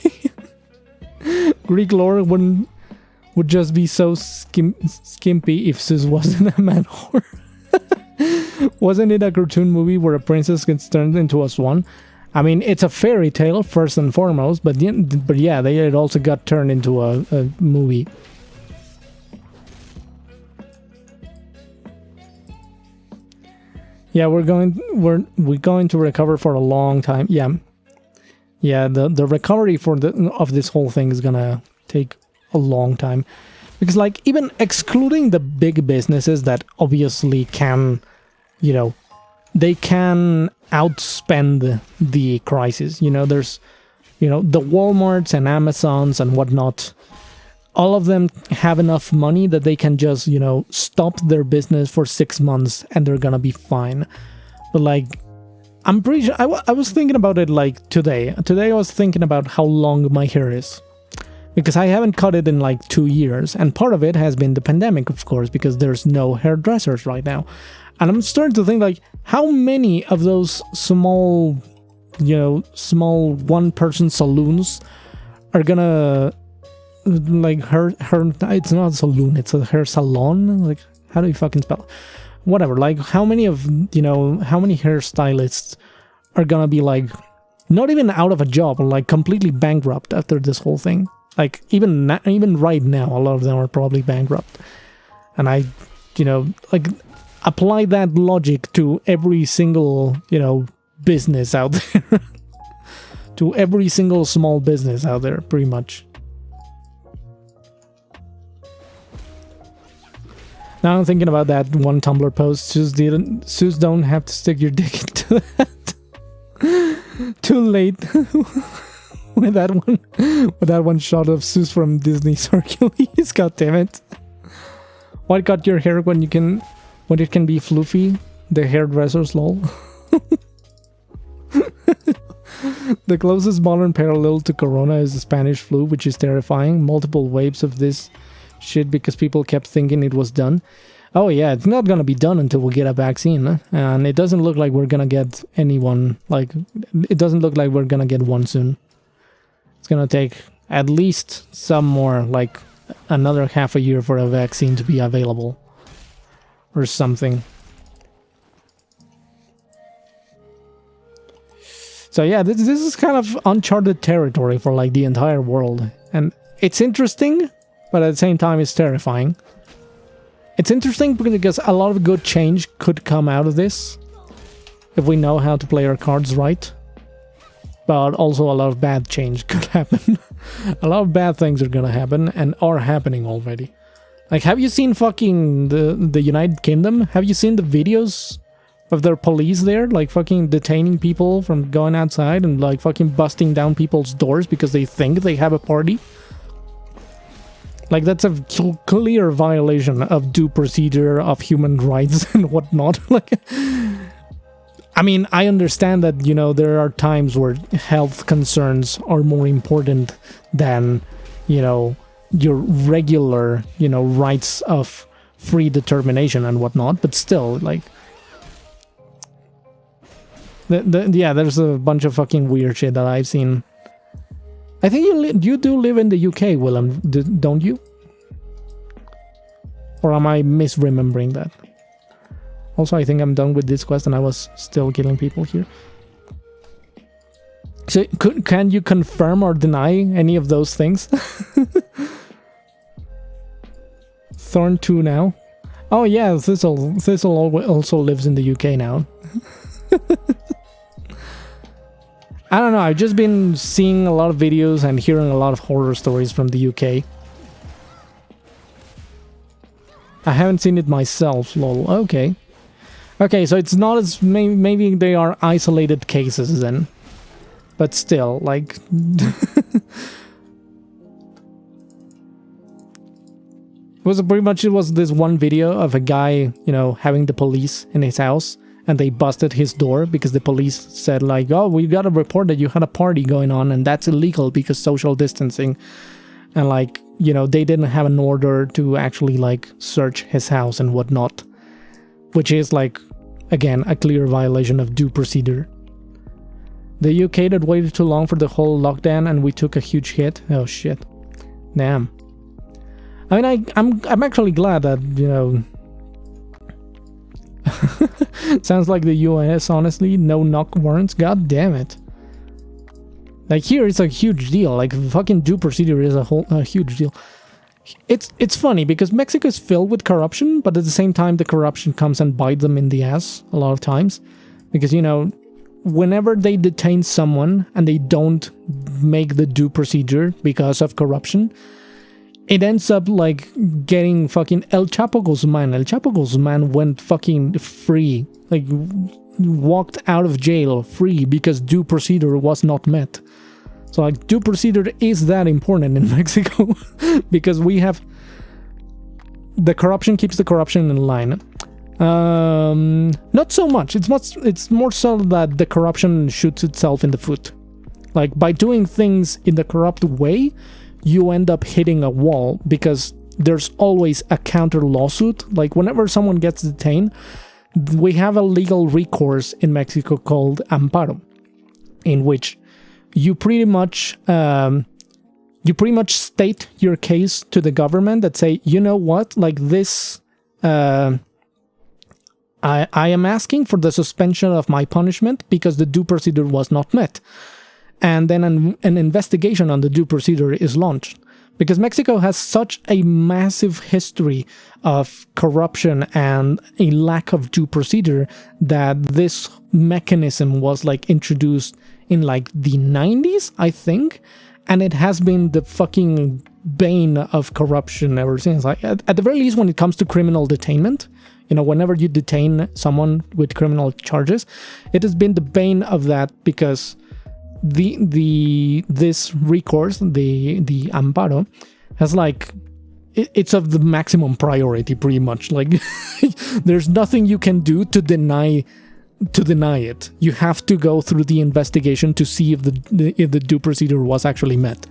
Greek lore would just be so skimpy if Zeus wasn't a man whore. Wasn't it a cartoon movie where a princess gets turned into a swan? I mean, it's a fairy tale first and foremost, but yeah, it also got turned into a movie. Yeah, we're going to recover for a long time. Yeah. The recovery of this whole thing is gonna take a long time, because like even excluding the big businesses that obviously can, you know, they can outspend the crisis. You know, there's, you know, the Walmarts and Amazons and whatnot. All of them have enough money that they can just, you know, stop their business for 6 months and they're gonna be fine. But like, I'm pretty sure, I was thinking about it like today. Today I was thinking about how long my hair is, because I haven't cut it in like 2 years, and part of it has been the pandemic, of course, because there's no hairdressers right now. And I'm starting to think like, how many of those small, you know, small one-person saloons are gonna, like, it's not a saloon, it's a hair salon, like, how do you fucking spell it? Whatever, like, how many hairstylists are gonna be, like, not even out of a job, or, like, completely bankrupt after this whole thing? Like, even right now, a lot of them are probably bankrupt. And I, you know, like, apply that logic to every single, you know, business out there. To every single small business out there, pretty much. Now I'm thinking about that one Tumblr post. Zeus don't have to stick your dick into that. Too late. with that one shot of Zeus from Disney's Hercules. God damn it. Why cut your hair when it can be floofy? The hairdressers, lol. The closest modern parallel to Corona is the Spanish flu, which is terrifying. Multiple waves of this shit because people kept thinking it was done. Oh yeah, it's not gonna be done until we get a vaccine, huh? And it doesn't look like we're gonna get anyone. Like, it doesn't look like we're gonna get one soon. It's gonna take at least some more, like another half a year for a vaccine to be available, or something. So yeah, this is kind of uncharted territory for like the entire world, and it's interesting, but at the same time it's terrifying. It's interesting because a lot of good change could come out of this if we know how to play our cards right, but also a lot of bad change could happen. A lot of bad things are gonna happen and are happening already. Like, have you seen fucking the United Kingdom? Have you seen the videos of their police there, like fucking detaining people from going outside and like fucking busting down people's doors because they think they have a party? Like, that's a clear violation of due procedure, of human rights and whatnot. Like, I mean, I understand that, you know, there are times where health concerns are more important than, you know, your regular, you know, rights of free determination and whatnot, but still, like, yeah, there's a bunch of fucking weird shit that I've seen. I think you do live in the UK, Willem, don't you? Or am I misremembering that? Also, I think I'm done with this quest and I was still killing people here. So, can you confirm or deny any of those things? Thorn 2 now? Oh yeah, Thistle also lives in the UK now. I don't know, I've just been seeing a lot of videos and hearing a lot of horror stories from the UK. I haven't seen it myself, lol. Okay. Okay, so it's not as... Maybe they are isolated cases then. But still, like... It was this one video of a guy, you know, having the police in his house, and they busted his door because the police said like, oh, we got a report that you had a party going on and that's illegal because social distancing. And like, you know, they didn't have an order to actually like search his house and whatnot, which is like, again, a clear violation of due procedure. The UK that waited too long for the whole lockdown and we took a huge hit. Oh shit. Damn. I mean, I'm actually glad that, you know... Sounds like the US, honestly. No knock warrants. God damn it. Like, here it's a huge deal. Like, fucking due procedure is a huge deal. It's funny, because Mexico is filled with corruption, but at the same time, the corruption comes and bites them in the ass a lot of times. Because, you know, whenever they detain someone and they don't make the due procedure because of corruption... It ends up like getting fucking El Chapo Guzman. El Chapo Guzman went fucking free. Like, walked out of jail free because due procedure was not met. So like, due procedure is that important in Mexico. Because we have... The corruption keeps the corruption in line. Not so much. It's more so that the corruption shoots itself in the foot. Like, by doing things in the corrupt way... you end up hitting a wall because there's always a counter lawsuit. Like whenever someone gets detained, we have a legal recourse in Mexico called amparo, in which you pretty much state your case to the government that say, you know what, like this, I am asking for the suspension of my punishment because the due procedure was not met. And then an investigation on the due procedure is launched. Because Mexico has such a massive history of corruption and a lack of due procedure that this mechanism was like introduced in like the 90s, I think. And it has been the fucking bane of corruption ever since. Like, at the very least, when it comes to criminal detainment, you know, whenever you detain someone with criminal charges, it has been the bane of that because... this recourse, the amparo, has like it's of the maximum priority pretty much. Like there's nothing you can do to deny it. You have to go through the investigation to see if the due procedure was actually met.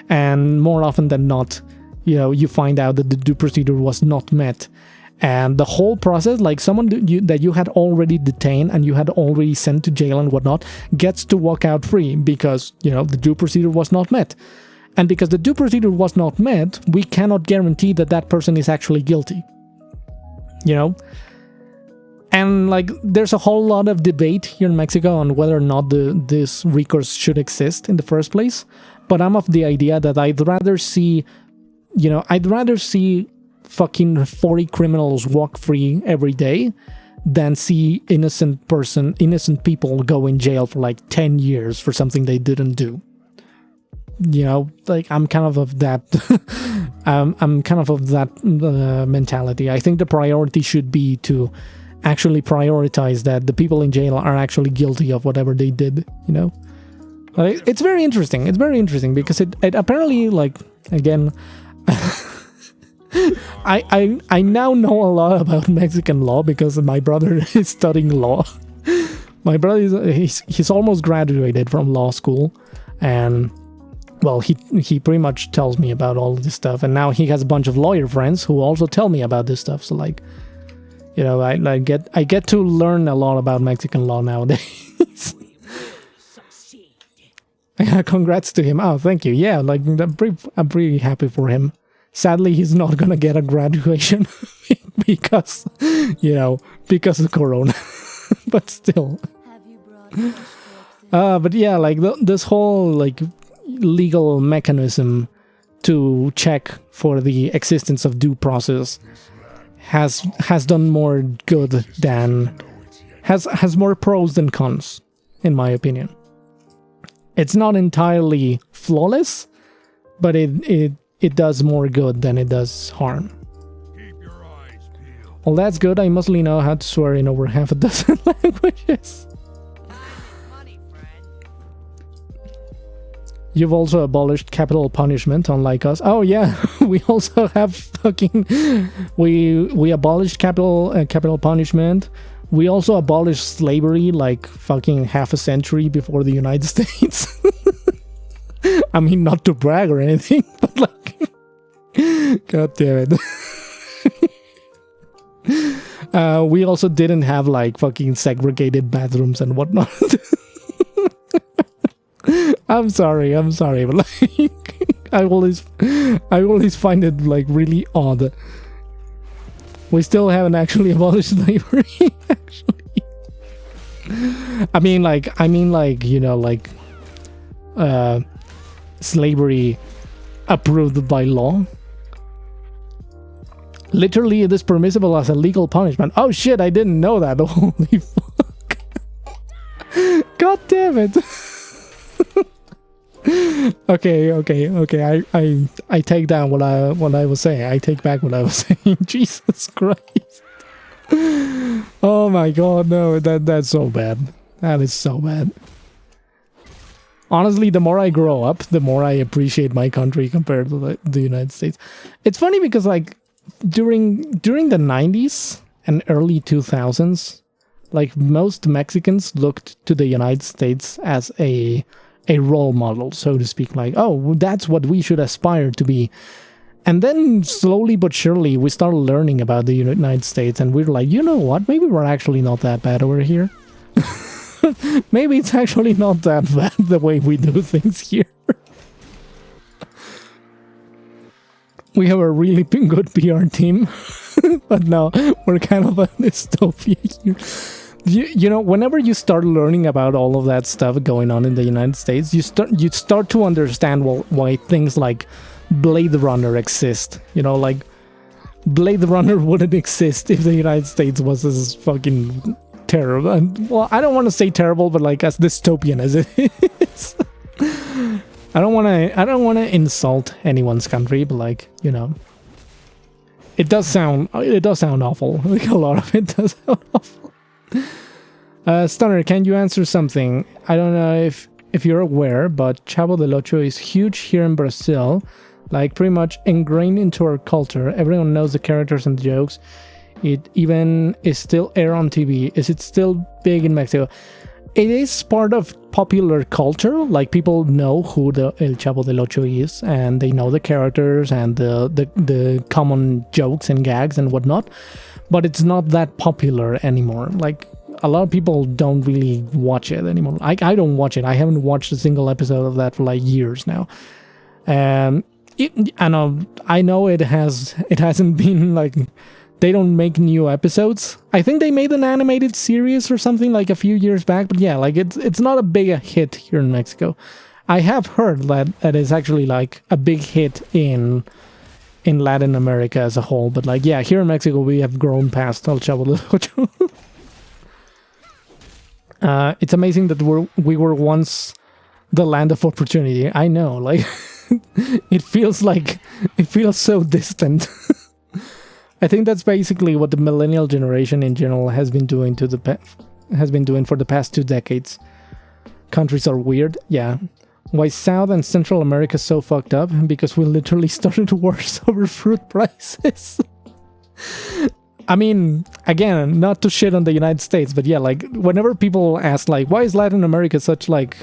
And more often than not, you know, you find out that the due procedure was not met. And the whole process, like someone that you had already detained and you had already sent to jail and whatnot, gets to walk out free because, you know, the due procedure was not met. And because the due procedure was not met, we cannot guarantee that that person is actually guilty. You know? And, like, there's a whole lot of debate here in Mexico on whether or not this recourse should exist in the first place. But I'm of the idea that I'd rather see fucking 40 criminals walk free every day than see innocent people go in jail for like 10 years for something they didn't do. You know, like I'm kind of that mentality. I think the priority should be to actually prioritize that the people in jail are actually guilty of whatever they did, you know? It's very interesting. It's very interesting because it apparently, like, again, I now know a lot about Mexican law because my brother is studying law. My brother he's almost graduated from law school, and well, he pretty much tells me about all this stuff, and now he has a bunch of lawyer friends who also tell me about this stuff. So, like, you know, I get to learn a lot about Mexican law nowadays. Congrats to him. Oh, thank you. Yeah, like I'm pretty happy for him. Sadly, he's not gonna get a graduation because, you know, because of Corona. But still. But yeah, like this whole like legal mechanism to check for the existence of due process has done more good than has more pros than cons, in my opinion. It's not entirely flawless, but it does more good than it does harm. Keep your eyes peeled. Well, that's good. I mostly know how to swear in over half a dozen languages. Money, friend. You've also abolished capital punishment, unlike us. Oh yeah, we also have fucking... We abolished capital punishment. We also abolished slavery like fucking half a century before the United States. I mean, not to brag or anything, but like... God damn it. We also didn't have like fucking segregated bathrooms and whatnot. I'm sorry, but like I always find it like really odd. We still haven't actually abolished slavery, actually. I mean like, you know, like slavery approved by law. Literally, it is permissible as a legal punishment. Oh shit, I didn't know that. Holy fuck. God damn it. Okay. I take down what I was saying. I take back what I was saying. Jesus Christ. Oh my god, no, that's so bad. That is so bad. Honestly, the more I grow up, the more I appreciate my country compared to the United States. It's funny because like during the 90s and early 2000s, like most Mexicans looked to the United States as a role model, so to speak, like, oh, that's what we should aspire to be. And then slowly but surely we started learning about the United States, and we're like, you know what, maybe we're actually not that bad over here. Maybe it's actually not that bad the way we do things here. We have a really good PR team. But no, we're kind of a dystopia here. You know, whenever you start learning about all of that stuff going on in the United States, you start to understand why things like Blade Runner exist. You know, like Blade Runner wouldn't exist if the United States was as fucking terrible. And, well, I don't want to say terrible, but like as dystopian as it is. I don't want to insult anyone's country, but like, you know, it does sound awful. Like a lot of it does sound awful. Stunner, can you answer something? I don't know if you're aware, but Chavo del Ocho is huge here in Brazil, like pretty much ingrained into our culture. Everyone knows the characters and the jokes. It even is still aired on TV. Is it still big in Mexico? It is part of popular culture. Like, people know who the El Chavo del Ocho is, and they know the characters and the common jokes and gags and whatnot. But it's not that popular anymore. Like, a lot of people don't really watch it anymore. I don't watch it. I haven't watched a single episode of that for like years now. I know it hasn't been like, they don't make new episodes. I think they made an animated series or something like a few years back, but yeah, like it's not a big hit here in Mexico. I have heard that it's actually like a big hit in Latin America as a whole, but like, yeah, here in Mexico we have grown past El Chavo del Ocho. It's amazing that we were once the land of opportunity. I know, like it feels so distant. I think that's basically what the millennial generation in general has been doing for the past 2 decades. Countries are weird, yeah. Why South and Central America is so fucked up? Because we literally started wars over fruit prices. I mean, again, not to shit on the United States, but yeah, like whenever people ask, like, why is Latin America such like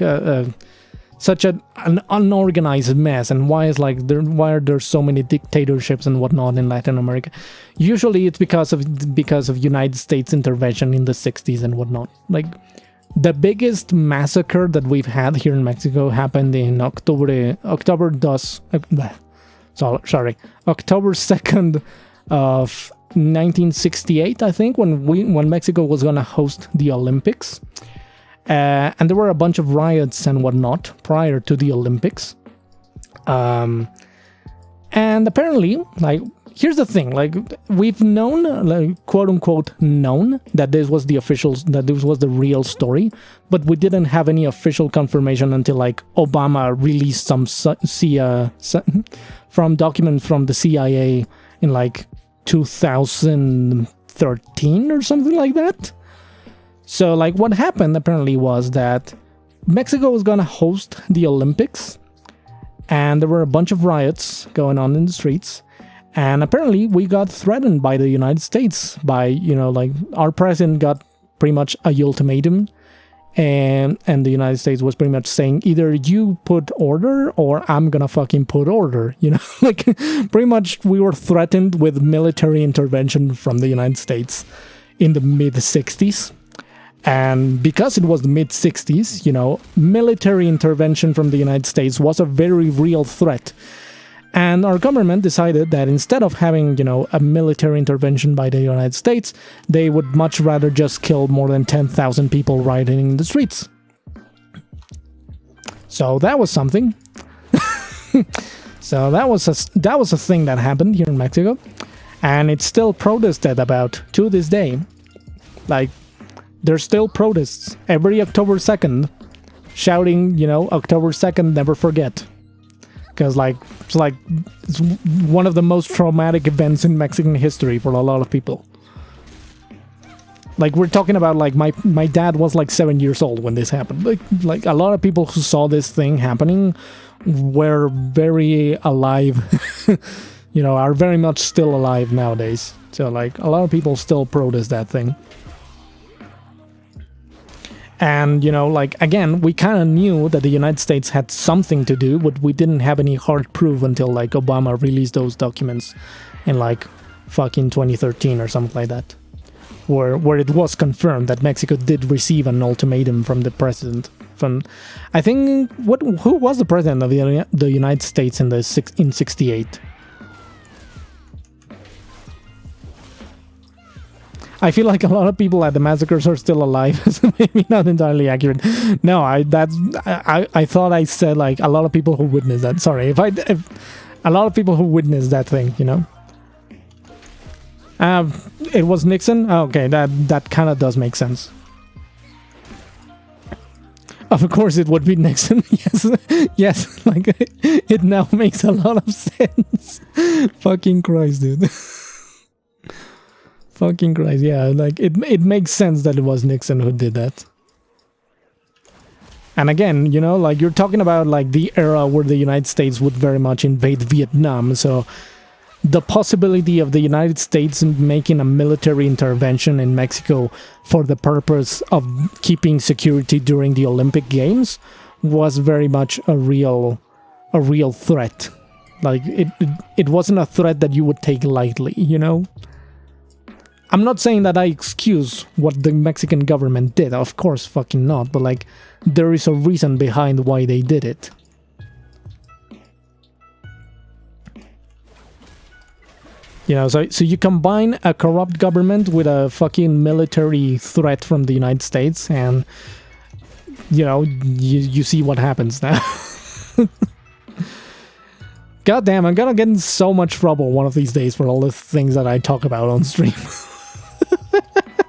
such an unorganized mess, and why are there so many dictatorships and whatnot in Latin America? Usually it's because of United States intervention in the 60s and whatnot. Like, the biggest massacre that we've had here in Mexico happened in October 2nd of 1968, I think, when Mexico was gonna host the Olympics. And there were a bunch of riots and whatnot prior to the Olympics. And apparently, like, here's the thing, like, we've known, like, quote unquote known that this was the real story, but we didn't have any official confirmation until like Obama released some from documents from the CIA in like 2013 or something like that. So like what happened apparently was that Mexico was gonna host the Olympics, and there were a bunch of riots going on in the streets. And apparently we got threatened by the United States by, like our president got pretty much a ultimatum, and the United States was pretty much saying either you put order or I'm gonna fucking put order, like pretty much we were threatened with military intervention from the United States in the mid-60s. And because it was the mid-60s, military intervention from the United States was a very real threat. And our government decided that instead of having, a military intervention by the United States, they would much rather just kill more than 10,000 people rioting in the streets. So that was something. So that was a thing that happened here in Mexico, and it's still protested about to this day. Like, there's still protests every October 2nd, shouting, October 2nd, never forget. Because it's one of the most traumatic events in Mexican history for a lot of people. Like, we're talking about, like, my dad was like 7 years old when this happened. Like a lot of people who saw this thing happening were very alive, are very much still alive nowadays. So like a lot of people still protest that thing. And, like, again, we kind of knew that the United States had something to do, but we didn't have any hard proof until, like, Obama released those documents in, like, fucking 2013 or something like that. Where it was confirmed that Mexico did receive an ultimatum from the president. I think, who was the president of the United States in 68? I feel like a lot of people at the massacres are still alive. So maybe not entirely accurate. No, I thought I said like a lot of people who witnessed that. Sorry, if a lot of people who witnessed that thing, it was Nixon. Okay, that kind of does make sense. Of course, it would be Nixon. Yes, like it now makes a lot of sense. Fucking Christ, dude. Fucking Christ, yeah, like, it makes sense that it was Nixon who did that. And again, like, you're talking about, like, the era where the United States would very much invade Vietnam, so the possibility of the United States making a military intervention in Mexico for the purpose of keeping security during the Olympic Games was very much a real threat. Like, it wasn't a threat that you would take lightly, I'm not saying that I excuse what the Mexican government did, of course fucking not, but like, there is a reason behind why they did it. So you combine a corrupt government with a fucking military threat from the United States, and, you see what happens now. God damn, I'm gonna get in so much trouble one of these days for all the things that I talk about on stream.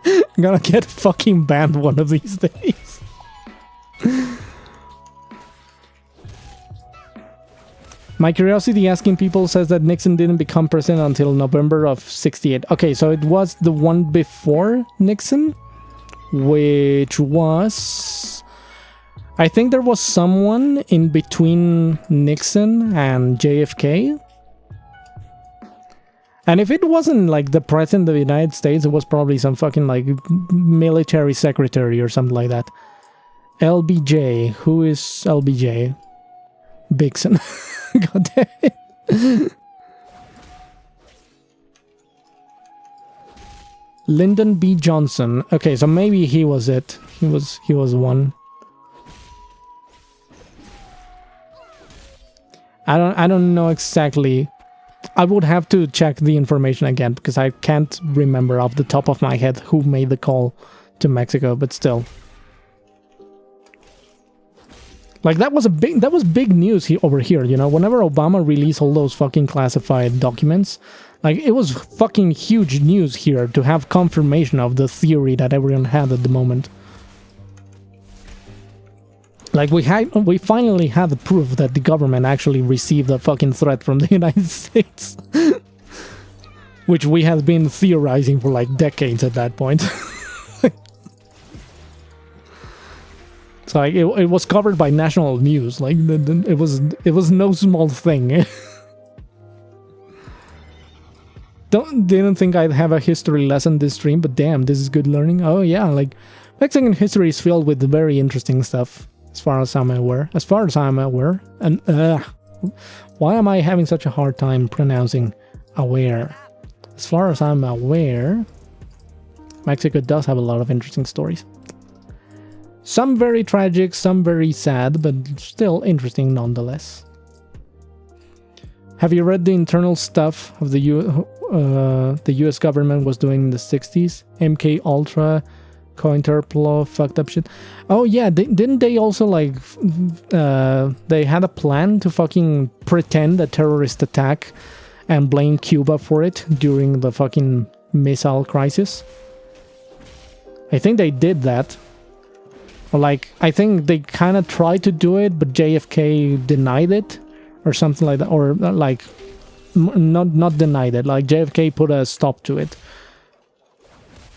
I'm gonna get fucking banned one of these days. My curiosity asking people says that Nixon didn't become president until November of 68. Okay, so it was the one before Nixon, which was... I think there was someone in between Nixon and JFK. And if it wasn't like the president of the United States, it was probably some fucking like military secretary or something like that. LBJ. Who is LBJ? Bixen. God damn it. Lyndon B. Johnson. Okay, so maybe he was it. He was one. I don't know exactly. I would have to check the information again because I can't remember off the top of my head who made the call to Mexico, but still. Like that was big news over here, Whenever Obama released all those fucking classified documents, Like, it was fucking huge news here to have confirmation of the theory that everyone had at the moment. Like, we finally had the proof that the government actually received a fucking threat from the United States. Which we had been theorizing for like decades at that point. So like, it was covered by national news. Like, it was no small thing. Didn't think I'd have a history lesson this stream, but damn, this is good learning. Oh yeah, like, Mexican history is filled with very interesting stuff. As far as I'm aware. And, why am I having such a hard time pronouncing aware? As far as I'm aware, Mexico does have a lot of interesting stories. Some very tragic, some very sad, but still interesting nonetheless. Have you read the internal stuff of the US government was doing in the 60s? MK Ultra, COINTELPRO, fucked up shit. Oh yeah, didn't they also like they had a plan to fucking pretend a terrorist attack and blame Cuba for it during the fucking missile crisis? I think they did that. Or like, I think they kind of tried to do it, but JFK denied it or something like that. Or like, not denied it, like JFK put a stop to it.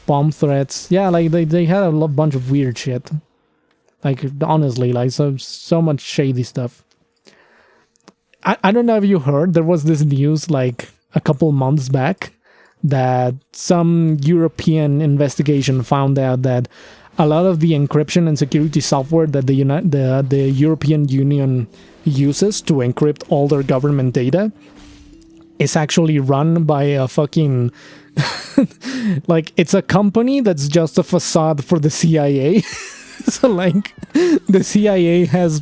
Bomb threats. Yeah, like they had a bunch of weird shit. Like, honestly, like so much shady stuff. I don't know if you heard, there was this news like a couple months back that some European investigation found out that a lot of the encryption and security software that the European Union uses to encrypt all their government data is actually run by a fucking like, it's a company that's just a facade for the CIA. So like, the CIA has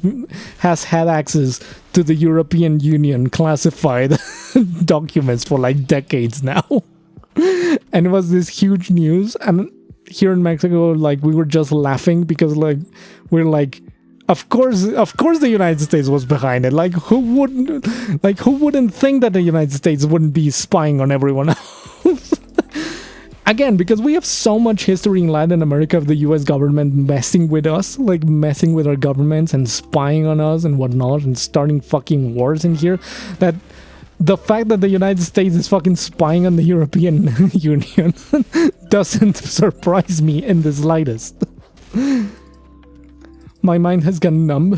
had access to the European Union classified documents for like decades now. And it was this huge news, and here in Mexico, like, we were just laughing because like, we're like, of course the United States was behind it. Like, who wouldn't think that the United States wouldn't be spying on everyone else? Again, because we have so much history in Latin America of the US government messing with us, like messing with our governments and spying on us and whatnot and starting fucking wars in here, that the fact that the United States is fucking spying on the European Union doesn't surprise me in the slightest. My mind has gone numb.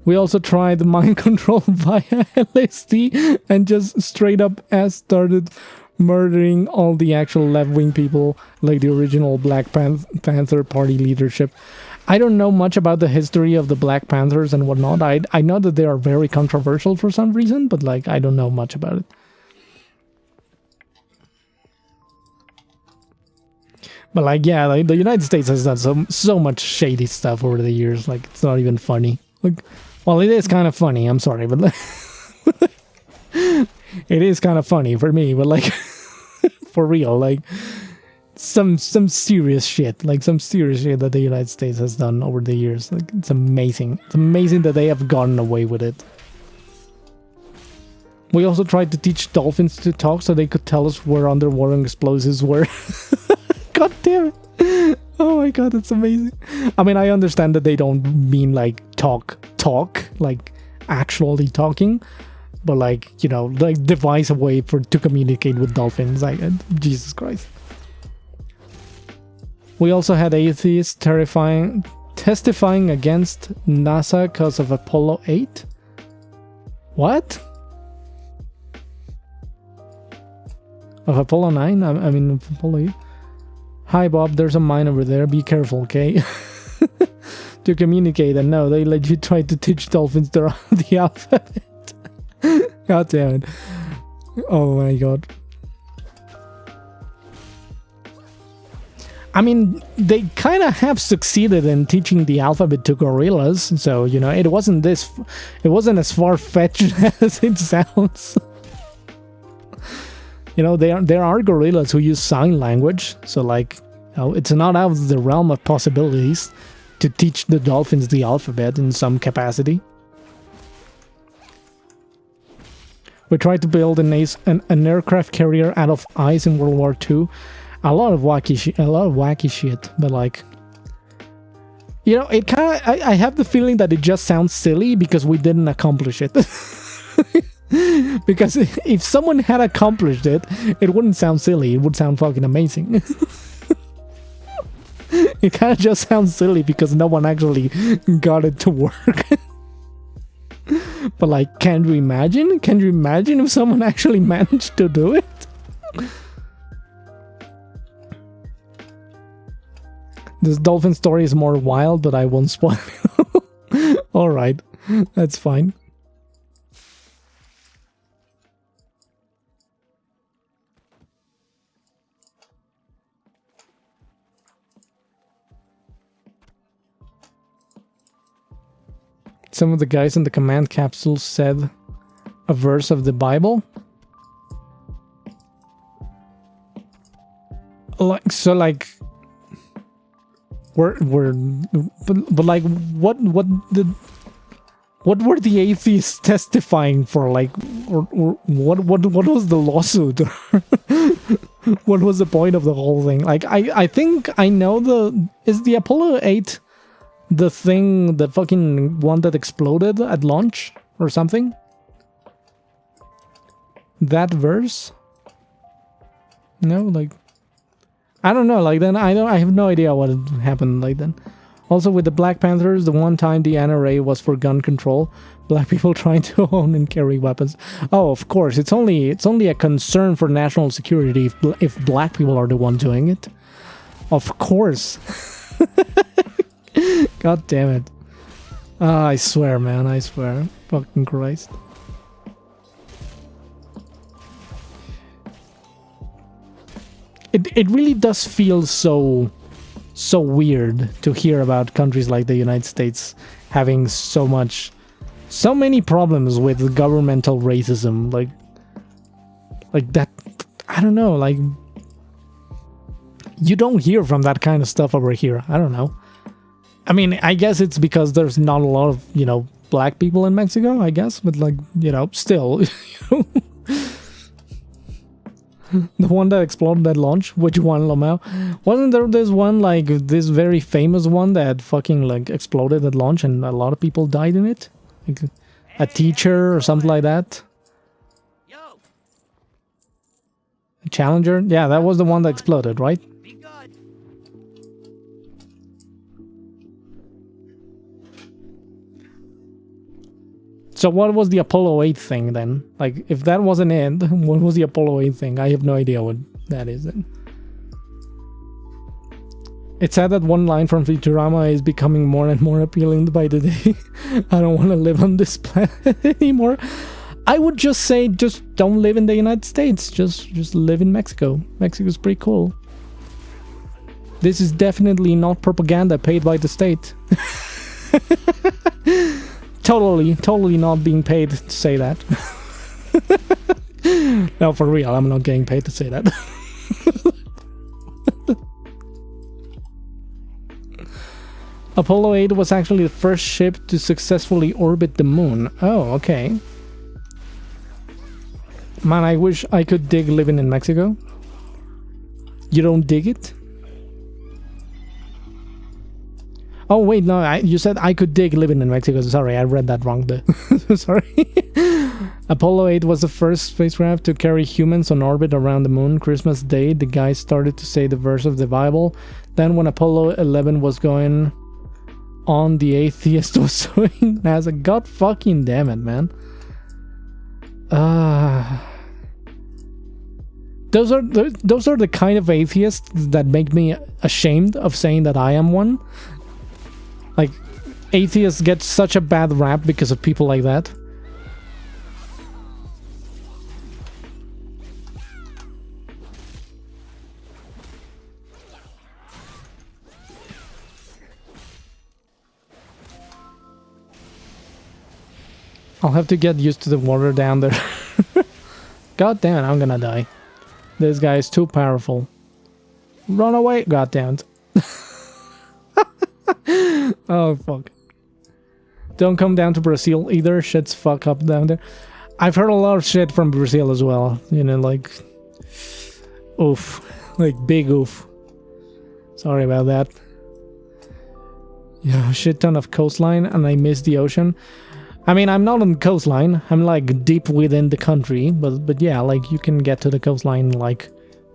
We also tried mind control via LSD and just straight up started murdering all the actual left-wing people, like the original Black Panther Party leadership. I don't know much about the history of the Black Panthers and whatnot. I know that they are very controversial for some reason, but like, I don't know much about it. But like, yeah, like, the United States has done so much shady stuff over the years. Like, it's not even funny. Like, well, it is kind of funny. I'm sorry, but like, it is kind of funny for me. But like, for real, like, some serious shit, like some serious shit that the United States has done over the years. Like, it's amazing. It's amazing that they have gotten away with it. We also tried to teach dolphins to talk so they could tell us where underwater explosives were. God damn it. Oh my god, that's amazing. I mean, I understand that they don't mean like talk, like actually talking, but like, you know, like devise a way to communicate with dolphins. Like, Jesus Christ. We also had atheists testifying against NASA because of Apollo 8. What? Of Apollo 9? I mean, Apollo 8. Hi Bob, there's a mine over there, be careful, okay? To communicate, and no, they legit tried to teach dolphins the alphabet. God damn it. Oh my god. I mean, they kind of have succeeded in teaching the alphabet to gorillas, so, you know, it wasn't as far-fetched as it sounds. You know, there are gorillas who use sign language, so like, you know, it's not out of the realm of possibilities to teach the dolphins the alphabet in some capacity. We tried to build an aircraft carrier out of ice in World War II. A lot of wacky shit, but like, you know, it kind of, I have the feeling that it just sounds silly because we didn't accomplish it. Because if someone had accomplished it, it wouldn't sound silly, it would sound fucking amazing. It kind of just sounds silly because no one actually got it to work. But like, can you imagine? Can you imagine if someone actually managed to do it? This dolphin story is more wild, but I won't spoil it. Alright, that's fine. Some of the guys in the command capsule said a verse of the Bible. Like, so like, but like, what were the atheists testifying for? Like, or what was the lawsuit? What was the point of the whole thing? Like, I think I know is the Apollo 8 the thing, the fucking one that exploded at launch or something? That verse? No, like, I don't know, like, then I have no idea what happened like then. Also with the Black Panthers, the one time the NRA was for gun control, black people trying to own and carry weapons. Oh, of course, it's only a concern for national security if black people are the one doing it. Of course. God damn it. I swear, man, I swear. Fucking Christ. It really does feel so weird to hear about countries like the United States having so many problems with governmental racism, like that. I don't know, like, you don't hear from that kind of stuff over here. I don't know. I mean, I guess it's because there's not a lot of, you know, black people in Mexico, I guess, but like, you know, still, you know. The one that exploded at launch, which one, Lomao? Wasn't there this one, like, this very famous one that fucking, like, exploded at launch and a lot of people died in it? Like, a teacher or something like that? Yo, A Challenger? Yeah, that was the one that exploded, right? be good. So what was the Apollo 8 thing then? Like, if that wasn't it, what was the Apollo 8 thing? I have no idea what that is then. It's sad that one line from Futurama is becoming more and more appealing by the day. I don't want to live on this planet anymore. I would just say, just don't live in the United States. Just live in Mexico. Mexico's pretty cool. This is definitely not propaganda paid by the state. Totally not being paid to say that. No, for real, I'm not getting paid to say that. Apollo 8 was actually the first ship to successfully orbit the moon. Oh, okay. Man, I wish I could dig living in Mexico. You don't dig it? Oh wait, no, you said I could dig living in Mexico. Sorry, I read that wrong there. Sorry. Apollo 8 was the first spacecraft to carry humans on orbit around the moon. Christmas Day, the guys started to say the verse of the Bible. Then when Apollo 11 was going on, the atheist was suing NASA. God fucking damn it, man. Those are the kind of atheists that make me ashamed of saying that I am one. Like, atheists get such a bad rap because of people like that. I'll have to get used to the water down there. God damn it, I'm gonna die. This guy is too powerful. Run away! God damn it. Oh, fuck. Don't come down to Brazil either. Shit's fuck up down there. I've heard a lot of shit from Brazil as well. You know, like, oof, like big oof. Sorry about that. Yeah, shit ton of coastline, and I miss the ocean. I mean, I'm not on the coastline. I'm like deep within the country, but yeah, like you can get to the coastline in like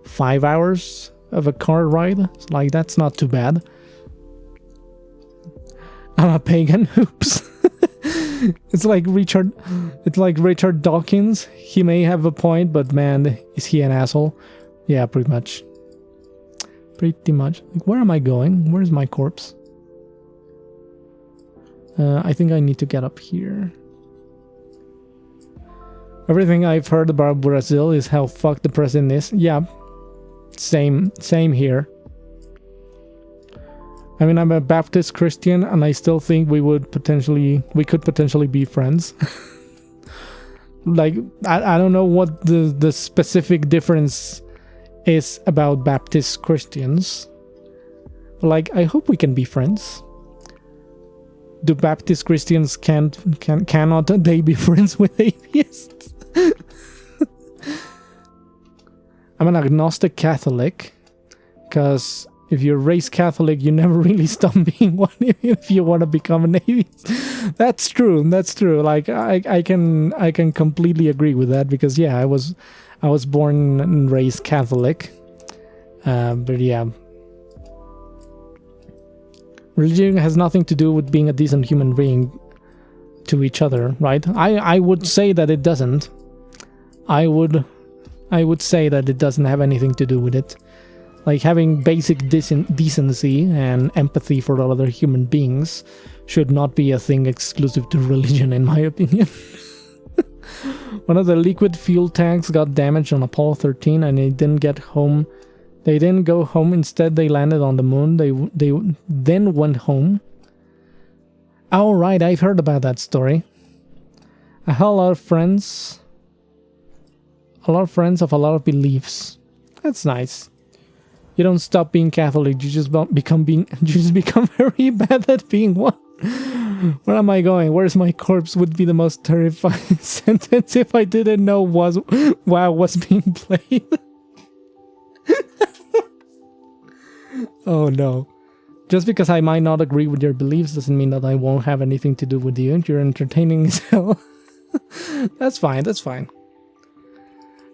5 hours of a car ride. So, like that's not too bad. I'm a pagan. Oops. It's like Richard Dawkins. He may have a point, but man, is he an asshole? Yeah, pretty much. Pretty much. Like, where am I going? Where's my corpse? I think I need to get up here. Everything I've heard about Brazil is how fucked the president is. Yeah, same here. I mean, I'm a Baptist Christian, and I still think we could potentially be friends. Like, I don't know what the specific difference is about Baptist Christians. Like, I hope we can be friends. Do Baptist Christians cannot they be friends with atheists? I'm an agnostic Catholic, because if you're raised Catholic, you never really stop being one if you want to become an atheist. That's true. Like I can completely agree with that, because yeah, I was born and raised Catholic. But yeah. Religion has nothing to do with being a decent human being to each other, right? I would say that it doesn't. I would say that it doesn't have anything to do with it. Like, having basic decency and empathy for other human beings should not be a thing exclusive to religion, in my opinion. One of the liquid fuel tanks got damaged on Apollo 13, and it didn't get home. They didn't go home. Instead, they landed on the moon. They then went home. Oh, right. I've heard about that story. I have a lot of friends. A lot of friends of a lot of beliefs. That's nice. You don't stop being Catholic. You just become very bad at being one. Where am I going? Where's my corpse? Would be the most terrifying sentence if I didn't know WoW was being played. Oh no. Just because I might not agree with your beliefs doesn't mean that I won't have anything to do with you. You're entertaining as hell. That's fine, that's fine.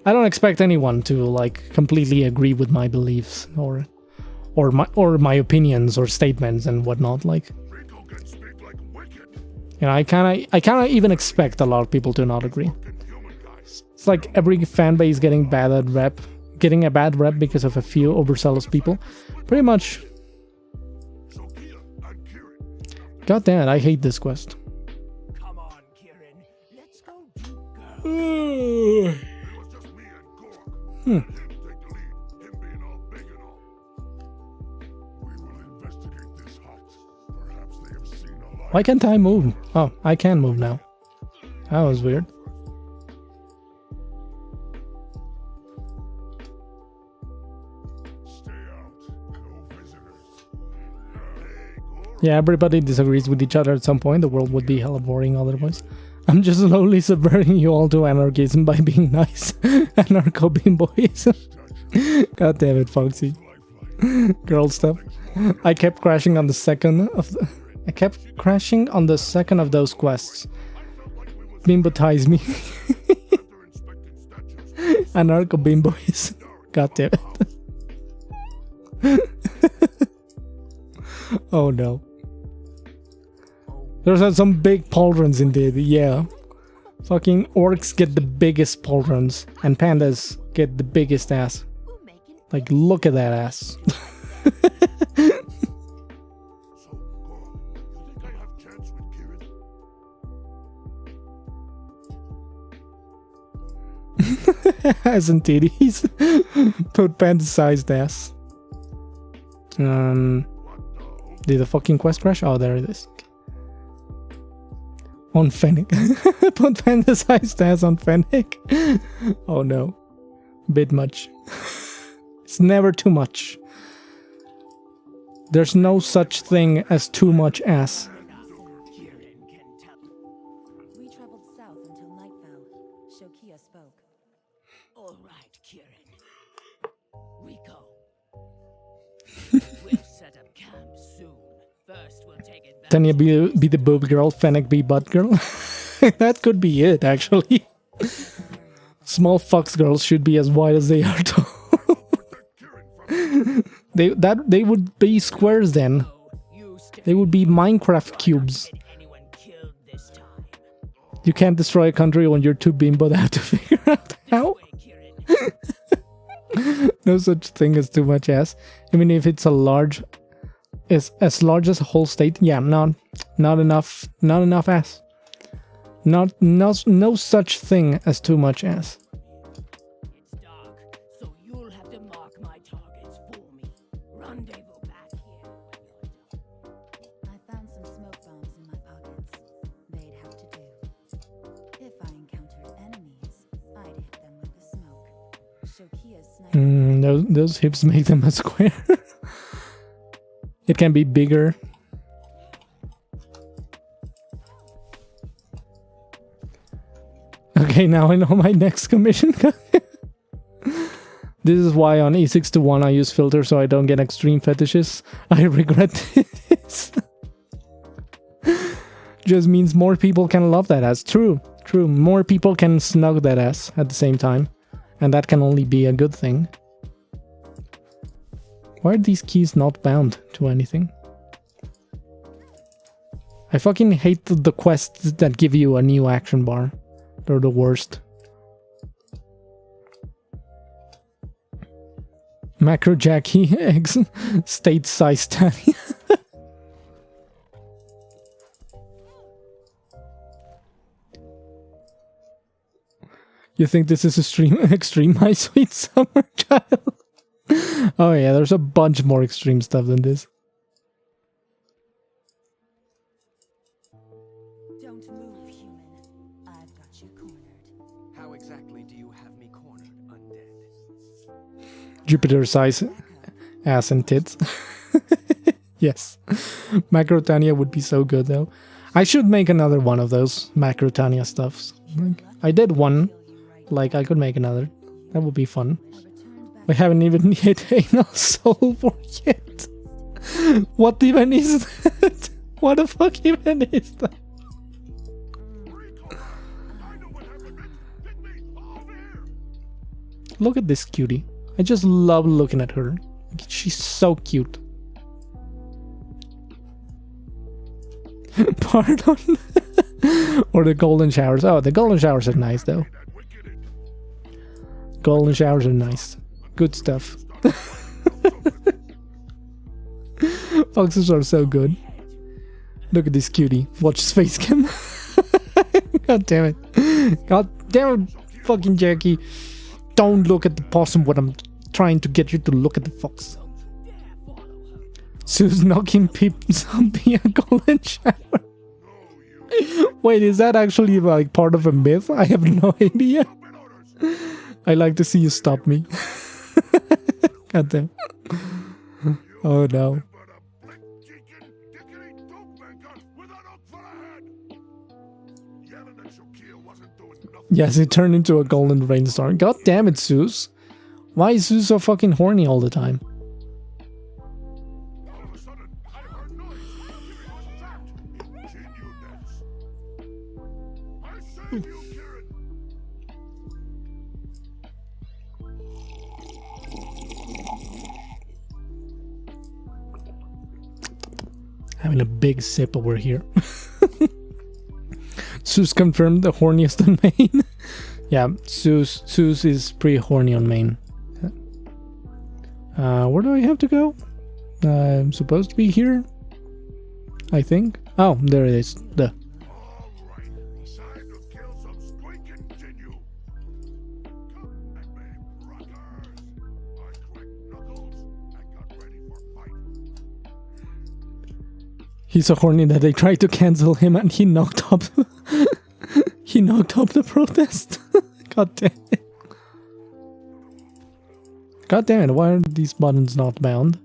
I don't expect anyone to like completely agree with my beliefs or my opinions or statements and whatnot. Like, you know, I kinda even expect a lot of people to not agree. It's like every fan base getting a bad rep because of a few overzealous people. Pretty much. God damn it, I hate this quest. Come on, Kieran. Let's go do Why can't I move? Oh, I can move now. That was weird. Yeah, everybody disagrees with each other at some point. The world would be hella boring otherwise. I'm just slowly subverting you all to anarchism by being nice. Anarcho-beam-boys. God damn it, Foxy. Girl stuff. I kept crashing on the second of those quests. Bimbotize me. Anarcho-beam-boys. God damn it. Oh no. There's some big pauldrons indeed, yeah. Fucking orcs get the biggest pauldrons, and pandas get the biggest ass. Like, look at that ass. Ass and titties. Put panda-sized ass. Did the fucking quest crash? Oh, there it is. On Fennec. Put panda-sized ass on Fennec. Oh no. Bit much. It's never too much. There's no such thing as too much ass. We traveled south until night fell. Tanya be the boob girl, Fennec be butt girl. That could be it, actually. Small fox girls should be as wide as they are tall. They would be squares then. They would be Minecraft cubes. You can't destroy a country when you're too bimbo to have to figure out how. No such thing as too much ass. I mean, if it's as large as a whole state, yeah, not enough ass. No such thing as too much ass. It's dark, so you'll have to mark my targets for me. Rendezvous back here when you're done. I found some smoke bombs in my pockets. They'd have to do. If I encountered enemies, I'd hit them with the smoke. Shokia's sniper. Those hips make them a square. It can be bigger. Okay, now I know my next commission. This is why on E6-1 I use filter so I don't get extreme fetishes. I regret this. Just means more people can love that ass. True. More people can snug that ass at the same time. And that can only be a good thing. Why are these keys not bound to anything? I fucking hate the quests that give you a new action bar. They're the worst. Macro Jackie eggs state size Tanya. You think this is extreme, my sweet summer child? Oh yeah, there's a bunch more extreme stuff than this. Don't move, human. I've got you cornered. How exactly do you have me cornered, undead? Jupiter size ass and tits. Yes. Macro Tanya would be so good though. I should make another one of those Macro Tanya stuffs. Like, I did one. Like, I could make another. That would be fun. I haven't even hit Anal Soul War yet. What even is that? What the fuck even is that? Look at this cutie. I just love looking at her. She's so cute. Pardon? Or the golden showers. Oh, the golden showers are nice though. Golden showers are nice. Good stuff. Foxes are so good. Look at this cutie. Watch his face cam. God damn it. God damn it, fucking Jackie. Don't look at the possum when I'm trying to get you to look at the fox. Sue's knocking peeps on be a golden shower. Wait, is that actually like part of a myth? I have no idea. I like to see you stop me. God damn. Oh no. Yes, it turned into a golden rainstorm. God damn it, Zeus. Why is Zeus so fucking horny all the time? Having a big sip over here. Zeus confirmed the horniest on main. Yeah, Zeus is pretty horny on main. Where do I have to go? I'm supposed to be here, I think. Oh, there it is. He's so horny that they tried to cancel him and he knocked up he knocked up the protest. God damn it. God damn it, why are these buttons not bound?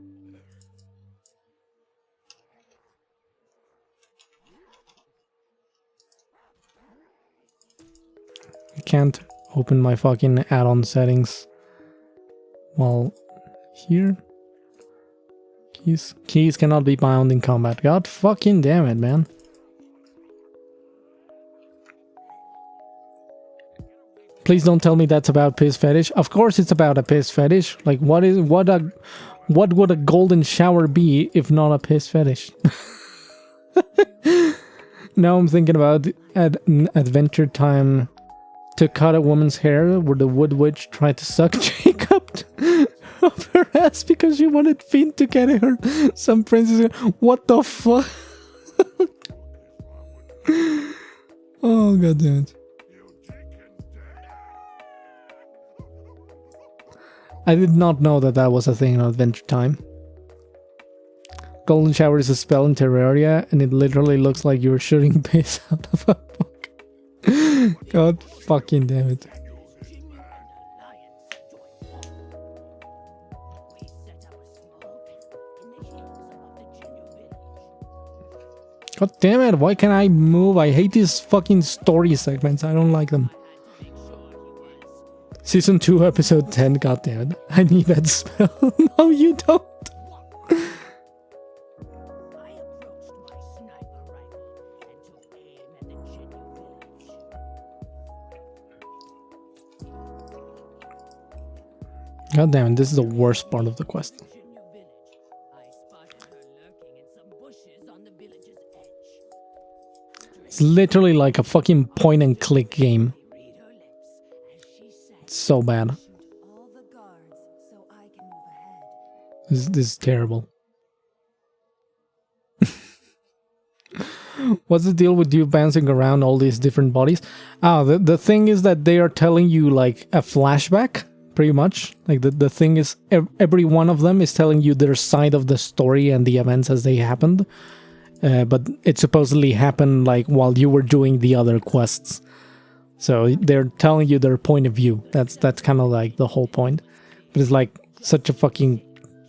I can't open my fucking add-on settings while here. Keys cannot be bound in combat. God fucking damn it, man. Please don't tell me that's about piss fetish. Of course it's about a piss fetish. Like what would a golden shower be if not a piss fetish? Now I'm thinking about Adventure Time to cut a woman's hair where the Wood Witch tried to suck Jacob up her ass because she wanted Finn to get her some princess. What the fuck? Oh god damn it. I did not know that that was a thing in Adventure Time. Golden Shower is a spell in Terraria, and it literally looks like you're shooting piss out of a book. God fucking damn it. God damn it, why can't I move? I hate these fucking story segments, I don't like them. Season 2, episode 10, god damn it. I need that spell. No, you don't. God damn it, this is the worst part of the quest. It's literally like a fucking point and click game. It's so bad. This is terrible. What's the deal with you bouncing around all these different bodies? The thing is that they are telling you like a flashback, pretty much. Like the thing is, every one of them is telling you their side of the story and the events as they happened. But it supposedly happened like while you were doing the other quests. So they're telling you their point of view. That's kind of like the whole point. But it's like such a fucking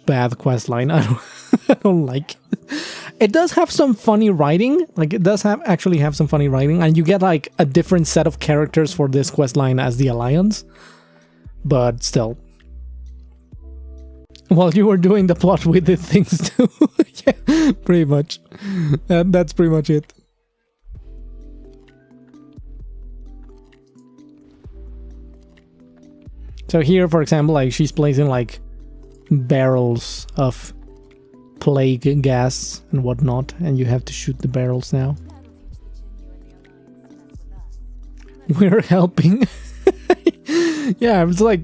bad quest line. I don't like it. It does have some funny writing. Like it does actually have some funny writing, and you get like a different set of characters for this quest line as the Alliance. But still, while you were doing the plot, we did things too. Yeah, pretty much. That's pretty much it. So here, for example, like she's placing like barrels of plague gas and whatnot, and you have to shoot the barrels now. We're helping. Yeah, it's like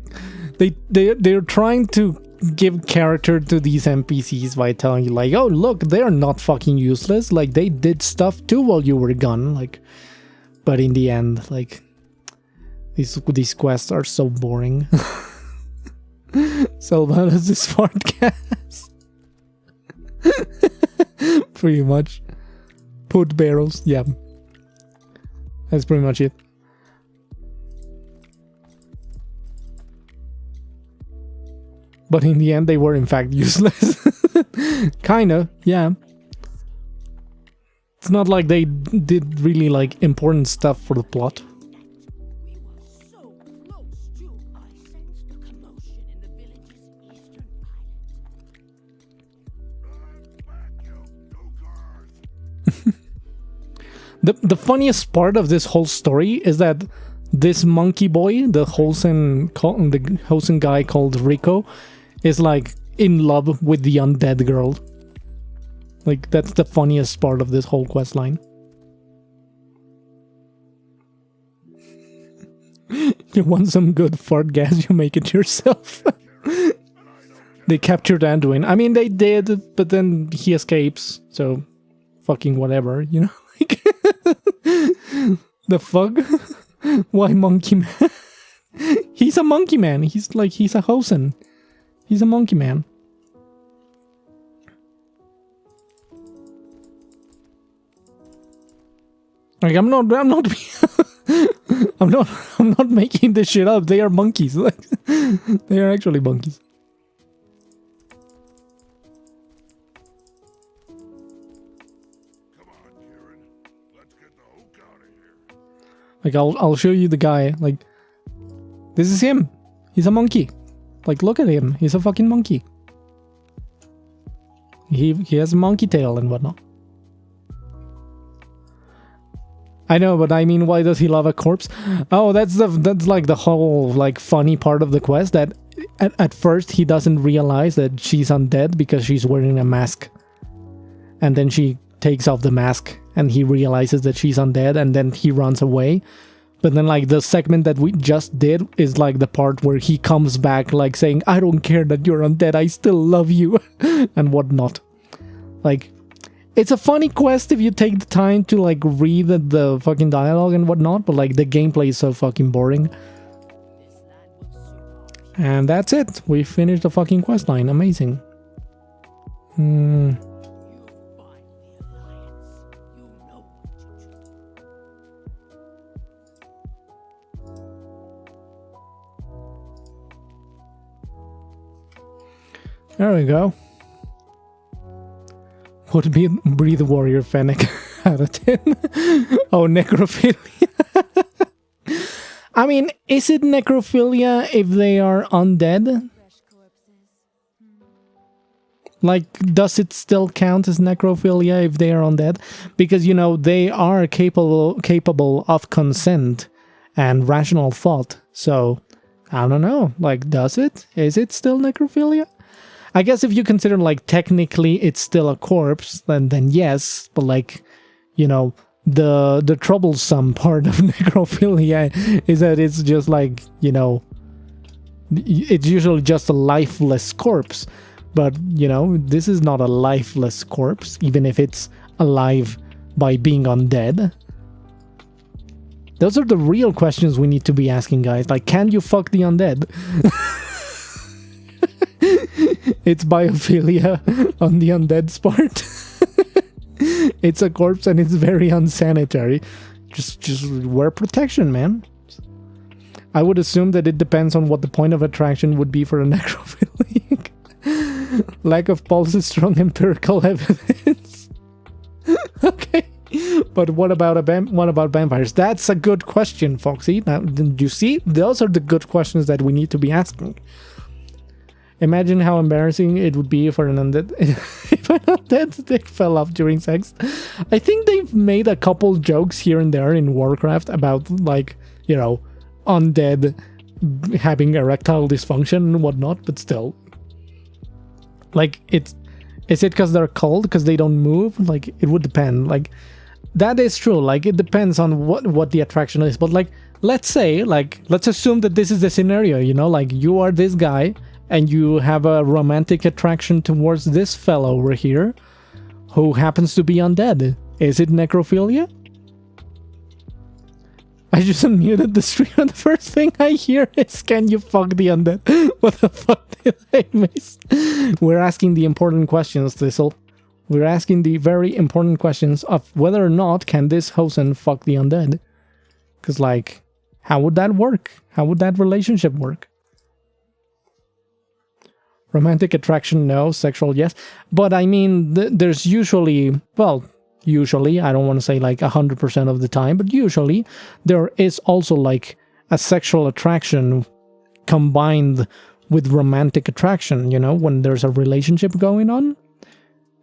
they're trying to give character to these NPCs by telling you like, oh look, they're not fucking useless. Like they did stuff too while you were gone. Like, but in the end, like these quests are so boring. Sylvanas is fart gas. Pretty much. Put barrels, yeah. That's pretty much it. But in the end, they were in fact useless. Kinda, yeah. It's not like they did really like important stuff for the plot. The funniest part of this whole story is that this monkey boy, the Holson guy called Rico, is like in love with the undead girl. Like that's the funniest part of this whole quest line. You want some good fart gas, you make it yourself. They captured Anduin. I mean, they did, but then he escapes, so fucking whatever, you know? The fuck? Why monkey man? He's a monkey man. He's a Hosen. He's a monkey man. Like I'm not I'm not making this shit up. They are monkeys. Like they are actually monkeys. Like I'll show you the guy. Like this is him. He's a monkey. Like look at him. He's a fucking monkey. He has a monkey tail and whatnot. I know, but I mean, why does he love a corpse? Oh, that's like the whole like funny part of the quest, that at first he doesn't realize that she's undead because she's wearing a mask. And then she takes off the mask and he realizes that she's undead, and then he runs away. But then like the segment that we just did is like the part where he comes back like saying, I don't care that you're undead, I still love you and whatnot. Like, it's a funny quest if you take the time to like read the fucking dialogue and whatnot, but like the gameplay is so fucking boring. And that's it. We finished the fucking quest line. Amazing. There we go. Would be Breathe Warrior Fennec out of 10. Oh, necrophilia. I mean, is it necrophilia if they are undead? Like, does it still count as necrophilia if they are undead? Because, you know, they are capable of consent and rational thought. So, I don't know. Like, does it? Is it still necrophilia? I guess if you consider, like, technically it's still a corpse, then yes. But, like, you know, the troublesome part of necrophilia is that it's just, like, you know, it's usually just a lifeless corpse. But, you know, this is not a lifeless corpse, even if it's alive by being undead. Those are the real questions we need to be asking, guys. Like, can you fuck the undead? It's biophilia on the undead's part. It's a corpse and it's very unsanitary. Just wear protection, man. I would assume that it depends on what the point of attraction would be for a necrophiliac. Lack of pulse is strong empirical evidence. Okay, but what about vampires? That's a good question, Foxy. Now, you see, those are the good questions that we need to be asking. Imagine how embarrassing it would be for an undead if an undead's dick fell off during sex. I think they've made a couple jokes here and there in Warcraft about, like, you know, undead having erectile dysfunction and whatnot, but still. Like, is it because they're cold, because they don't move? Like, it would depend. Like, that is true. Like, it depends on what the attraction is. But, like, let's assume that this is the scenario, you know? Like, you are this guy, and you have a romantic attraction towards this fellow over here, who happens to be undead. Is it necrophilia? I just unmuted the stream and the first thing I hear is, can you fuck the undead? What the fuck did I miss? We're asking the important questions, Thistle. We're asking the very important questions of whether or not can this Hosen fuck the undead. Because, like, how would that work? How would that relationship work? Romantic attraction, no. Sexual, yes. But, I mean, there's usually, well, usually, I don't want to say like 100% of the time, but usually there is also like a sexual attraction combined with romantic attraction, you know, when there's a relationship going on.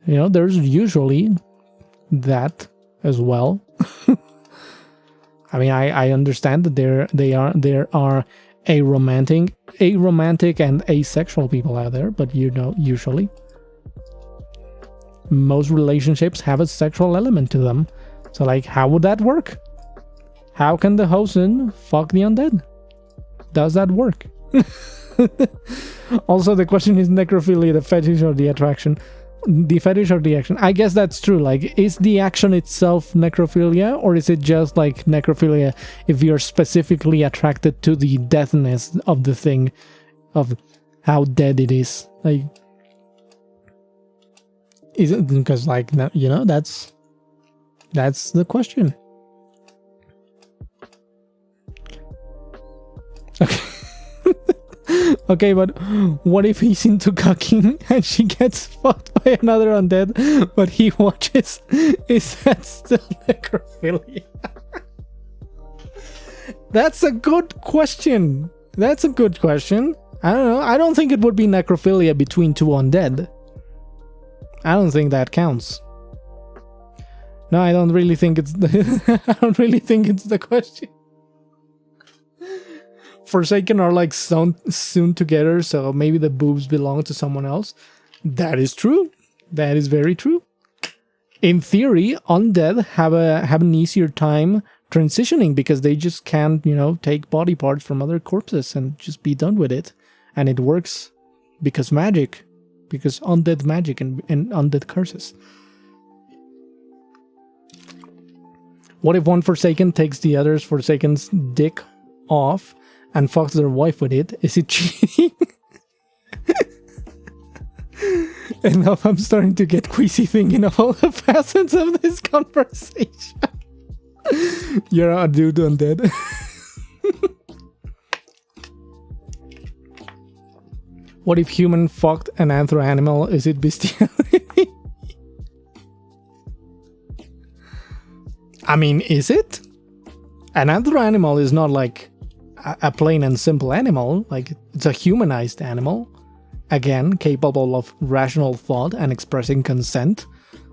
You know, there's usually that as well. I mean, I understand that there are aromantic and asexual people out there, but you know, usually most relationships have a sexual element to them. So, like, how would that work? How can the Hosen fuck the undead? Does that work? Also, the question is necrophilia the fetish or the attraction? The fetish or the action? I guess that's true. Like, is the action itself necrophilia, or is it just like necrophilia if you're specifically attracted to the deadness of the thing, of how dead it is? Like, is it because, like, you know, that's the question. Okay. Okay, but what if he's into cucking and she gets fucked by another undead, but he watches? Is that still necrophilia? That's a good question. That's a good question. I don't know. I don't think it would be necrophilia between two undead. I don't think that counts. No, I don't really think it's the I don't really think it's the question. Forsaken are like sewn together, so maybe the boobs belong to someone else. That is true. That is very true. In theory, undead have an easier time transitioning because they just can't, you know, take body parts from other corpses and just be done with it. And it works because magic. Because undead magic and undead curses. What if one Forsaken takes the other's Forsaken's dick off and fucks their wife with it? Is it cheating? And now I'm starting to get queasy thinking of all the facets of this conversation. You're a dude undead. What if human fucked an anthro animal? Is it bestiality? I mean, is it? An anthro animal is not like a plain and simple animal. Like, it's a humanized animal. Again, capable of rational thought and expressing consent.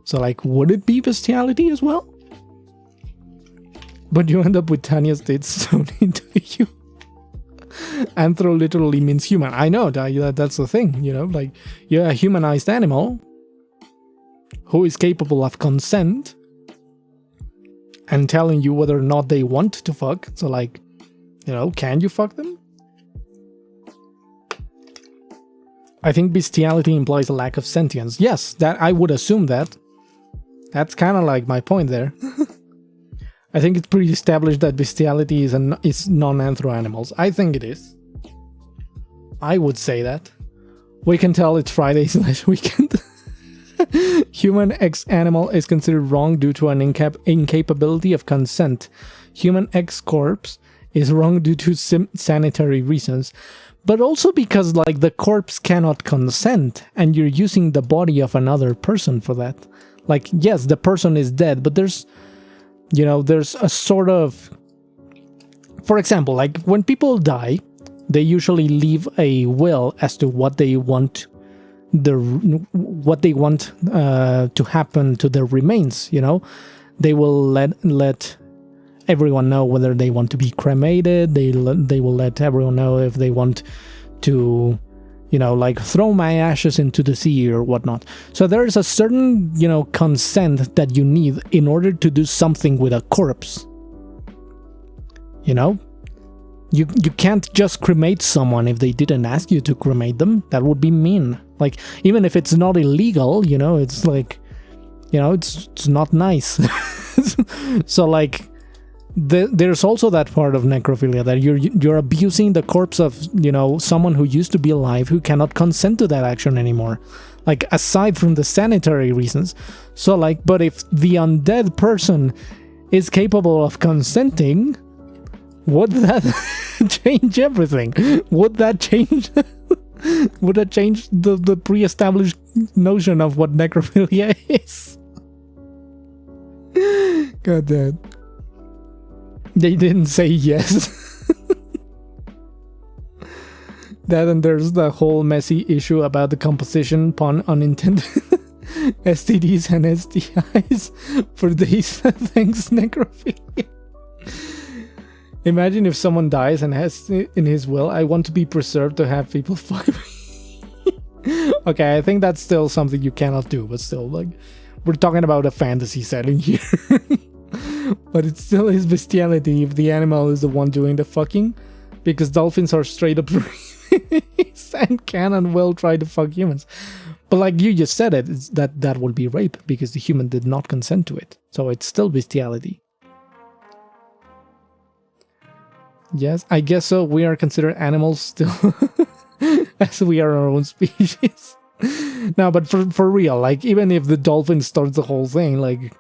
So, like, would it be bestiality as well? But you end up with Tanya's tits sewn into you. Anthro literally means human. I know, that's the thing, you know? Like, you're a humanized animal who is capable of consent and telling you whether or not they want to fuck. So, like, you know, can you fuck them? I think bestiality implies a lack of sentience. Yes, that I would assume that. That's kind of like my point there. I think it's pretty established that bestiality is non-anthro animals. I think it is. I would say that. We can tell it's Friday/weekend. Human X animal is considered wrong due to an incapability of consent. Human X corpse is wrong due to sanitary reasons. But also because, like, the corpse cannot consent and you're using the body of another person for that. Like, yes, the person is dead, but there's, you know, there's a sort of... For example, like, when people die, they usually leave a will as to what they want to happen to their remains, you know? They will let everyone know whether they want to be cremated. They will let everyone know if they want to, you know, like, throw my ashes into the sea or whatnot. So there is a certain, you know, consent that you need in order to do something with a corpse. You know? You can't just cremate someone if they didn't ask you to cremate them. That would be mean. Like, even if it's not illegal, you know, it's like, you know, it's not nice. So, like, there's also that part of necrophilia that you're abusing the corpse of, you know, someone who used to be alive who cannot consent to that action anymore. Like, aside from the sanitary reasons. So, like, but if the undead person is capable of consenting, would that change everything? Would that change the pre-established notion of what necrophilia is? God damn. They didn't say yes. That, and there's the whole messy issue about the composition, pun unintended, STDs and STIs for these things, necrophilia. Imagine if someone dies and has in his will, I want to be preserved to have people fuck me. Okay, I think that's still something you cannot do, but still, like, we're talking about a fantasy setting here. But it still is bestiality if the animal is the one doing the fucking, because dolphins are straight up and can and will try to fuck humans. But like you just said it's that would be rape because the human did not consent to it. So it's still bestiality. Yes, I guess so. We are considered animals still, as we are our own species. No, but for real, like, even if the dolphin starts the whole thing, like,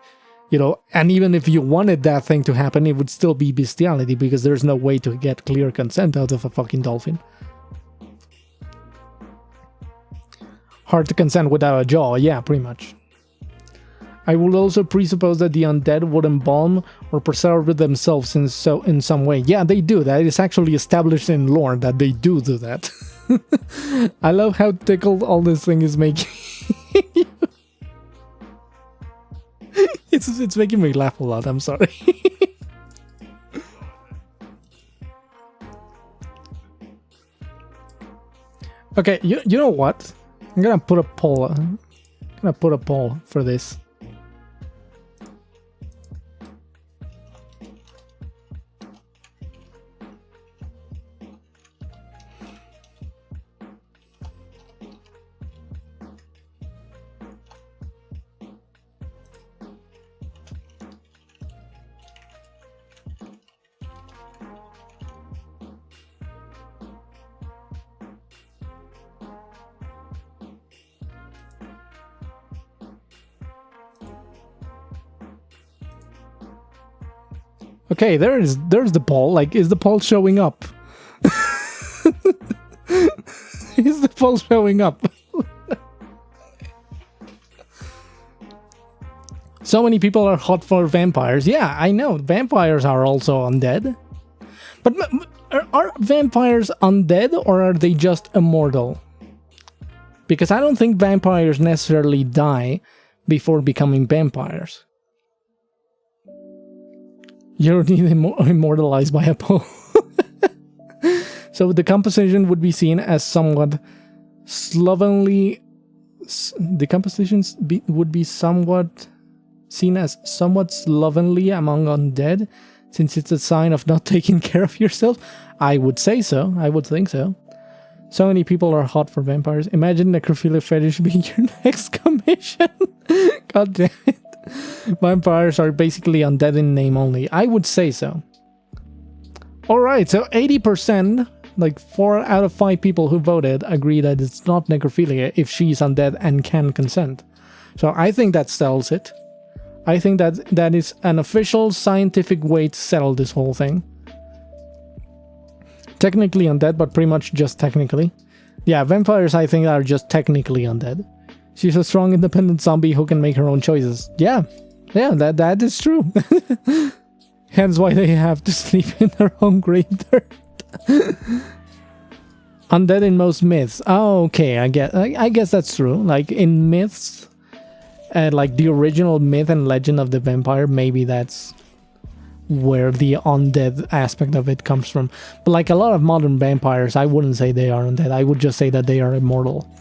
you know, and even if you wanted that thing to happen, it would still be bestiality because there's no way to get clear consent out of a fucking dolphin. Hard to consent without a jaw, yeah, pretty much. I would also presuppose that the undead would embalm or preserve themselves in some way. Yeah, they do. That is actually established in lore that they do that. I love how tickled all this thing is making you. It's making me laugh a lot. I'm sorry. Okay, you know what? I'm gonna put a poll. I'm gonna put a poll for this. Okay, there's the poll. Like, is the poll showing up? Is the poll showing up? So many people are hot for vampires. Yeah, I know. Vampires are also undead. But are vampires undead or are they just immortal? Because I don't think vampires necessarily die before becoming vampires. You don't need immortalized by a poll. So the composition would be seen as somewhat slovenly. The compositions would be somewhat seen as somewhat slovenly among undead, since it's a sign of not taking care of yourself. I would say so. I would think so. So many people are hot for vampires. Imagine necrophilia fetish being your next commission. God damn it. Vampires are basically undead in name only. I would say so. Alright, so 80%, like 4 out of 5 people who voted, agree that it's not necrophilia if she's undead and can consent. So I think that settles it. I think that is an official scientific way to settle this whole thing. Technically undead, but pretty much just technically. Yeah, vampires I think are just technically undead. She's a strong, independent zombie who can make her own choices. Yeah, that is true. Hence why they have to sleep in their own grave dirt. Undead in most myths. Oh, okay, I guess that's true. Like in myths, like the original myth and legend of the vampire, maybe that's where the undead aspect of it comes from. But like a lot of modern vampires, I wouldn't say they are undead. I would just say that they are immortal.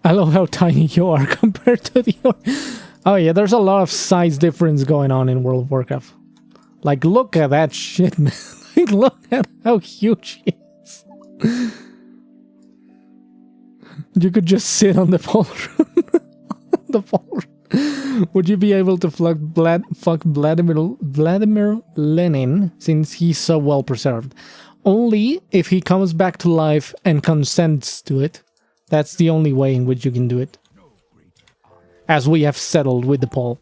I love how tiny you are compared to the... Oh yeah, there's a lot of size difference going on in World of Warcraft. Like, look at that shit, man. Like, look at how huge he is. You could just sit on the ballroom. The ballroom. Would you be able to fuck Vladimir Lenin, since he's so well preserved? Only if he comes back to life and consents to it. That's the only way in which you can do it. As we have settled with the poll.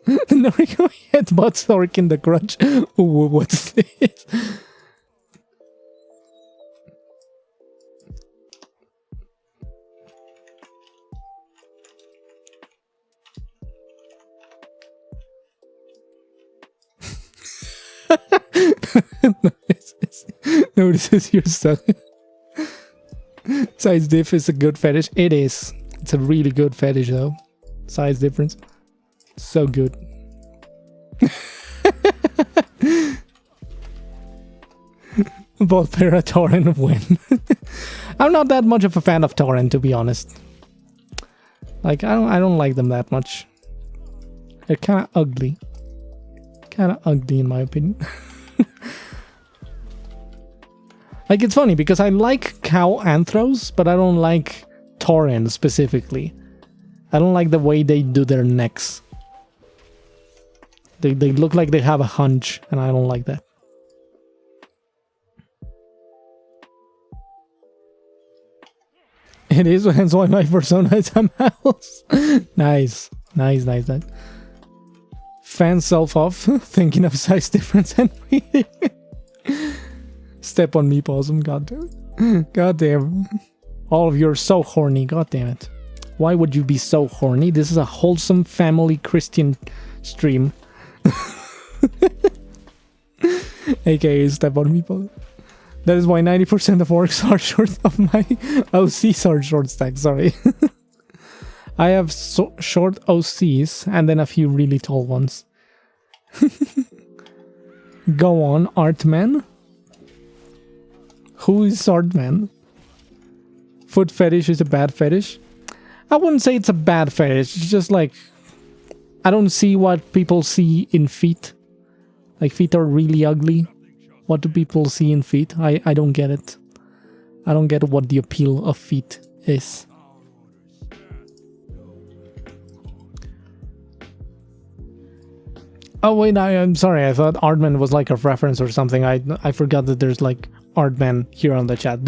Noriko headbutts Orc in the crotch. Ooh, what's this? Notices your son. Size diff is a good fetish. It is. It's a really good fetish though. Size difference. So good. Both Para Torrent win. I'm not that much of a fan of Torrent, to be honest. Like I don't like them that much. They're kinda ugly. Kinda ugly in my opinion. Like, it's funny because I like cow anthros, but I don't like Torrent specifically. I don't like the way they do their necks. They look like they have a hunch, and I don't like that. It is, hence why my persona is a mouse. Nice. Fan self off, thinking of size difference and reading. Step on me, possum. God damn it. God damn. All of you are so horny. God damn it. Why would you be so horny? This is a wholesome family Christian stream. AKA step on me, possum. That is why 90% of orcs are short of my OCs are short stack, sorry. I have short OCs and then a few really tall ones. Go on, Artman. Who is Artman? Foot fetish is a bad fetish? I wouldn't say it's a bad fetish, it's just like... I don't see what people see in feet. Like, feet are really ugly. What do people see in feet? I don't get it. I don't get what the appeal of feet is. Oh wait, I'm sorry, I thought Aardman was like a reference or something. I forgot that there's like Aardman here on the chat.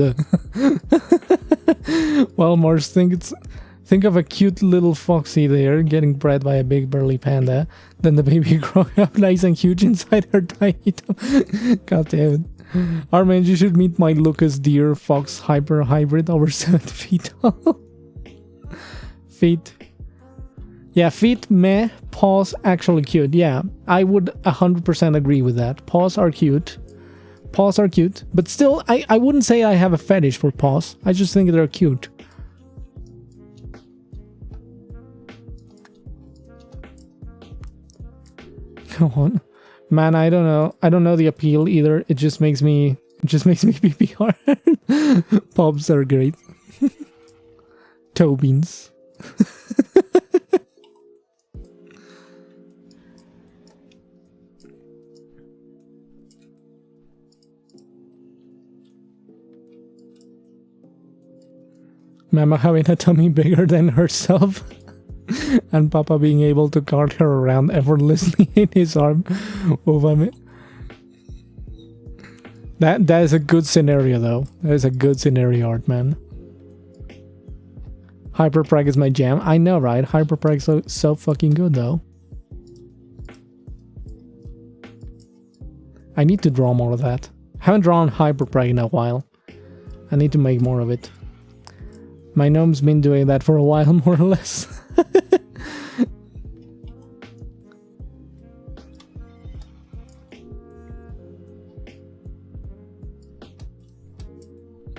Well, Mars, think of a cute little foxy there getting bred by a big burly panda. Then the baby growing up nice and huge inside her tiny God damn it. Aardman, you should meet my Lucas deer fox hyper hybrid over 7 feet tall. Feet. Yeah, feet meh, paws actually cute. Yeah, I would 100% agree with that. Paws are cute. Paws are cute. But still, I wouldn't say I have a fetish for paws. I just think they're cute. Come on. Man, I don't know. I don't know the appeal either. It just makes me pee pee hard. Pops are great. Toe beans. Mama having a tummy bigger than herself. And Papa being able to cart her around effortlessly in his arm. That is a good scenario though. That is a good scenario, art man. Hyperpreg is my jam. I know, right? Hyperpreg is so fucking good though. I need to draw more of that. Haven't drawn Hyperpreg in a while. I need to make more of it. My gnome's been doing that for a while, more or less.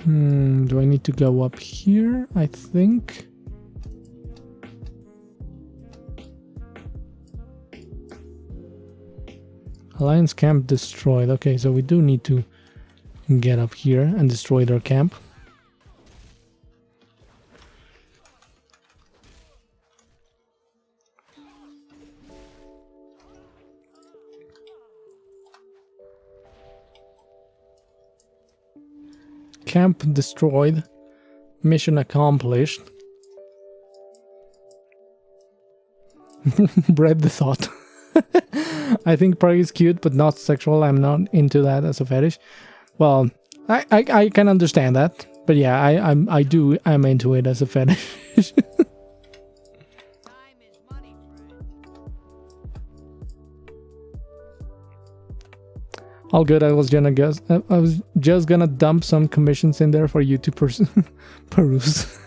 Do I need to go up here? I think. Alliance camp destroyed. Okay, so we do need to get up here and destroy their camp. Camp destroyed. Mission accomplished. Bred the thought. I think Prague is cute, but not sexual. I'm not into that as a fetish. Well, I can understand that, but yeah, I'm into it as a fetish. All good. I was just gonna dump some commissions in there for you to peruse.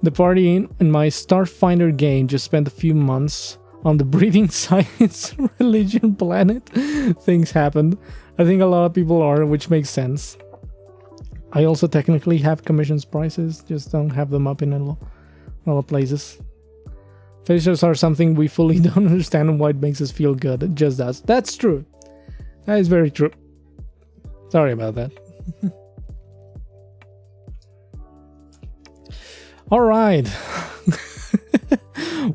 The party in my Starfinder game just spent a few months on the breeding science religion planet. Things happened. I think a lot of people are, which makes sense. I also technically have commissions prices, just don't have them up in a lot of places. Fetishes are something we fully don't understand and why it makes us feel good. It just does. That's true. That is very true. Sorry about that. All right.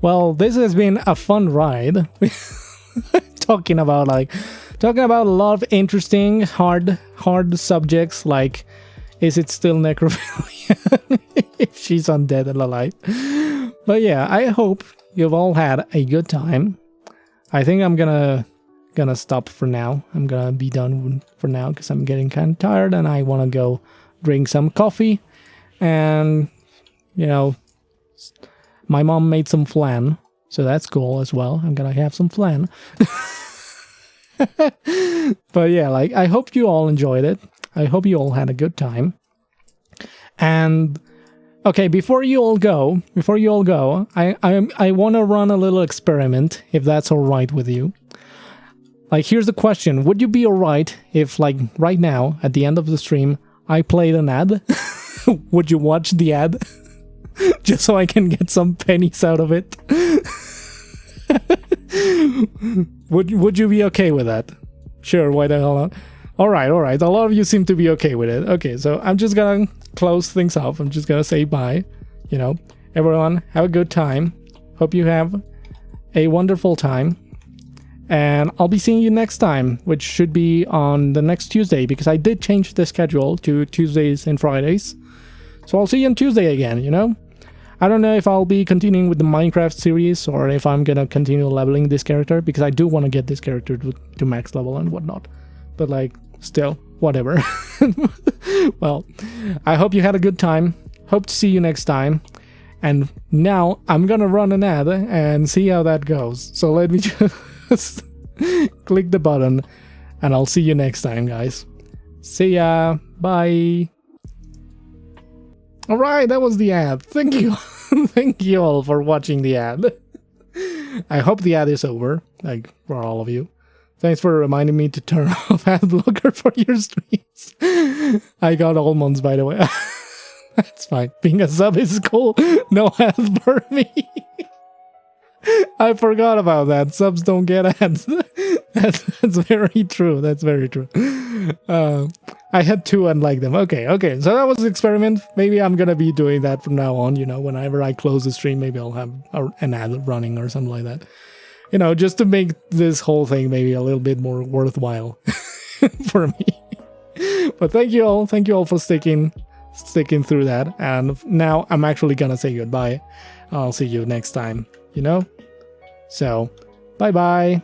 Well, this has been a fun ride. talking about a lot of interesting, hard subjects like, is it still necrophilia if she's undead and alive? But yeah, I hope you've all had a good time. I think I'm gonna stop for now. I'm gonna be done for now because I'm getting kind of tired and I want to go drink some coffee. And you know, my mom made some flan, so that's cool as well. I'm gonna have some flan. But yeah, like, I hope you all enjoyed it. I hope you all had a good time. And okay, before you all go, I want to run a little experiment, if that's all right with you. Like, here's the question. Would you be alright if, like, right now, at the end of the stream, I played an ad? Would you watch the ad? Just so I can get some pennies out of it? Would you be okay with that? Sure, why the hell not? Alright. A lot of you seem to be okay with it. Okay, so I'm just gonna close things off. I'm just gonna say bye. You know, everyone, have a good time. Hope you have a wonderful time. And I'll be seeing you next time, which should be on the next Tuesday, because I did change the schedule to Tuesdays and Fridays. So I'll see you on Tuesday again, you know? I don't know if I'll be continuing with the Minecraft series or if I'm gonna continue leveling this character, because I do want to get this character to max level and whatnot. But like, still, whatever. Well, I hope you had a good time. Hope to see you next time. And now I'm gonna run an ad and see how that goes. So let me just click the button and I'll see you next time, guys. See ya. Bye. Alright, that was the ad. Thank you. Thank you all for watching the ad. I hope the ad is over, like, for all of you. Thanks for reminding me to turn off ad blocker for your streams. I got almonds, by the way. That's fine. Being a sub is cool. No ads for me. I forgot about that. Subs don't get ads. That's very true. That's very true. I had to unlike them. Okay. So that was an experiment. Maybe I'm gonna be doing that from now on. You know, whenever I close the stream, maybe I'll have an ad running or something like that. You know, just to make this whole thing maybe a little bit more worthwhile for me. But thank you all for sticking through that. And now I'm actually gonna say goodbye. I'll see you next time. You know. So, bye bye.